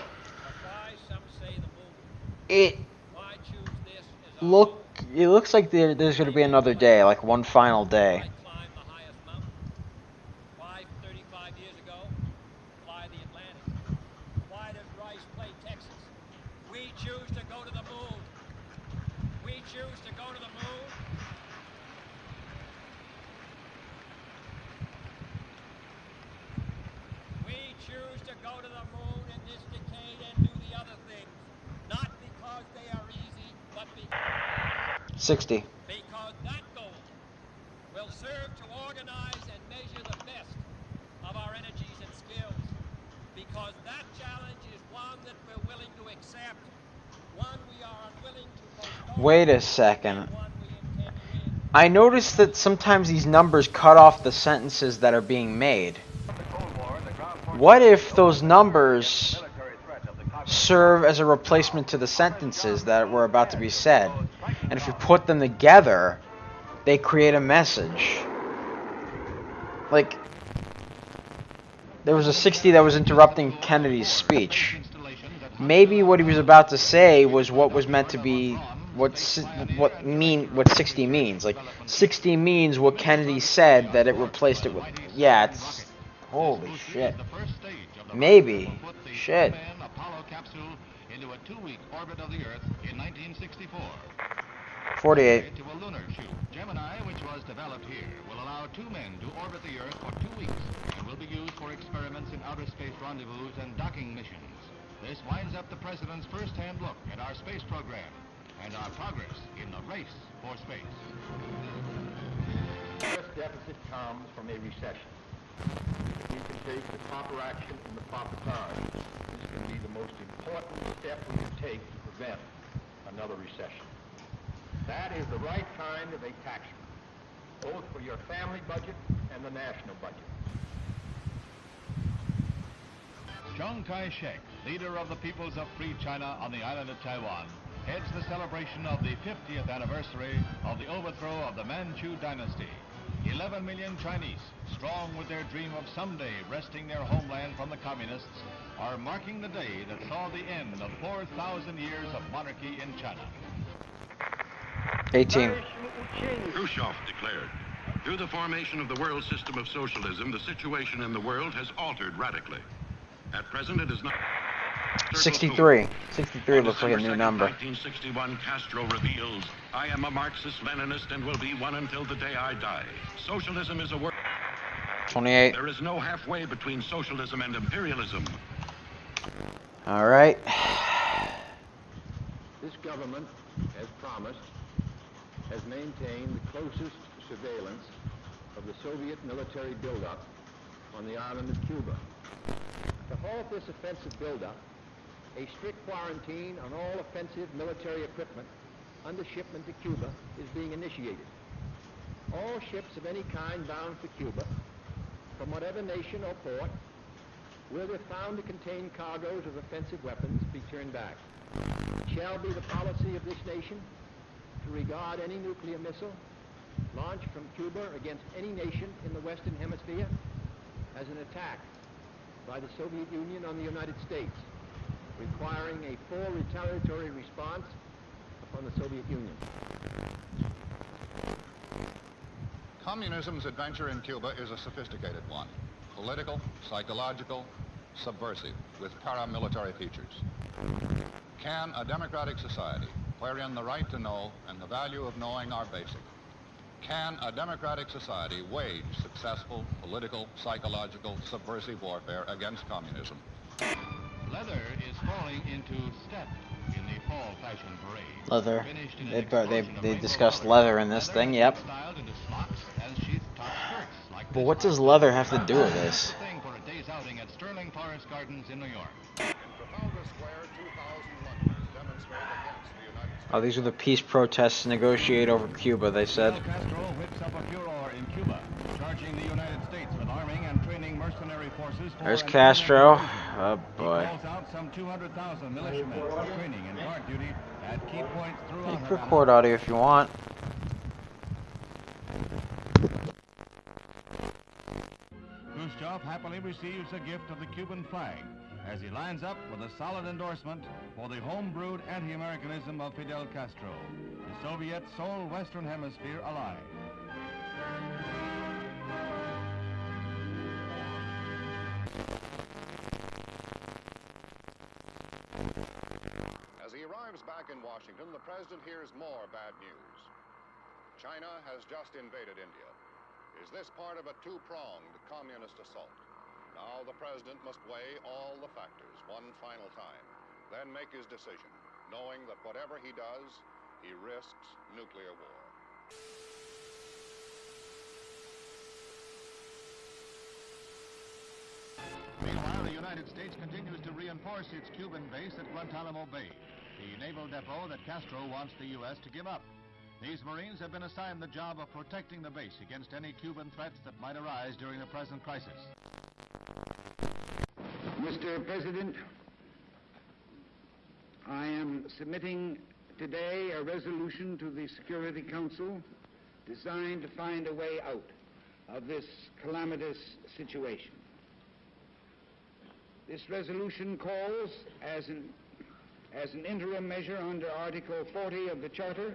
Speaker 30: it looks like there's going to be another day, like one final day.
Speaker 1: Why 35 years ago, fly the Atlantic? Why does Rice play Texas? We choose to go to the moon. We choose to go to the moon. We choose to go to the moon in this decade and do the other things. Not because they are easy, but because
Speaker 30: 60.
Speaker 1: Because that goal will serve to organize and measure the best of our energies and skills. Because that challenge is one that we're willing to accept, one we are unwilling to postpone.
Speaker 30: Wait a second. I noticed that sometimes these numbers cut off the sentences that are being made. What if those numbers serve as a replacement to the sentences that were about to be said? And if you put them together, they create a message. Like, there was a 60 that was interrupting Kennedy's speech. Maybe what he was about to say was what was meant to be what 60 means. Like 60 means what Kennedy said that it replaced it with. Yeah, it's holy shit. Maybe. Shit.
Speaker 21: Apollo capsule into a 2-week orbit of the Earth in 1964.
Speaker 30: 48.
Speaker 21: To a lunar shoot. Gemini, which was developed here, will allow 2 men to orbit the Earth for 2 weeks and will be used for experiments in outer space rendezvous and docking missions. This winds up the President's first-hand look at our space program and our progress in the race for space.
Speaker 22: This deficit comes from a recession. If we can take the proper action in the proper time, this can be the most important step we can take to prevent another recession. That is the right kind of a tax cut, both for your family budget and the national budget.
Speaker 21: Chiang Kai-shek, leader of the peoples of Free China on the island of Taiwan, heads the celebration of the 50th anniversary of the overthrow of the Manchu dynasty. 11 million Chinese, strong with their dream of someday wresting their homeland from the communists, are marking the day that saw the end of 4,000 years of monarchy in China.
Speaker 30: 18.
Speaker 5: Khrushchev declared, through the formation of the world system of socialism, the situation in the world has altered radically. At present, it is not...
Speaker 30: 63. 63 looks like a new number.
Speaker 5: 1961, Castro reveals, I am a Marxist-Leninist and will be one until the day I die. Socialism is a word.
Speaker 30: 28.
Speaker 5: There is no halfway between socialism and imperialism.
Speaker 30: All right.
Speaker 22: This government, as promised, has maintained the closest surveillance of the Soviet military buildup on the island of Cuba. To halt this offensive buildup, a strict quarantine on all offensive military equipment under shipment to Cuba is being initiated. All ships of any kind bound for Cuba, from whatever nation or port, will, if found to contain cargoes of offensive weapons, be turned back. It shall be the policy of this nation to regard any nuclear missile launched from Cuba against any nation in the Western Hemisphere as an attack by the Soviet Union on the United States, requiring a full retaliatory response upon the Soviet Union.
Speaker 21: Communism's adventure in Cuba is a sophisticated one. Political, psychological, subversive, with paramilitary features. Can a democratic society, wherein the right to know and the value of knowing are basic, can a democratic society wage successful political, psychological, subversive warfare against communism? Leather is falling into step in the fall fashion parade.
Speaker 30: Leather. They discussed leather in this thing, yep. But what does leather have to do with this?
Speaker 21: For a day's outing at Sterling Forest Gardens in New York.
Speaker 22: In Trafalgar Square, 2,000 Londoners demonstrate against the United States.
Speaker 30: Oh, these are the peace protests to negotiate over Cuba, they said.
Speaker 21: Fidel Castro whips up a furor in Cuba, charging the United States with arming and training mercenary forces for
Speaker 30: There's
Speaker 21: an
Speaker 30: Castro.
Speaker 21: imminent invasion.
Speaker 30: Oh, boy.
Speaker 21: He calls out some 200,000 militiamen for training and guard duty at key points throughout
Speaker 30: You can
Speaker 21: Havana.
Speaker 30: record audio if you want.
Speaker 21: Khrushchev happily receives a gift of the Cuban flag as he lines up with a solid endorsement for the home-brewed anti-Americanism of Fidel Castro, the Soviet sole Western Hemisphere ally.
Speaker 9: As he arrives back in Washington, the president hears more bad news. China has just invaded India. Is this part of a two-pronged communist assault? Now the president must weigh all the factors one final time, then make his decision, knowing that whatever he does, he risks nuclear war.
Speaker 21: Meanwhile, the United States continues to reinforce its Cuban base at Guantanamo Bay, the naval depot that Castro wants the U.S. to give up. These Marines have been assigned the job of protecting the base against any Cuban threats that might arise during the present crisis.
Speaker 16: Mr. President, I am submitting today a resolution to the Security Council designed to find a way out of this calamitous situation. This resolution calls, as an interim measure under Article 40 of the Charter,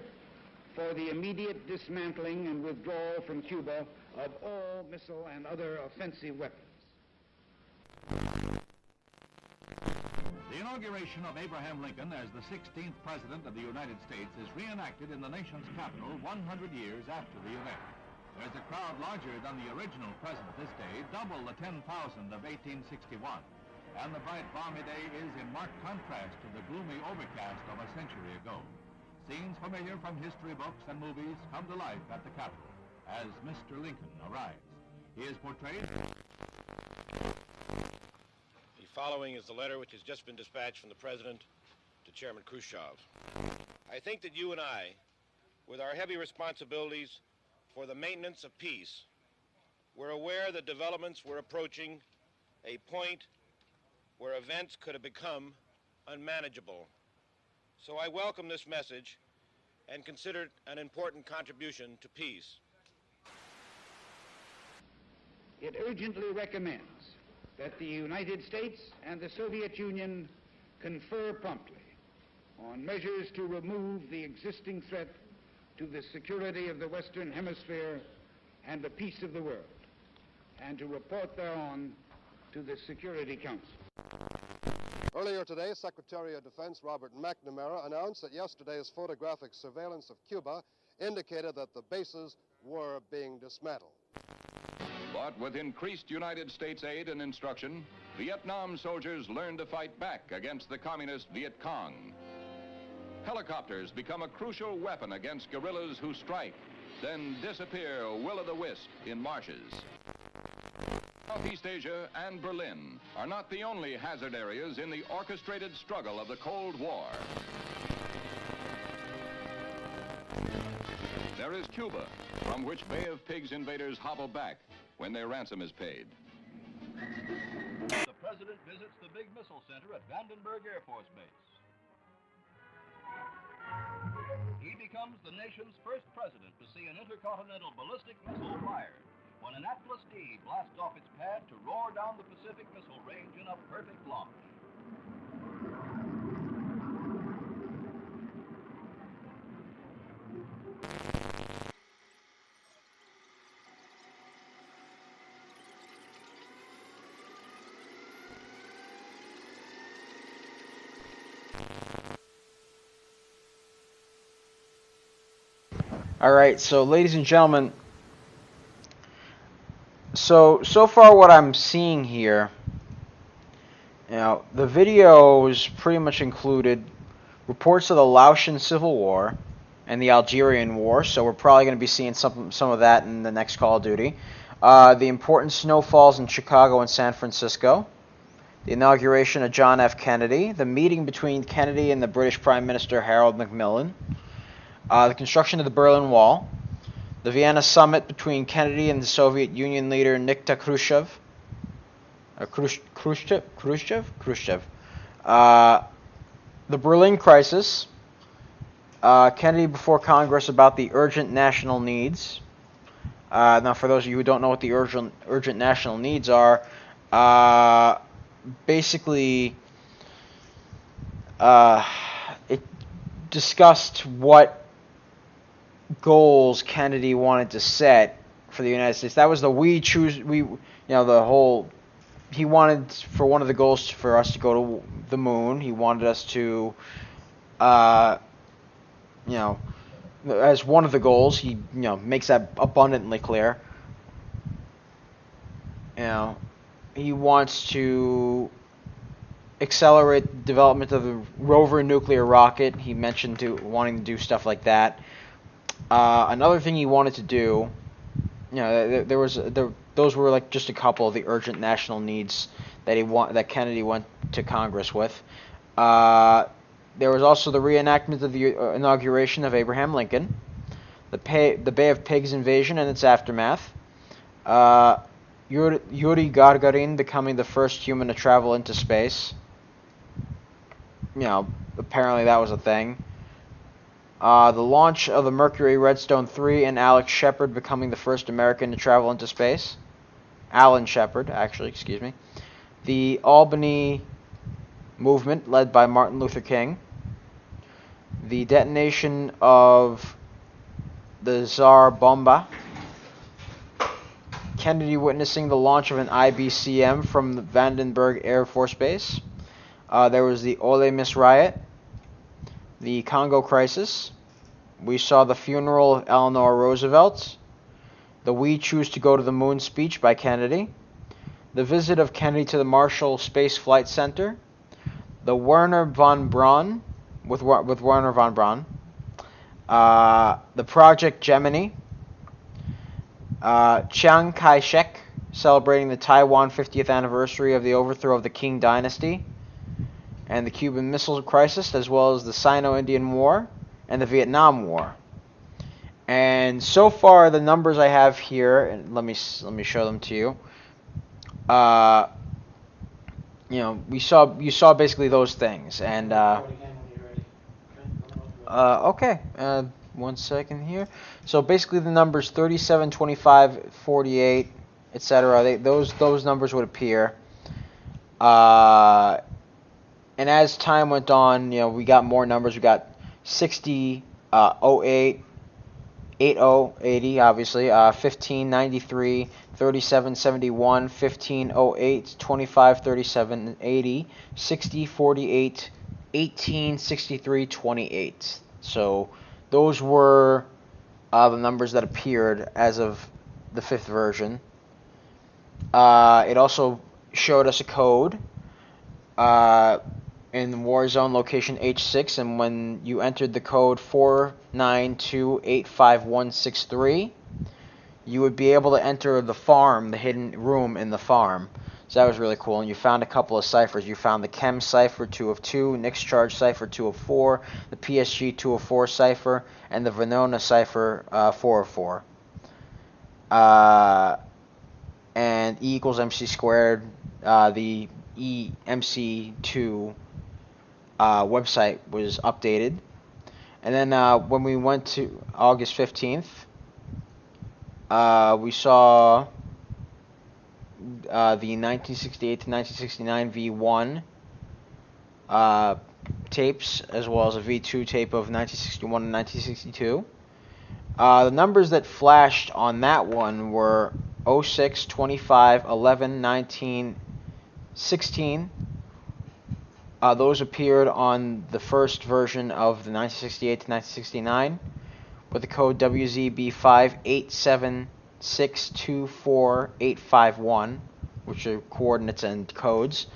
Speaker 16: for the immediate dismantling and withdrawal from Cuba of all missile and other offensive weapons.
Speaker 21: The inauguration of Abraham Lincoln as the 16th President of the United States is reenacted in the nation's capital 100 years after the event. There's a crowd larger than the original president this day, double the 10,000 of 1861. And the bright balmy day is in marked contrast to the gloomy overcast of a century ago. Scenes familiar from history books and movies come to life at the Capitol as Mr. Lincoln arrives. He is portrayed...
Speaker 18: The following is the letter which has just been dispatched from the President to Chairman Khrushchev. I think that you and I, with our heavy responsibilities for the maintenance of peace, were aware that developments were approaching a point where events could have become unmanageable. So I welcome this message and consider it an important contribution to peace.
Speaker 16: It urgently recommends that the United States and the Soviet Union confer promptly on measures to remove the existing threat to the security of the Western Hemisphere and the peace of the world, and to report thereon to the Security Council.
Speaker 9: Earlier today, Secretary of Defense Robert McNamara announced that yesterday's photographic surveillance of Cuba indicated that the bases were being dismantled.
Speaker 11: But with increased United States aid and instruction, Vietnam soldiers learned to fight back against the communist Viet Cong. Helicopters become a crucial weapon against guerrillas who strike, then disappear will-o'-the-wisp in marshes. Southeast Asia and Berlin are not the only hazard areas in the orchestrated struggle of the Cold War. There is Cuba, from which Bay of Pigs invaders hobble back when their ransom is paid.
Speaker 21: The President visits the big missile center at Vandenberg Air Force Base. He becomes the nation's first president to see an intercontinental ballistic missile fired when an Atlas D blasts off its pad to roar down the Pacific Missile Range in a perfect launch.
Speaker 30: All right, so ladies and gentlemen, so far what I'm seeing here, the videos pretty much included reports of the Laotian Civil War and the Algerian War, so we're probably going to be seeing some of that in the next Call of Duty. The important snowfalls in Chicago and San Francisco, the inauguration of John F. Kennedy, the meeting between Kennedy and the British Prime Minister Harold Macmillan, the construction of the Berlin Wall, the Vienna summit between Kennedy and the Soviet Union leader Nikita Khrushchev, the Berlin crisis, Kennedy before Congress about the urgent national needs. Now, for those of you who don't know what the urgent national needs are, basically, it discussed what goals Kennedy wanted to set for the United States. That was the the whole. He wanted for one of the goals for us to go to the moon. He wanted us to, as one of the goals, he makes that abundantly clear. He wants to accelerate the development of the rover nuclear rocket. He mentioned wanting to do stuff like that. Another thing he wanted to do, those were like just a couple of the urgent national needs that Kennedy went to Congress with. There was also the reenactment of the inauguration of Abraham Lincoln, the Bay of Pigs invasion and its aftermath, Yuri Gagarin becoming the first human to travel into space. Apparently that was a thing. The launch of the Mercury Redstone 3 and Alex Shepard becoming the first American to travel into space. Alan Shepard, actually, excuse me. The Albany movement led by Martin Luther King. The detonation of the Tsar Bomba. Kennedy witnessing the launch of an IBCM from the Vandenberg Air Force Base. There was the Ole Miss riot. The Congo crisis. We saw the funeral of Eleanor Roosevelt. The We Choose to Go to the Moon speech by Kennedy. The visit of Kennedy to the Marshall Space Flight Center. The Werner von Braun, with Werner von Braun. The Project Gemini. Chiang Kai-shek celebrating the Taiwan 50th anniversary of the overthrow of the Qing dynasty and the Cuban Missile Crisis, as well as the Sino-Indian War and the Vietnam War. And so far, the numbers I have here, and let me show them to you. You saw basically those things, and okay. 1 second here. So basically the numbers 37, 25, 48, etc. Those numbers would appear. And as time went on, we got more numbers. We got 60, 08, 80, 80, obviously, 15, 93, 37, 71, 15, 08, 25, 37, 80, 60, 48, 18, 63, 28. So those were the numbers that appeared as of the 5th version. It also showed us a code in war zone location H6, and when you entered the code 492856163, you would be able to enter the farm, the hidden room in the farm. So that was really cool, and you found a couple of ciphers. You found the Chem cipher 2 of 2, Nix charge cipher 2 of 4, the PSG 2 of 4 cipher, and the Venona cipher 4 of 4. And E equals MC squared, the EMC2 website was updated. And then when we went to August 15th, we saw the 1968 to 1969 V1 tapes, as well as a V2 tape of 1961 and 1962. The numbers that flashed on that one were 06, 25, 11, 19, 16. Those appeared on the first version of the 1968 to 1969 with the code WZB587624851, which are coordinates and codes.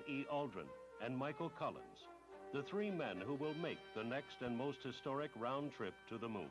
Speaker 6: E. Aldrin, and Michael Collins, the three men who will make the next and most historic round trip to the moon.